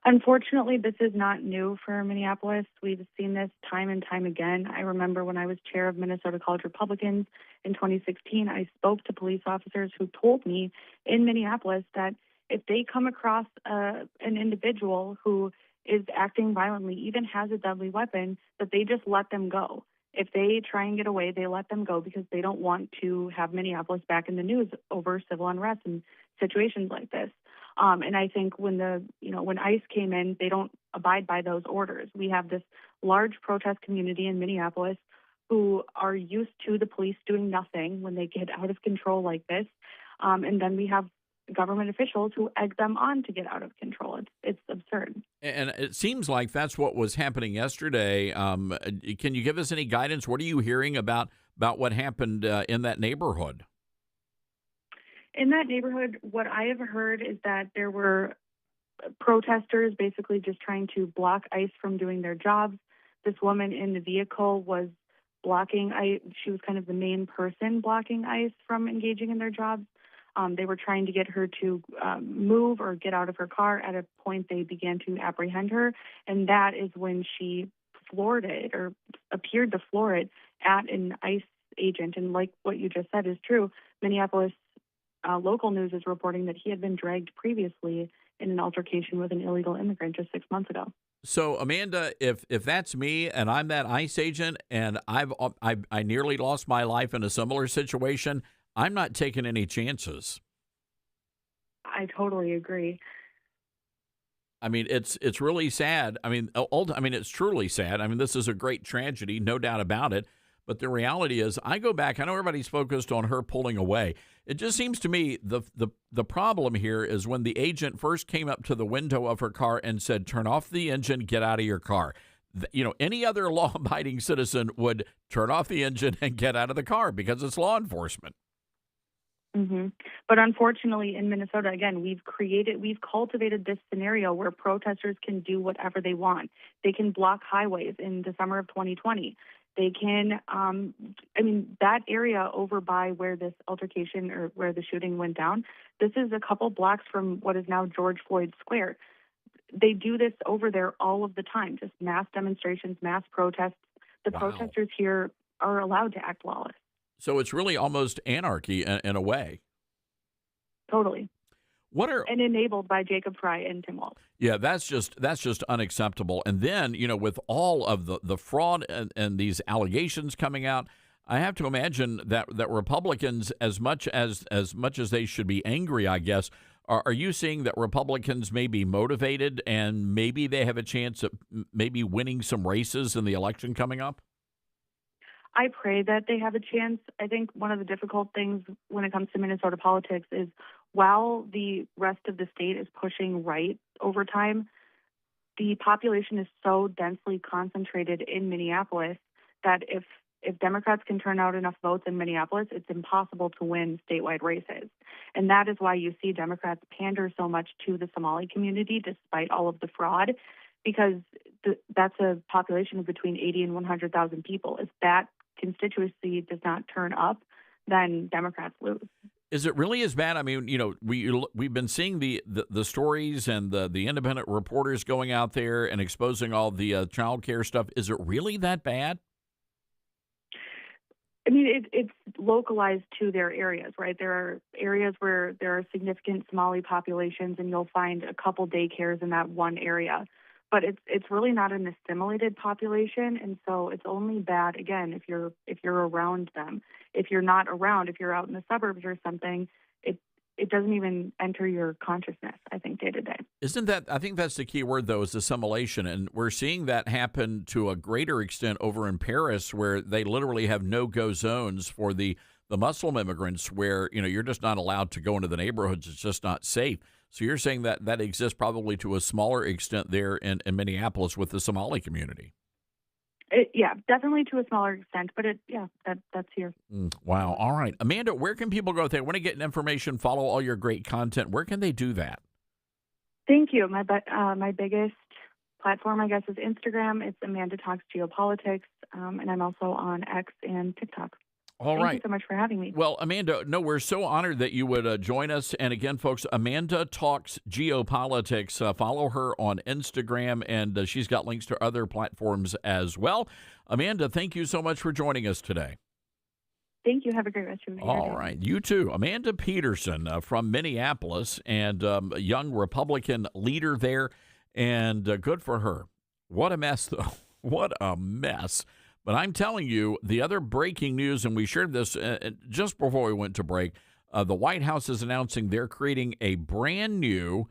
Unfortunately, this is not new for Minneapolis. We've seen this time and time again. I remember when I was chair of Minnesota College Republicans in 2016, I spoke to police officers who told me in Minneapolis that if they come across an individual who is acting violently, even has a deadly weapon, that they just let them go. If they try and get away, they let them go because they don't want to have Minneapolis back in the news over civil unrest and situations like this. And I think when ICE came in, they don't abide by those orders. We have this large protest community in Minneapolis who are used to the police doing nothing when they get out of control like this. And then we have government officials who egg them on to get out of control. It's absurd. And it seems like that's what was happening yesterday. Can you give us any guidance? What are you hearing about what happened in that neighborhood? In that neighborhood, what I have heard is that there were protesters basically just trying to block ICE from doing their jobs. This woman in the vehicle was blocking ICE. She was kind of the main person blocking ICE from engaging in their jobs. They were trying to get her to move or get out of her car. At a point, they began to apprehend her, and that is when she floored it or appeared to floor it at an ICE agent. And like what you just said is true, Minneapolis local news is reporting that he had been dragged previously in an altercation with an illegal immigrant just 6 months ago. So, Amanda, if that's me and I'm that ICE agent and I nearly lost my life in a similar situation, I'm not taking any chances. I totally agree. I mean, it's really sad. I mean, it's truly sad. I mean, this is a great tragedy, no doubt about it. But the reality is, I go back. I know everybody's focused on her pulling away. It just seems to me the problem here is when the agent first came up to the window of her car and said, "Turn off the engine, get out of your car." Any other law-abiding citizen would turn off the engine and get out of the car because it's law enforcement. Mm-hmm. But unfortunately, in Minnesota, again, we've cultivated this scenario where protesters can do whatever they want. They can block highways in the summer of 2020. They can, that area over by where this altercation or where the shooting went down, this is a couple blocks from what is now George Floyd Square. They do this over there all of the time, just mass demonstrations, mass protests. The protesters here are allowed to act lawless. So it's really almost anarchy in a way. Totally. And enabled by Jacob Fry and Tim Walz. Yeah, that's just unacceptable. And then, with all of the fraud and these allegations coming out, I have to imagine that Republicans, as much as they should be angry, I guess, are you seeing that Republicans may be motivated and maybe they have a chance of maybe winning some races in the election coming up? I pray that they have a chance. I think one of the difficult things when it comes to Minnesota politics is while the rest of the state is pushing right over time, the population is so densely concentrated in Minneapolis that if Democrats can turn out enough votes in Minneapolis, it's impossible to win statewide races. And that is why you see Democrats pander so much to the Somali community despite all of the fraud, because that's a population of between 80 and 100,000 people. If that constituency does not turn up, then Democrats lose. Is it really as bad? I mean, we've been seeing the stories and the independent reporters going out there and exposing all the child care stuff. Is it really that bad? I mean, it's localized to their areas, right? There are areas where there are significant Somali populations, and you'll find a couple daycares in that one area. But it's really not an assimilated population, and so it's only bad again if you're around them. If you're not around, if you're out in the suburbs or something, it doesn't even enter your consciousness, I think, day to day. Isn't that? I think that's the key word, though, is assimilation, and we're seeing that happen to a greater extent over in Paris, where they literally have no-go zones for the Muslim immigrants, where you're just not allowed to go into the neighborhoods. It's just not safe. So you're saying that exists probably to a smaller extent there in Minneapolis with the Somali community. Yeah, definitely to a smaller extent, but that's here. Wow. All right. Amanda, where can people go if they want to get information, follow all your great content? Where can they do that? Thank you. My biggest platform, I guess, is Instagram. It's Amanda Talks Geopolitics, and I'm also on X and TikTok. All Thank right. you so much for having me. Well, Amanda, no, we're so honored that you would join us. And again, folks, Amanda Talks Geopolitics. Follow her on Instagram, and she's got links to other platforms as well. Amanda, thank you so much for joining us today. Thank you. Have a great rest of your day. All right. You too. Amanda Peterson from Minneapolis, and a young Republican leader there, and good for her. What a mess, though. What a mess. But I'm telling you, the other breaking news, and we shared this just before we went to break, the White House is announcing they're creating a brand new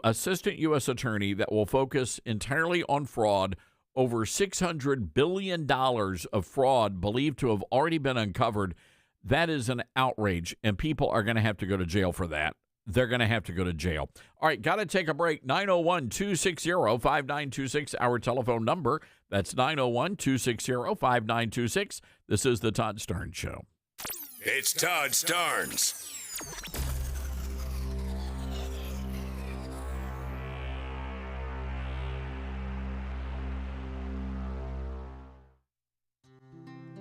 assistant U.S. attorney that will focus entirely on fraud. Over $600 billion of fraud believed to have already been uncovered. That is an outrage, and people are going to have to go to jail for that. They're going to have to go to jail. All right, got to take a break. 901-260-5926, our telephone number. That's 901-260-5926. This is the Todd Starnes Show. It's Todd Starnes.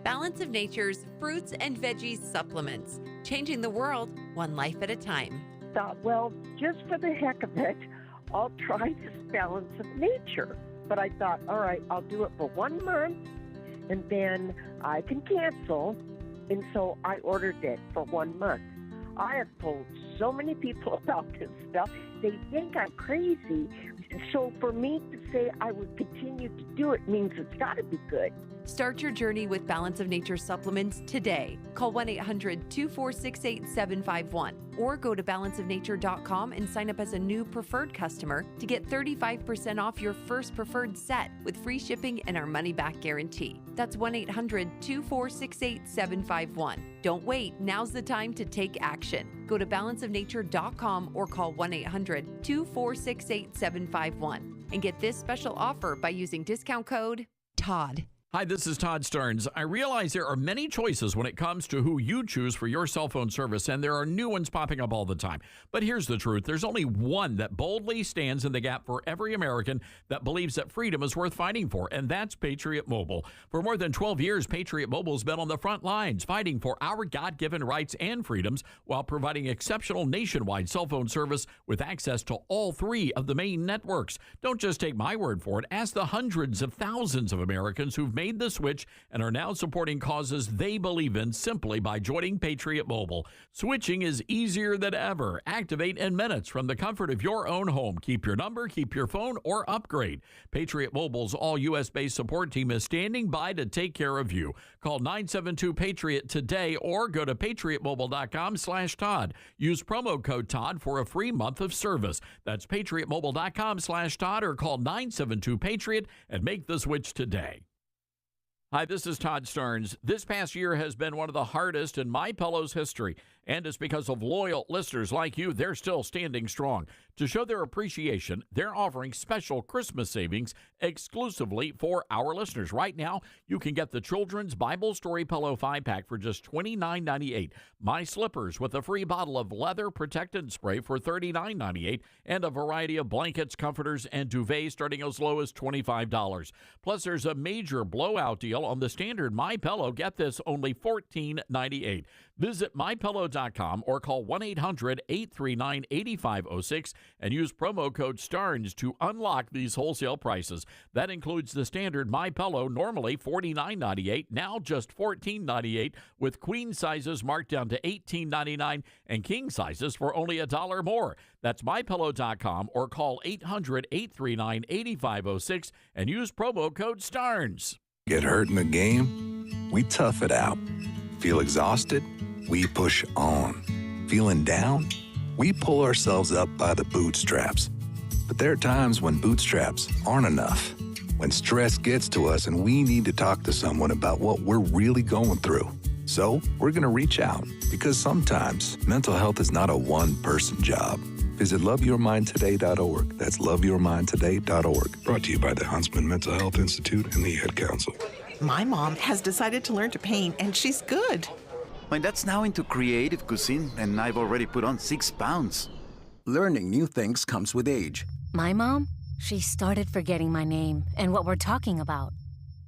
Balance of Nature's fruits and veggies supplements, changing the world one life at a time. Thought, well, just for the heck of it, I'll try this Balance of Nature. But I thought, all right, I'll do it for 1 month, and then I can cancel. And so I ordered it for 1 month. I have told so many people about this stuff. They think I'm crazy. So for me to say I would continue to do it means it's got to be good. Start your journey with Balance of Nature supplements today. Call 1-800-246-8751 or go to balanceofnature.com and sign up as a new preferred customer to get 35% off your first preferred set with free shipping and our money-back guarantee. That's 1-800-246-8751. Don't wait. Now's the time to take action. Go to balanceofnature.com or call 1-800-246-8751 and get this special offer by using discount code TODD. Hi, this is Todd Starnes. I realize there are many choices when it comes to who you choose for your cell phone service, and there are new ones popping up all the time. But here's the truth. There's only one that boldly stands in the gap for every American that believes that freedom is worth fighting for, and that's Patriot Mobile. For more than 12 years, Patriot Mobile's been on the front lines fighting for our God-given rights and freedoms while providing exceptional nationwide cell phone service with access to all 3 of the main networks. Don't just take my word for it. Ask the hundreds of thousands of Americans who've made the switch and are now supporting causes they believe in simply by joining Patriot Mobile. Switching is easier than ever. Activate in minutes from the comfort of your own home. Keep your number, keep your phone, or upgrade. Patriot Mobile's all U.S.-based support team is standing by to take care of you. Call 972-PATRIOT today or go to patriotmobile.com/Todd. Use promo code Todd for a free month of service. That's patriotmobile.com/Todd or call 972-PATRIOT and make the switch today. Hi, this is Todd Starnes. This past year has been one of the hardest in MyPillow's history, and it's because of loyal listeners like you. They're still standing strong. To show their appreciation, they're offering special Christmas savings exclusively for our listeners. Right now, you can get the Children's Bible Story Pillow 5-pack for just $29.98, My Slippers with a free bottle of leather protectant spray for $39.98, and a variety of blankets, comforters, and duvets starting as low as $25. Plus, there's a major blowout deal on the standard MyPillow. Get this, only $14.98. Visit MyPillow.com or call 1-800-839-8506 and use promo code STARNS to unlock these wholesale prices. That includes the standard MyPillow, normally $49.98, now just $14.98, with queen sizes marked down to $18.99 and king sizes for only $1 more. That's MyPillow.com or call 800-839-8506 and use promo code STARNS. Get hurt in the game? We tough it out. Feel exhausted? We push on. Feeling down? We pull ourselves up by the bootstraps. But there are times when bootstraps aren't enough. When stress gets to us and we need to talk to someone about what we're really going through. So we're going to reach out, because sometimes mental health is not a one-person job. Visit loveyourmindtoday.org. That's loveyourmindtoday.org. Brought to you by the Huntsman Mental Health Institute and the Ad Council. My mom has decided to learn to paint, and she's good. My dad's now into creative cuisine, and I've already put on 6 pounds. Learning new things comes with age. My mom? She started forgetting my name and what we're talking about.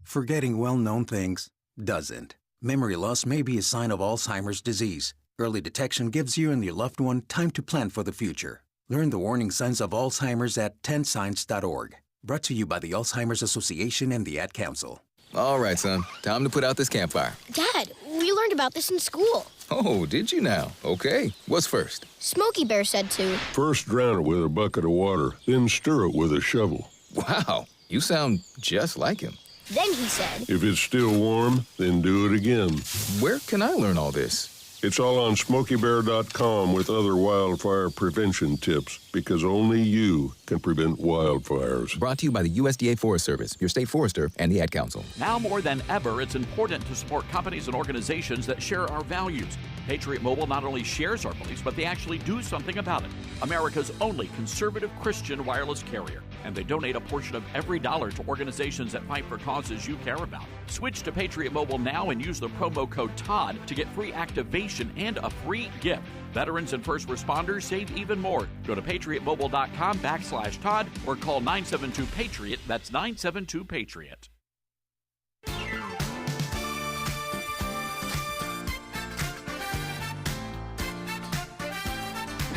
Forgetting well-known things doesn't. Memory loss may be a sign of Alzheimer's disease. Early detection gives you and your loved one time to plan for the future. Learn the warning signs of Alzheimer's at 10signs.org. Brought to you by the Alzheimer's Association and the Ad Council. All right, son. Time to put out this campfire. Dad, we learned about this in school. Oh, did you now? Okay. What's first? Smokey Bear said to. First drown it with a bucket of water, then stir it with a shovel. Wow, you sound just like him. Then he said. If it's still warm, then do it again. Where can I learn all this? It's all on SmokeyBear.com with other wildfire prevention tips, because only you can prevent wildfires. Brought to you by the USDA Forest Service, your state forester, and the Ad Council. Now more than ever, it's important to support companies and organizations that share our values. Patriot Mobile not only shares our beliefs, but they actually do something about it. America's only conservative Christian wireless carrier. And they donate a portion of every dollar to organizations that fight for causes you care about. Switch to Patriot Mobile now and use the promo code TODD to get free activation and a free gift. Veterans and first responders save even more. Go to patriotmobile.com/Todd or call 972-PATRIOT. That's 972-PATRIOT.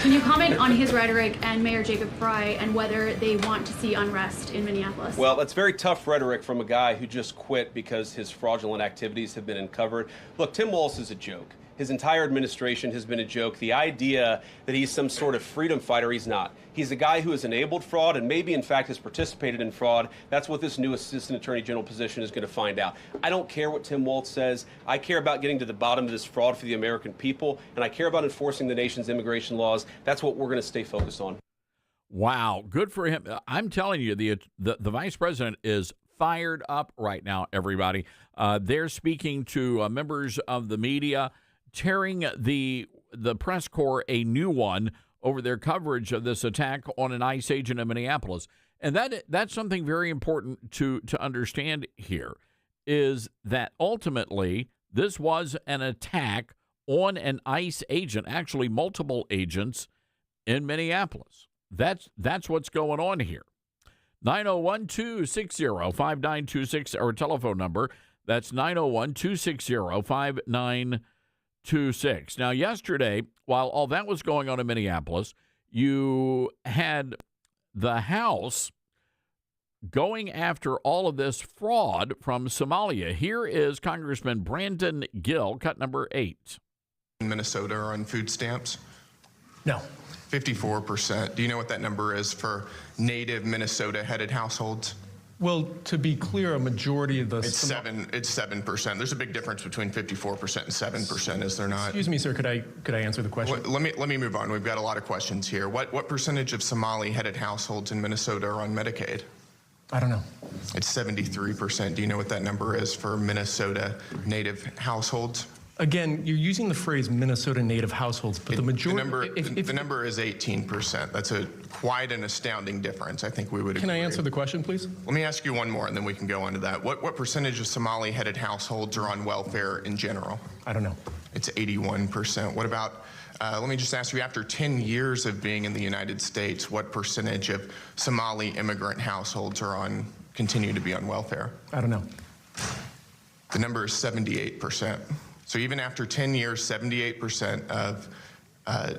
Can you comment on his rhetoric and Mayor Jacob Frey and whether they want to see unrest in Minneapolis? Well, that's very tough rhetoric from a guy who just quit because his fraudulent activities have been uncovered. Look, Tim Walz is a joke. His entire administration has been a joke. The idea that he's some sort of freedom fighter, he's not. He's a guy who has enabled fraud and maybe, in fact, has participated in fraud. That's what this new Assistant Attorney General position is going to find out. I don't care what Tim Walz says. I care about getting to the bottom of this fraud for the American people, and I care about enforcing the nation's immigration laws. That's what we're going to stay focused on. Wow, good for him. I'm telling you, the vice president is fired up right now, everybody. They're speaking to members of the media, tearing the press corps a new one over their coverage of this attack on an ICE agent in Minneapolis. And that's something very important to understand here, is that ultimately this was an attack on an ICE agent, actually multiple agents in Minneapolis. That's what's going on here. 901-260-5926, our telephone number. That's 901-260-5926. Now, yesterday, while all that was going on in Minneapolis, you had the House going after all of this fraud from Somalia. Here is Congressman Brandon Gill, cut number 8. In Minnesota are on food stamps? No. 54%. Do you know what that number is for native Minnesota-headed households? Well, to be clear, a majority of the... It's 7%. There's a big difference between 54% and 7%, is there not? Excuse me, sir, could I answer the question? Let me move on. We've got a lot of questions here. What percentage of Somali-headed households in Minnesota are on Medicaid? I don't know. It's 73%. Do you know what that number is for Minnesota native households? Again, you're using the phrase Minnesota native households, but the majority... The number is 18%. That's quite an astounding difference. I think we would agree. Can I answer the question, please? Let me ask you one more, and then we can go on to that. What percentage of Somali-headed households are on welfare in general? I don't know. It's 81%. What about, let me just ask you, after 10 years of being in the United States, what percentage of Somali immigrant households continue to be on welfare? I don't know. The number is 78%. So even after 10 years, 78% of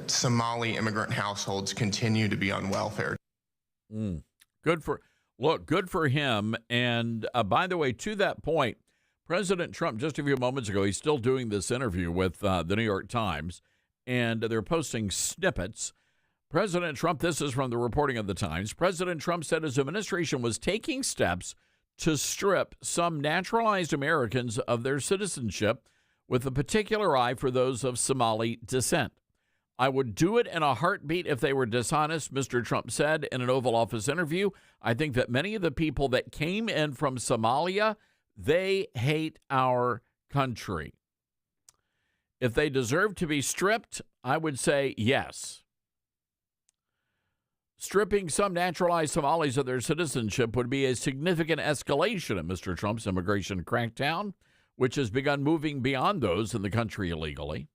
Somali immigrant households continue to be on welfare. Good for him. And by the way, to that point, President Trump, just a few moments ago, he's still doing this interview with the New York Times, and they're posting snippets. President Trump, this is from the reporting of the Times, President Trump said his administration was taking steps to strip some naturalized Americans of their citizenship, with a particular eye for those of Somali descent. I would do it in a heartbeat if they were dishonest, Mr. Trump said in an Oval Office interview. I think that many of the people that came in from Somalia, they hate our country. If they deserve to be stripped, I would say yes. Stripping some naturalized Somalis of their citizenship would be a significant escalation of Mr. Trump's immigration crackdown, which has begun moving beyond those in the country illegally.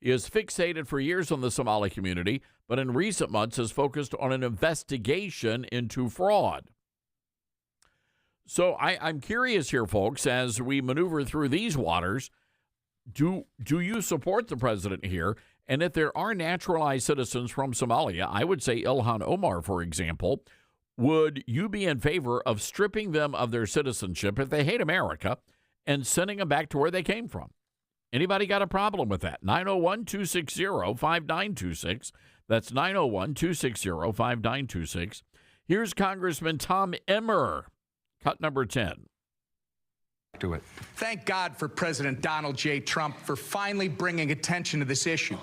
He has fixated for years on the Somali community, but in recent months has focused on an investigation into fraud. So I'm curious here, folks, as we maneuver through these waters, do you support the president here? And if there are naturalized citizens from Somalia, I would say Ilhan Omar, for example, would you be in favor of stripping them of their citizenship if they hate America and sending them back to where they came from? Anybody got a problem with that? 901-260-5926. That's 901-260-5926. Here's Congressman Tom Emmer, cut number 10. Do it. Thank God for President Donald J. Trump for finally bringing attention to this issue.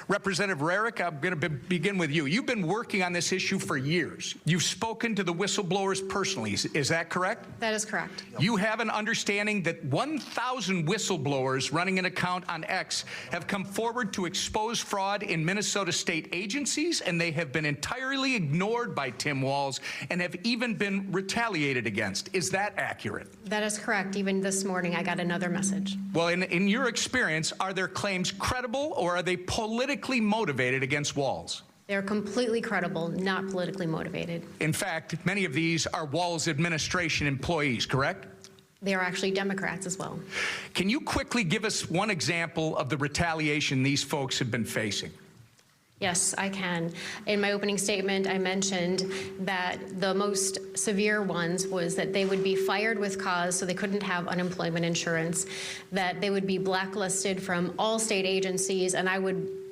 Representative Rarick, I'm going to begin with you. You've been working on this issue for years. You've spoken to the whistleblowers personally. Is that correct? That is correct. You have an understanding that 1,000 whistleblowers running an account on X have come forward to expose fraud in Minnesota state agencies, and they have been entirely ignored by Tim Walz and have even been retaliated against. Is that accurate? That is correct. Even this morning, I got another message. Well, in your experience, are their claims credible or are they politically motivated against Walz? They're completely credible, not politically motivated. In fact, many of these are Walz administration employees, correct? They are actually Democrats as well. Can you quickly give us one example of the retaliation these folks have been facing? Yes, I can. In my opening statement, I mentioned that the most severe ones was that they would be fired with cause, so they couldn't have unemployment insurance, that they would be blacklisted from all state agencies, and I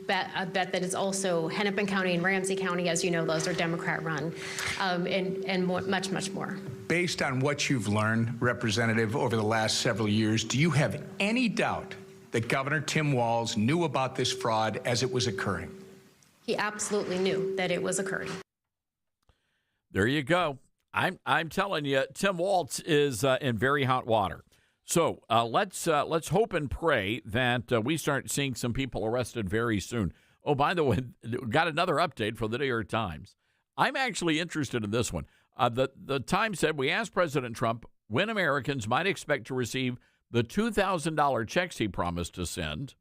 bet that it's also Hennepin County and Ramsey County, as you know, those are Democrat-run, and much, much more. Based on what you've learned, Representative, over the last several years, do you have any doubt that Governor Tim Walz knew about this fraud as it was occurring? He absolutely knew that it was occurring. There you go. I'm telling you, Tim Walz is in very hot water. So let's hope and pray that we start seeing some people arrested very soon. Oh, by the way, got another update from the New York Times. I'm actually interested in this one. The Times said, we asked President Trump when Americans might expect to receive the $2,000 checks he promised to send.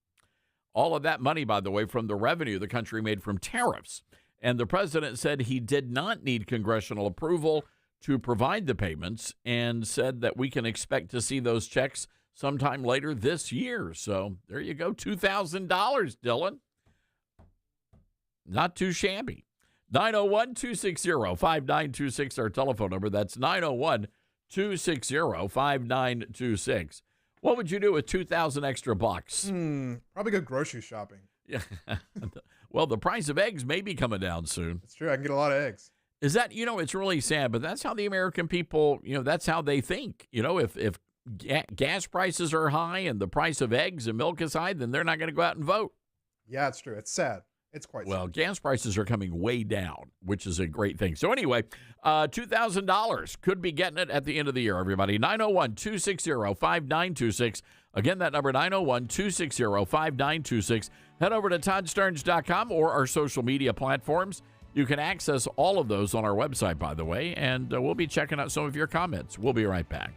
All of that money, by the way, from the revenue the country made from tariffs. And the president said he did not need congressional approval to provide the payments and said that we can expect to see those checks sometime later this year. So there you go, $2,000, Dylan. Not too shabby. 901-260-5926, our telephone number. That's 901-260-5926. What would you do with 2,000 extra bucks? Probably go grocery shopping. Yeah. Well, the price of eggs may be coming down soon. It's true. I can get a lot of eggs. Is that, it's really sad, but that's how the American people, that's how they think. If gas prices are high and the price of eggs and milk is high, then they're not going to go out and vote. Yeah, it's true. It's sad. It's quite sad. Well, gas prices are coming way down, which is a great thing. So anyway, $2,000 could be getting it at the end of the year, everybody. 901-260-5926. Again, that number, 901-260-5926. Head over to ToddStarnes.com or our social media platforms. You can access all of those on our website, by the way, and we'll be checking out some of your comments. We'll be right back.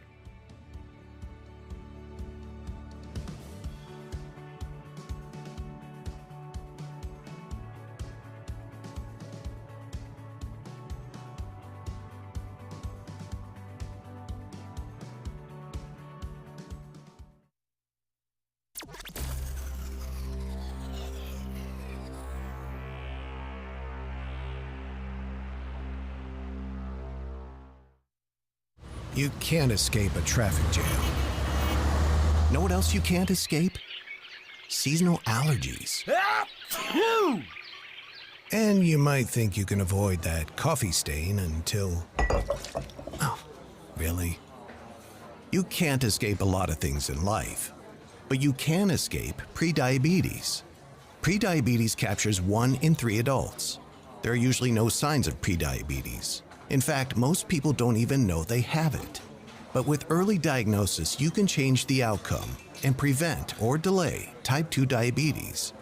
You can't escape a traffic jam. Know what else you can't escape? Seasonal allergies. And you might think you can avoid that coffee stain until... Oh, really? You can't escape a lot of things in life, but you can escape prediabetes. Prediabetes captures 1 in 3 adults. There are usually no signs of prediabetes. In fact, most people don't even know they have it. But with early diagnosis, you can change the outcome and prevent or delay type 2 diabetes.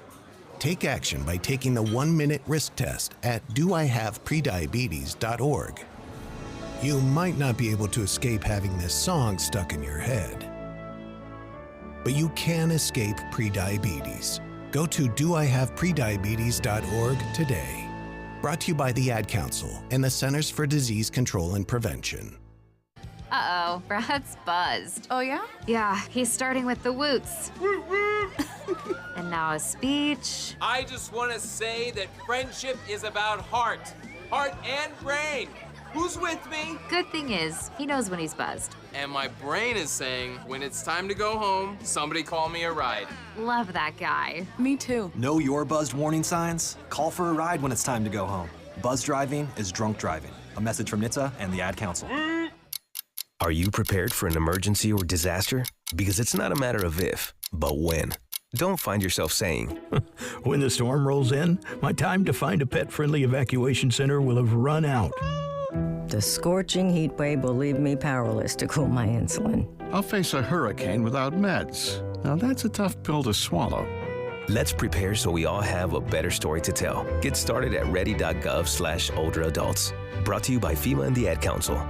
Take action by taking the 1-minute risk test at doihaveprediabetes.org. You might not be able to escape having this song stuck in your head, but you can escape prediabetes. Go to doihaveprediabetes.org today. Brought to you by the Ad Council and the Centers for Disease Control and Prevention. Uh-oh, Brad's buzzed. Oh, yeah? Yeah, he's starting with the woots. And now a speech. I just want to say that friendship is about heart and brain. Who's with me? Good thing is, he knows when he's buzzed. And my brain is saying, when it's time to go home, somebody call me a ride. Love that guy. Me too. Know your buzzed warning signs? Call for a ride when it's time to go home. Buzz driving is drunk driving. A message from NHTSA and the Ad Council. Are you prepared for an emergency or disaster? Because it's not a matter of if, but when. Don't find yourself saying, when the storm rolls in, my time to find a pet-friendly evacuation center will have run out. The scorching heat wave will leave me powerless to cool my insulin. I'll face a hurricane without meds. Now that's a tough pill to swallow. Let's prepare so we all have a better story to tell. Get started at ready.gov/older adults. Brought to you by FEMA and the Ad Council.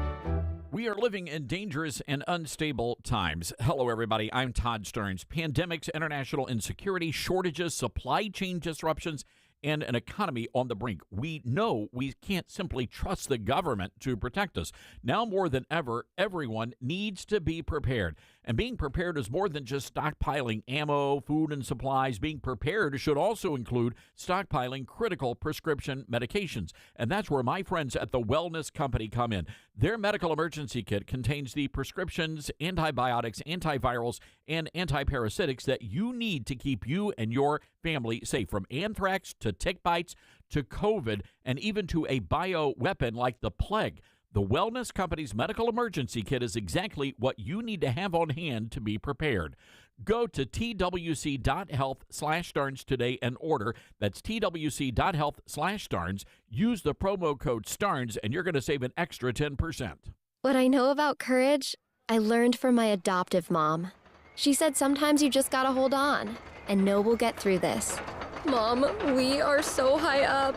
We are living in dangerous and unstable times. Hello, everybody. I'm Todd Starnes. Pandemics, international insecurity, shortages, supply chain disruptions, and an economy on the brink. We know we can't simply trust the government to protect us. Now more than ever, everyone needs to be prepared. And being prepared is more than just stockpiling ammo, food, and supplies. Being prepared should also include stockpiling critical prescription medications. And that's where my friends at the Wellness Company come in. Their medical emergency kit contains the prescriptions, antibiotics, antivirals, and antiparasitics that you need to keep you and your family safe, from anthrax to tick bites to COVID and even to a bioweapon like the plague. The Wellness Company's medical emergency kit is exactly what you need to have on hand to be prepared. Go to twc.health/Starnes today and order. That's twc.health/Starnes. Use the promo code STARNS and you're going to save an extra 10%. What I know about courage, I learned from my adoptive mom. She said sometimes you just gotta hold on and know we'll get through this. Mom, we are so high up.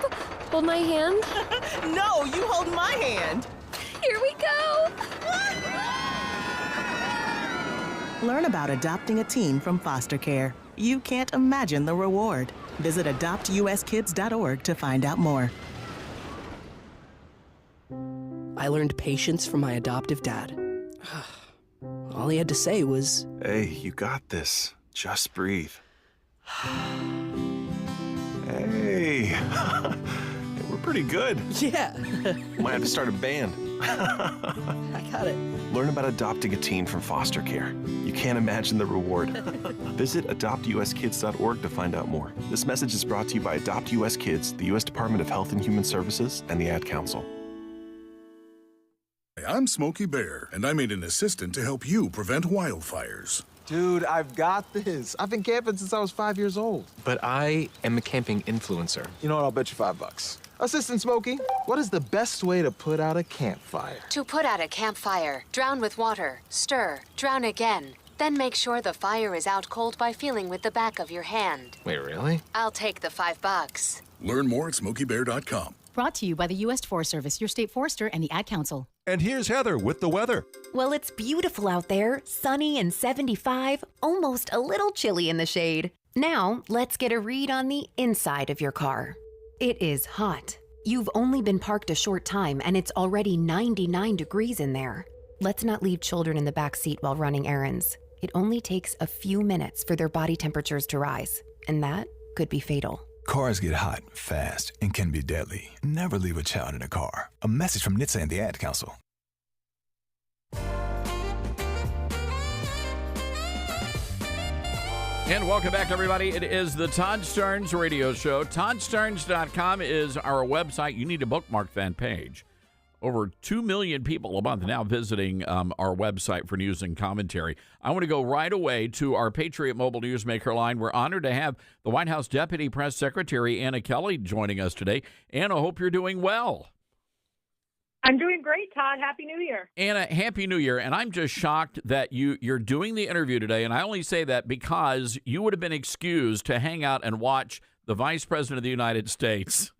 Hold my hand. No, you hold my hand. Here we go. Learn about adopting a teen from foster care. You can't imagine the reward. Visit adoptuskids.org to find out more. I learned patience from my adoptive dad. All he had to say was, "Hey, you got this. Just breathe." Hey, we're pretty good. Yeah. Might have to start a band. I got it. Learn about adopting a teen from foster care. You can't imagine the reward. Visit adoptuskids.org to find out more. This message is brought to you by Adopt US Kids, the U.S. Department of Health and Human Services, and the Ad Council. I'm Smokey Bear, and I made an assistant to help you prevent wildfires. Dude, I've got this. I've been camping since I was 5 years old. But I am a camping influencer. You know what? I'll bet you $5. Assistant Smokey, what is the best way to put out a campfire? To put out a campfire, drown with water, stir, drown again. Then make sure the fire is out cold by feeling with the back of your hand. Wait, really? I'll take the $5. Learn more at SmokeyBear.com. Brought to you by the U.S. Forest Service, your state forester, and the Ad Council. And here's Heather with the weather. Well, it's beautiful out there, sunny and 75, almost a little chilly in the shade. Now, let's get a read on the inside of your car. It is hot. You've only been parked a short time, and it's already 99 degrees in there. Let's not leave children in the back seat while running errands. It only takes a few minutes for their body temperatures to rise, and that could be fatal. Cars get hot, fast, and can be deadly. Never leave a child in a car. A message from NHTSA and the Ad Council. And welcome back, everybody. It is the Todd Starnes Radio Show. ToddStarnes.com is our website. You need to bookmark that page. Over 2 million people a month now visiting our website for news and commentary. I want to go right away to our Patriot Mobile Newsmaker line. We're honored to have the White House Deputy Press Secretary Anna Kelly joining us today. Anna, hope you're doing well. I'm doing great, Todd. Happy New Year. Anna, Happy New Year. And I'm just shocked that you're doing the interview today. And I only say that because you would have been excused to hang out and watch the Vice President of the United States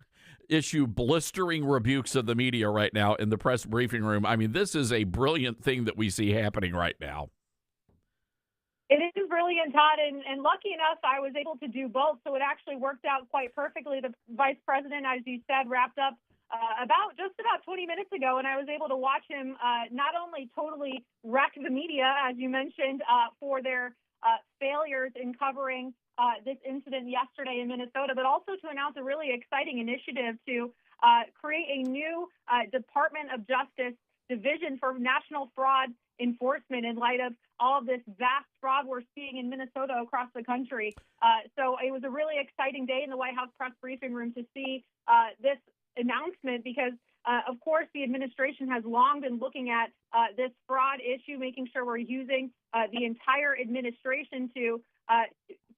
issue blistering rebukes of the media right now in the press briefing room. I mean, this is a brilliant thing that we see happening right now. It is brilliant, Todd, and lucky enough, I was able to do both, so it actually worked out quite perfectly. The Vice President, as you said, wrapped up about 20 minutes ago, and I was able to watch him not only totally wreck the media, as you mentioned, for their failures in covering this incident yesterday in Minnesota, but also to announce a really exciting initiative to create a new Department of Justice division for national fraud enforcement in light of all of this vast fraud we're seeing in Minnesota across the country. So it was a really exciting day in the White House press briefing room to see this announcement because, of course, the administration has long been looking at this fraud issue, making sure we're using the entire administration to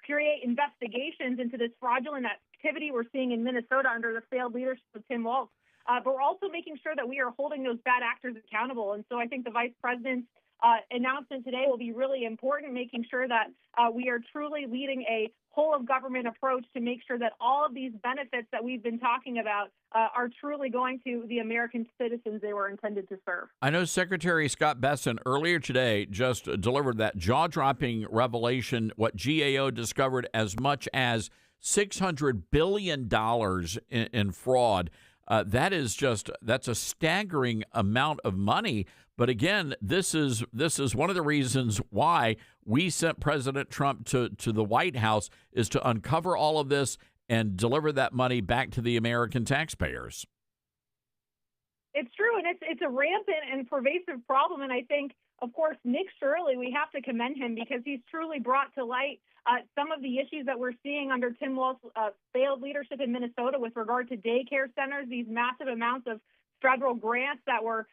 create investigations into this fraudulent activity we're seeing in Minnesota under the failed leadership of Tim Walz. But we're also making sure that we are holding those bad actors accountable. And so I think the vice president's announcement today will be really important, making sure that we are truly leading a whole-of-government approach to make sure that all of these benefits that we've been talking about are truly going to the American citizens they were intended to serve. I know Secretary Scott Bessent earlier today just delivered that jaw-dropping revelation, what GAO discovered as much as $600 billion in fraud. That's a staggering amount of money. But again, this is one of the reasons why we sent President Trump to the White House, is to uncover all of this and deliver that money back to the American taxpayers. It's true, and it's a rampant and pervasive problem. And I think, of course, Nick Shirley, we have to commend him because he's truly brought to light some of the issues that we're seeing under Tim Walz's failed leadership in Minnesota with regard to daycare centers, these massive amounts of federal grants that were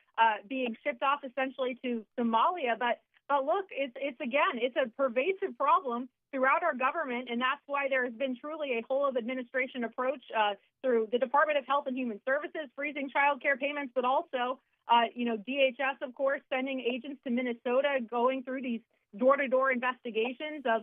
being shipped off essentially to Somalia. But look, it's a pervasive problem throughout our government, and that's why there has been truly a whole-of-administration approach through the Department of Health and Human Services, freezing child care payments, but also, DHS, of course, sending agents to Minnesota, going through these door-to-door investigations of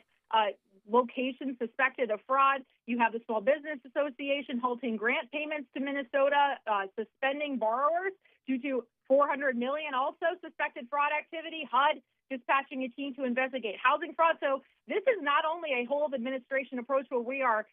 locations suspected of fraud. You have the Small Business Association halting grant payments to Minnesota, suspending borrowers due to $400 million also suspected fraud activity. HUD dispatching a team to investigate housing fraud. So this is not only a whole of administration approach where we are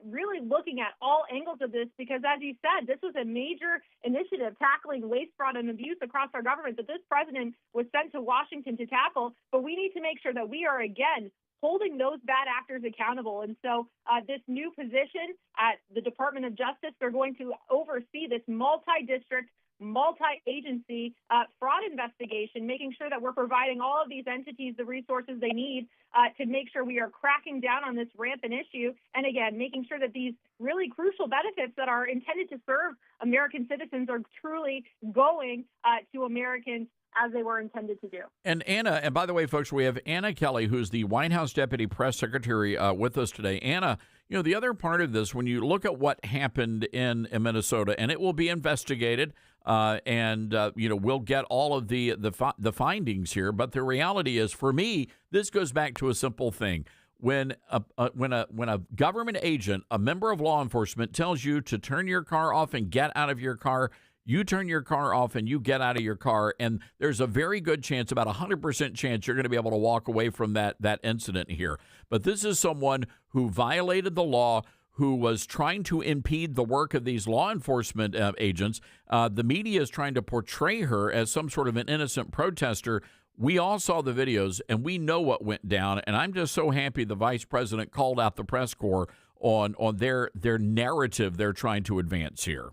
really looking at all angles of this, because as you said, this was a major initiative tackling waste, fraud, and abuse across our government that this president was sent to Washington to tackle. But we need to make sure that we are, again, holding those bad actors accountable. And so this new position at the Department of Justice, they're going to oversee this multi-district, multi-agency fraud investigation, making sure that we're providing all of these entities the resources they need to make sure we are cracking down on this rampant issue. And again, making sure that these really crucial benefits that are intended to serve American citizens are truly going to Americans as they were intended to do. And Anna, and by the way, folks, we have Anna Kelly, who's the White House Deputy Press Secretary, with us today. Anna, the other part of this, when you look at what happened in Minnesota, and it will be investigated, and we'll get all of the findings here. But the reality is, for me, this goes back to a simple thing. When a government agent, a member of law enforcement, tells you to turn your car off and get out of your car, you turn your car off and you get out of your car, and there's a very good chance, about 100% chance, you're going to be able to walk away from that incident here. But this is someone who violated the law, who was trying to impede the work of these law enforcement agents. The media is trying to portray her as some sort of an innocent protester. We all saw the videos, and we know what went down, and I'm just so happy the vice president called out the press corps on their narrative they're trying to advance here.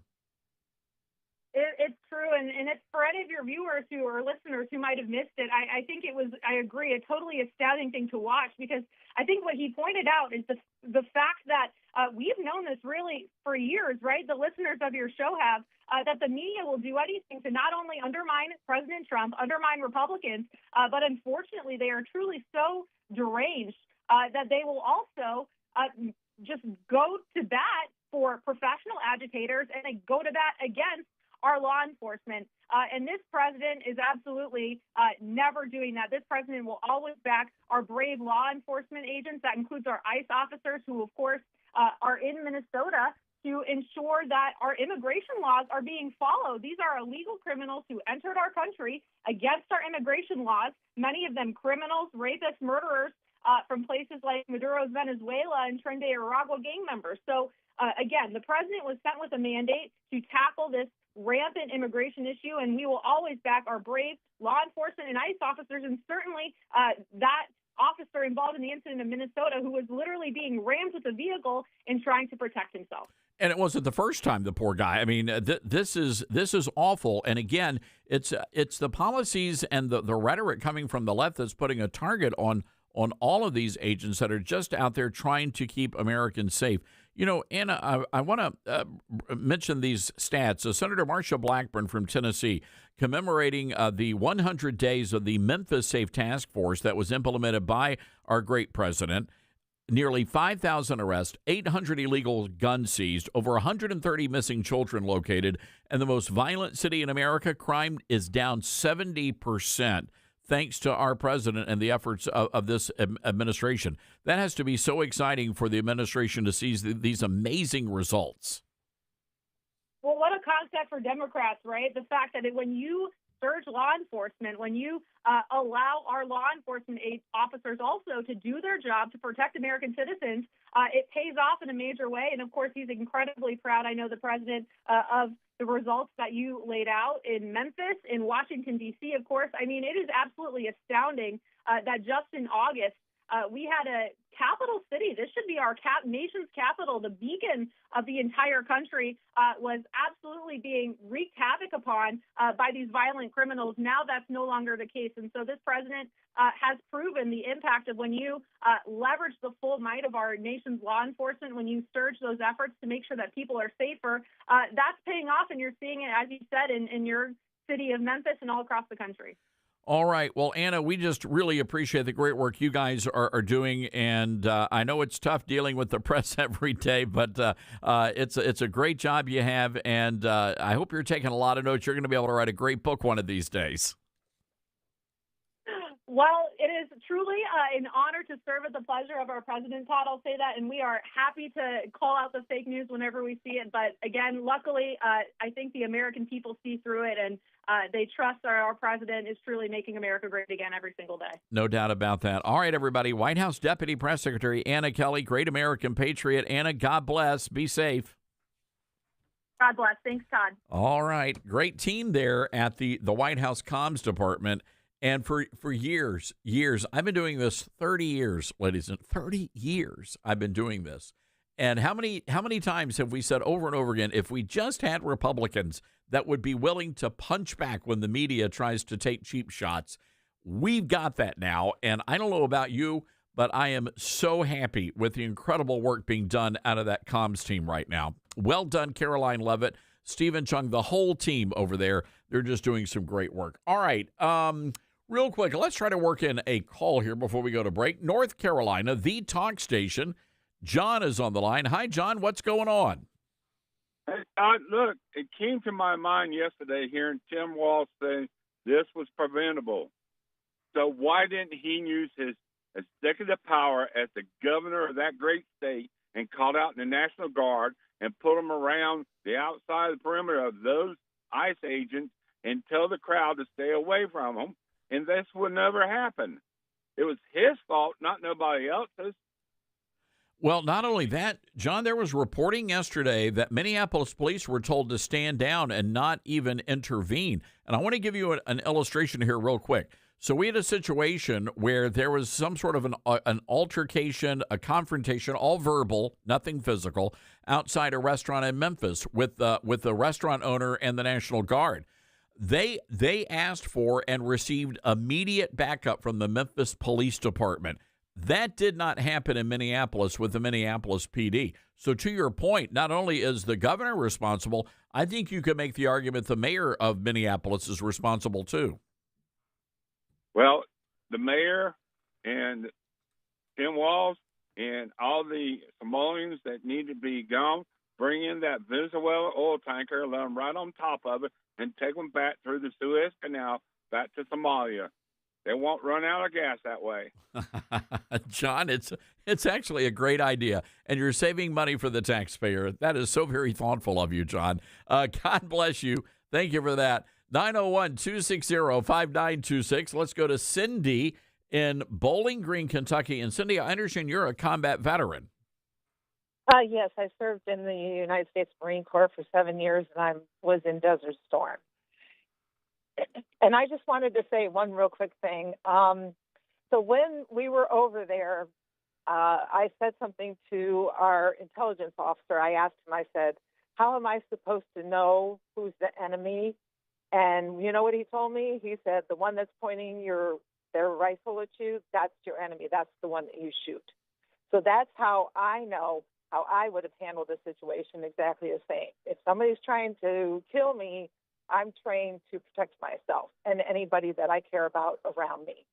It's true, and it's for any of your viewers or listeners who might have missed it, I think I agree, a totally astounding thing to watch, because I think what he pointed out is the fact that we've known this really for years, right? The listeners of your show have, that the media will do anything to not only undermine President Trump, undermine Republicans, but unfortunately they are truly so deranged that they will also just go to bat for professional agitators, and they go to bat against our law enforcement. And this president is absolutely never doing that. This president will always back our brave law enforcement agents. That includes our ICE officers, who, of course, are in Minnesota to ensure that our immigration laws are being followed. These are illegal criminals who entered our country against our immigration laws, many of them criminals, rapists, murderers from places like Maduro's Venezuela and Tren de Aragua gang members. So, again, the president was sent with a mandate to tackle this rampant immigration issue, and we will always back our brave law enforcement and ICE officers, and certainly that officer involved in the incident in Minnesota who was literally being rammed with a vehicle in trying to protect himself. And it wasn't the first time, the poor guy. I mean, this is awful. And again, it's the policies and the rhetoric coming from the left that's putting a target on all of these agents that are just out there trying to keep Americans safe. You know, Anna, I want to mention these stats. So Senator Marsha Blackburn from Tennessee commemorating the 100 days of the Memphis Safe Task Force that was implemented by our great president. Nearly 5,000 arrests, 800 illegal guns seized, over 130 missing children located, and the most violent city in America, crime is down 70%. Thanks to our president and the efforts of this administration. That has to be so exciting for the administration to see these amazing results. Well, what a concept for Democrats, right? The fact that when you surge law enforcement, when you allow our law enforcement officers also to do their job to protect American citizens, it pays off in a major way. And, of course, he's incredibly proud, I know, the president, of the results that you laid out in Memphis, in Washington, D.C., of course. I mean, it is absolutely astounding that just in August, we had a capital city. This should be our nation's capital, the beacon of the entire country, was absolutely being wreaked havoc upon by these violent criminals. Now that's no longer the case. And so this president has proven the impact of when you leverage the full might of our nation's law enforcement, when you surge those efforts to make sure that people are safer, that's paying off. And you're seeing it, as you said, in your city of Memphis and all across the country. All right. Well, Anna, we just really appreciate the great work you guys are doing. And I know it's tough dealing with the press every day, but it's a great job you have. And I hope you're taking a lot of notes. You're going to be able to write a great book one of these days. Well, it is truly an honor to serve at the pleasure of our president, Todd. I'll say that, and we are happy to call out the fake news whenever we see it. But again, luckily, I think the American people see through it, and they trust our president is truly making America great again every single day. No doubt about that. All right, everybody. White House Deputy Press Secretary Anna Kelly, great American patriot. Anna, God bless. Be safe. God bless. Thanks, Todd. All right. Great team there at the White House Comms Department. And for years, I've been doing this 30 years, ladies and 30 years I've been doing this. And how many times have we said over and over again, if we just had Republicans that would be willing to punch back when the media tries to take cheap shots? We've got that now. And I don't know about you, but I am so happy with the incredible work being done out of that comms team right now. Well done, Caroline Levitt, Stephen Chung, the whole team over there. They're just doing some great work. All right. Real quick, let's try to work in a call here before we go to break. North Carolina, the talk station. John is on the line. Hi, John. What's going on? Hey, look, it came to my mind yesterday hearing Tim Walz say this was preventable. So why didn't he use his executive power as the governor of that great state and call out the National Guard and put them around the outside of the perimeter of those ICE agents and tell the crowd to stay away from them? And this would never happen. It was his fault, not nobody else's. Well, not only that, John, there was reporting yesterday that Minneapolis police were told to stand down and not even intervene. And I want to give you an illustration here real quick. So we had a situation where there was some sort of an altercation, a confrontation, all verbal, nothing physical, outside a restaurant in Memphis with the restaurant owner and the National Guard. They asked for and received immediate backup from the Memphis Police Department. That did not happen in Minneapolis with the Minneapolis PD. So to your point, not only is the governor responsible, I think you could make the argument the mayor of Minneapolis is responsible too. Well, the mayor and Tim Walz and all the Somalians that need to be gone, bring in that Venezuela oil tanker, let them right on top of it, and take them back through the Suez Canal back to Somalia. They won't run out of gas that way. John, it's actually a great idea, and you're saving money for the taxpayer. That is so very thoughtful of you, John. God bless you. Thank you for that. 901-260-5926. Let's go to Cindy in Bowling Green, Kentucky. And Cindy, I understand you're a combat veteran. Yes, I served in the United States Marine Corps for 7 years, and I was in Desert Storm. And I just wanted to say one real quick thing. So So when we were over there, I said something to our intelligence officer. I asked him, I said, how am I supposed to know who's the enemy? And you know what he told me? He said, the one that's pointing their rifle at you, that's your enemy. That's the one that you shoot. So that's how I know how I would have handled the situation exactly the same. If somebody's trying to kill me, I'm trained to protect myself and anybody that I care about around me.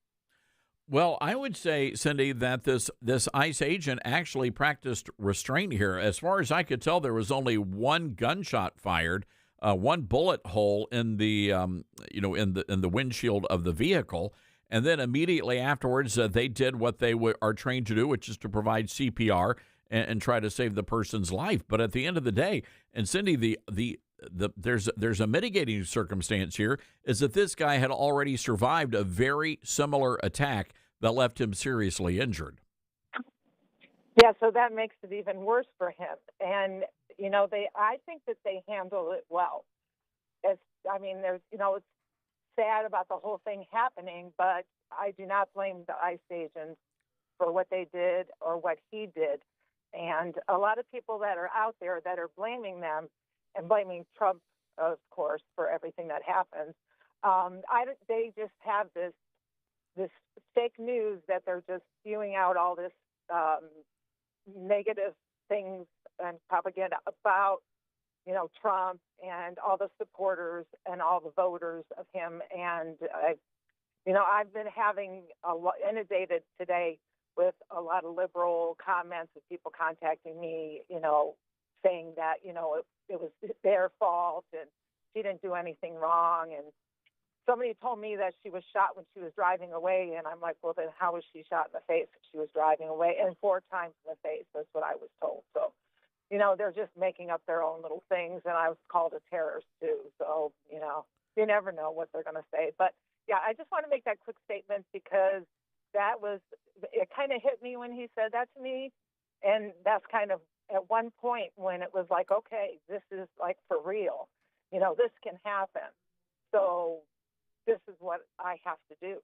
Well, I would say, Cindy, that this ICE agent actually practiced restraint here. As far as I could tell, there was only one gunshot fired, one bullet hole in the in the windshield of the vehicle, and then immediately afterwards, they did what they are trained to do, which is to provide CPR and try to save the person's life. But at the end of the day, and Cindy, there's a mitigating circumstance here, is that this guy had already survived a very similar attack that left him seriously injured. Yeah, so that makes it even worse for him. And I think that they handle it well. There's it's sad about the whole thing happening, but I do not blame the ICE agents for what they did or what he did. And a lot of people that are out there that are blaming them and blaming Trump, of course, for everything that happens. They just have this fake news that they're just spewing out all this negative things and propaganda about, Trump and all the supporters and all the voters of him. And I've been inundated today with a lot of liberal comments of people contacting me, saying that, it was their fault and she didn't do anything wrong. And somebody told me that she was shot when she was driving away. And I'm like, well, then how was she shot in the face if she was driving away? And 4 times in the face. That's what I was told. So, they're just making up their own little things. And I was called a terrorist too. So, you never know what they're going to say. But yeah, I just want to make that quick statement because it kind of hit me when he said that to me. And that's kind of at one point when it was like, okay, this is like for real. This can happen. So this is what I have to do.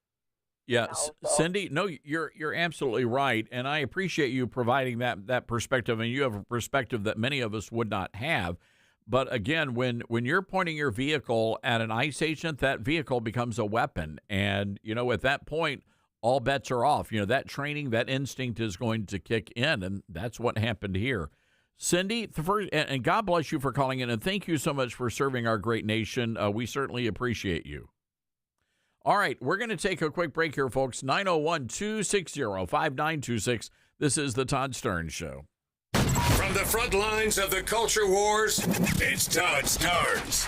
Yeah, Cindy, no, you're absolutely right, and I appreciate you providing that perspective, and you have a perspective that many of us would not have. But again, when you're pointing your vehicle at an ICE agent, that vehicle becomes a weapon, and at that point, all bets are off. That training, that instinct is going to kick in, and that's what happened here. Cindy, and God bless you for calling in, and thank you so much for serving our great nation. We certainly appreciate you. All right, we're going to take a quick break here, folks. 901-260-5926. This is the Todd Starnes Show. From the front lines of the culture wars, it's Todd Starnes.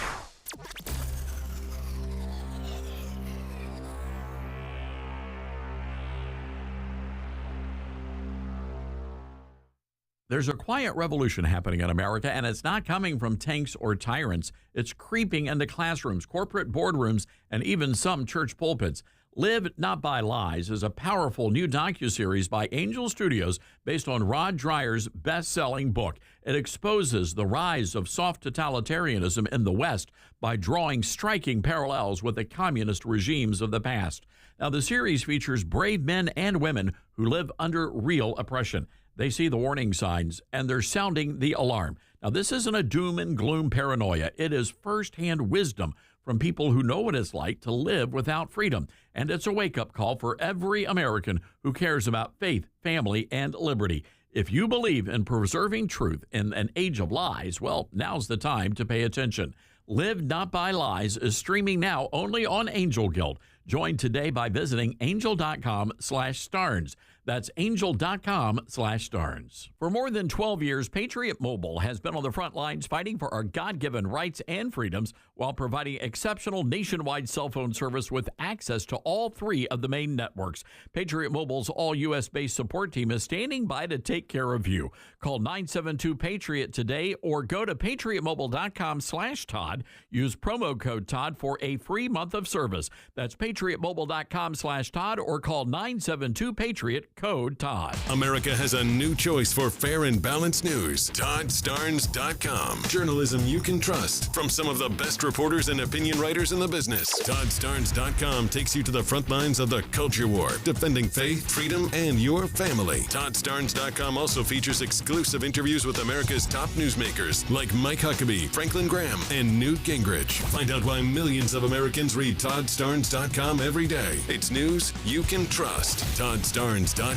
There's a quiet revolution happening in America, and it's not coming from tanks or tyrants. It's creeping into classrooms, corporate boardrooms, and even some church pulpits. Live Not by Lies is a powerful new docuseries by Angel Studios based on Rod Dreier's best-selling book. It exposes the rise of soft totalitarianism in the West by drawing striking parallels with the communist regimes of the past. Now, the series features brave men and women who live under real oppression. They see the warning signs, and they're sounding the alarm. Now, this isn't a doom and gloom paranoia. It is firsthand wisdom from people who know what it's like to live without freedom. And it's a wake-up call for every American who cares about faith, family, and liberty. If you believe in preserving truth in an age of lies, well, now's the time to pay attention. Live Not by Lies is streaming now only on Angel Guild. Join today by visiting angel.com/Starnes. That's angel.com/Starnes. For more than 12 years, Patriot Mobile has been on the front lines fighting for our God-given rights and freedoms while providing exceptional nationwide cell phone service with access to all 3 of the main networks. Patriot Mobile's all-U.S.-based support team is standing by to take care of you. Call 972-PATRIOT today or go to patriotmobile.com/Todd. Use promo code Todd for a free month of service. That's patriotmobile.com/Todd or call 972-PATRIOT code TODD. America has a new choice for fair and balanced news. ToddStarnes.com. Journalism you can trust from some of the best reporters and opinion writers in the business. ToddStarnes.com takes you to the front lines of the culture war, defending faith, freedom, and your family. ToddStarnes.com also features exclusive interviews with America's top newsmakers like Mike Huckabee, Franklin Graham, and Newt Gingrich. Find out why millions of Americans read ToddStarnes.com every day. It's news you can trust. ToddStarnes.com.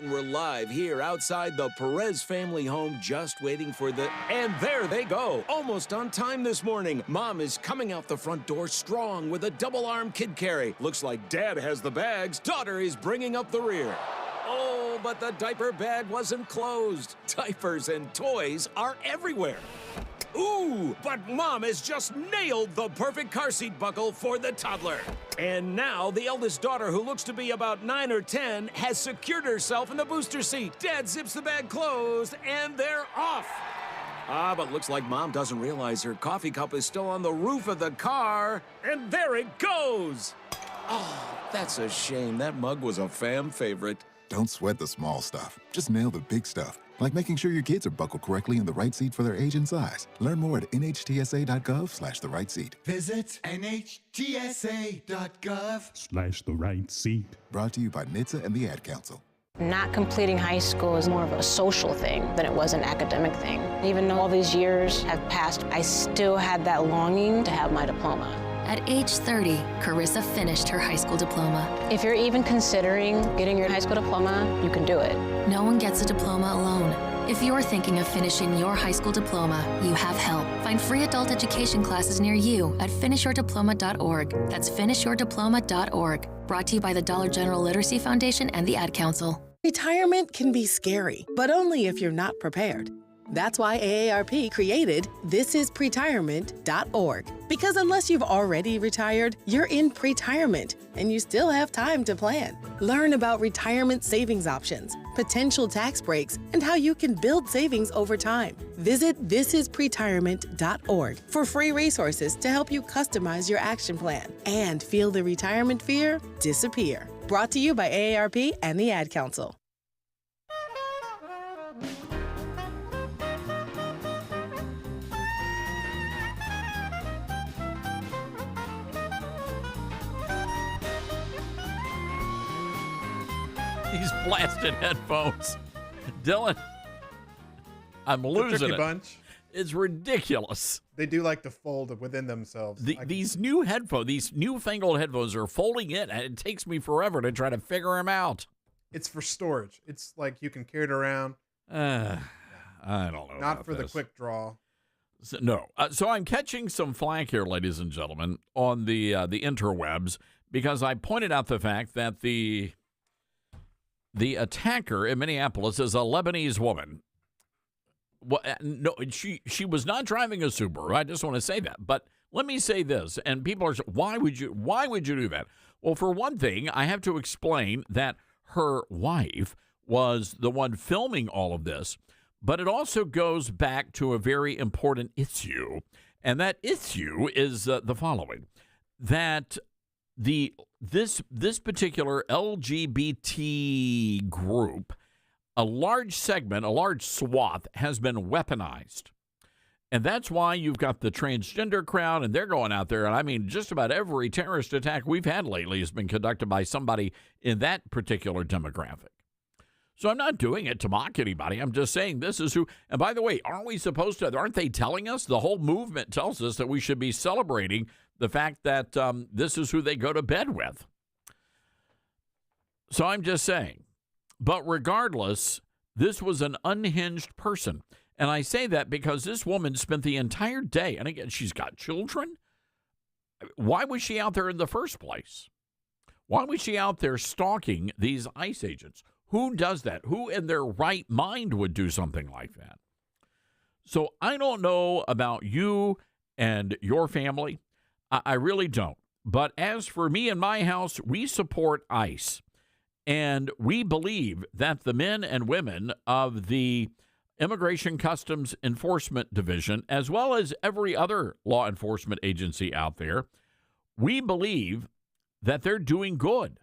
We're live here outside the Perez family home, just waiting for the... And there they go, almost on time this morning. Mom is coming out the front door strong with a double-arm kid carry. Looks like Dad has the bags. Daughter is bringing up the rear. Oh, but the diaper bag wasn't closed. Diapers and toys are everywhere. Ooh, but Mom has just nailed the perfect car seat buckle for the toddler. And now the eldest daughter, who looks to be about 9 or 10, has secured herself in the booster seat. Dad zips the bag closed, and they're off. But looks like Mom doesn't realize her coffee cup is still on the roof of the car. And there it goes. Oh, that's a shame. That mug was a fam favorite. Don't sweat the small stuff. Just nail the big stuff. Like making sure your kids are buckled correctly in the right seat for their age and size. Learn more at nhtsa.gov/the right seat. Visit nhtsa.gov/the right seat. Brought to you by NHTSA and the Ad Council. Not completing high school is more of a social thing than it was an academic thing. Even though all these years have passed, I still had that longing to have my diploma. At age 30, Carissa finished her high school diploma. If you're even considering getting your high school diploma, you can do it. No one gets a diploma alone. If you're thinking of finishing your high school diploma, you have help. Find free adult education classes near you at finishyourdiploma.org. That's finishyourdiploma.org. Brought to you by the Dollar General Literacy Foundation and the Ad Council. Retirement can be scary, but only if you're not prepared. That's why AARP created thisispretirement.org. Because unless you've already retired, you're in pretirement, and you still have time to plan. Learn about retirement savings options, potential tax breaks, and how you can build savings over time. Visit thisispretirement.org for free resources to help you customize your action plan and feel the retirement fear disappear. Brought to you by AARP and the Ad Council. These blasted headphones. Dylan, I'm losing it. Bunch. It's ridiculous. They do like to fold within themselves. These new headphones, these newfangled headphones are folding in, and it takes me forever to try to figure them out. It's for storage. It's like you can carry it around. I don't know. Not for the quick draw. So, no. So I'm catching some flack here, ladies and gentlemen, on the interwebs, because I pointed out the fact that the attacker in Minneapolis is a Lebanese woman. Well, no, she was not driving a Subaru. I just want to say that. But let me say this, and people are saying, why would you do that? Well, for one thing, I have to explain that her wife was the one filming all of this, but it also goes back to a very important issue, and that issue is the following: that this particular LGBT group, a large segment, a large swath, has been weaponized. And that's why you've got the transgender crowd, and they're going out there. And I mean, just about every terrorist attack we've had lately has been conducted by somebody in that particular demographic. So I'm not doing it to mock anybody. I'm just saying this is who. And by the way, aren't they telling us? The whole movement tells us that we should be celebrating the fact that this is who they go to bed with. So I'm just saying. But regardless, this was an unhinged person. And I say that because this woman spent the entire day, and again, she's got children. Why was she out there in the first place? Why was she out there stalking these ICE agents? Who does that? Who in their right mind would do something like that? So I don't know about you and your family. I really don't. But as for me and my house, we support ICE. And we believe that the men and women of the Immigration Customs Enforcement Division, as well as every other law enforcement agency out there, we believe that they're doing good,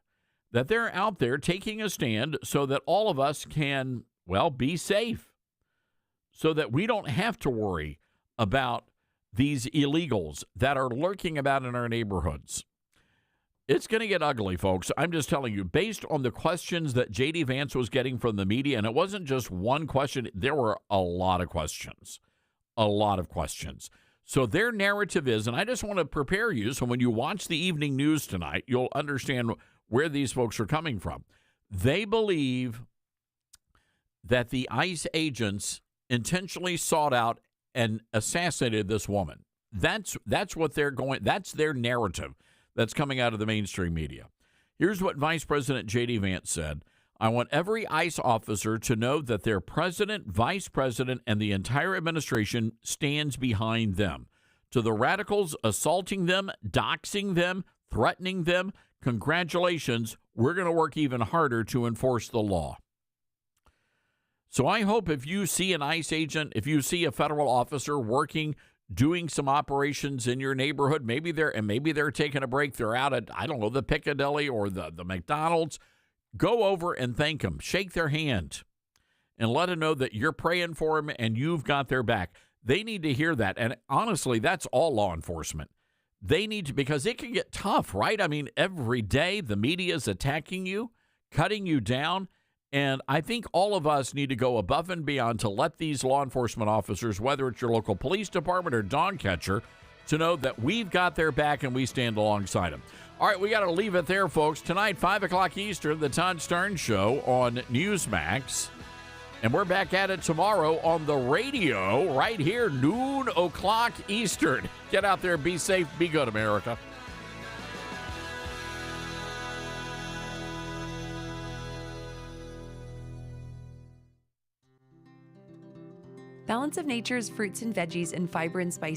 that they're out there taking a stand so that all of us can, well, be safe, so that we don't have to worry about these illegals that are lurking about in our neighborhoods. It's going to get ugly, folks. I'm just telling you, based on the questions that J.D. Vance was getting from the media, and it wasn't just one question, there were a lot of questions. So their narrative is, and I just want to prepare you so when you watch the evening news tonight, you'll understand where these folks are coming from. They believe that the ICE agents intentionally sought out and assassinated this woman. That's what they're going, that's their narrative that's coming out of the mainstream media. Here's what Vice President J.D. Vance said. I want every ICE officer to know that their president, vice president, and the entire administration stands behind them. To the radicals assaulting them, doxing them, threatening them, congratulations, we're going to work even harder to enforce the law. So I hope if you see an ICE agent, if you see a federal officer working, doing some operations in your neighborhood, maybe they're taking a break, they're out at, I don't know, the Piccadilly or the McDonald's, go over and thank them, shake their hand, and let them know that you're praying for them and you've got their back. They need to hear that. And honestly, that's all law enforcement. They need to, because it can get tough, right? I mean, every day the media is attacking you, cutting you down. And I think all of us need to go above and beyond to let these law enforcement officers, whether it's your local police department or dog catcher, to know that we've got their back and we stand alongside them. All right, we got to leave it there, folks. Tonight, 5 o'clock Eastern, the Todd Starnes Show on Newsmax. And we're back at it tomorrow on the radio right here, noon o'clock Eastern. Get out there, be safe, be good, America. Balance of Nature's fruits and veggies and fiber and spice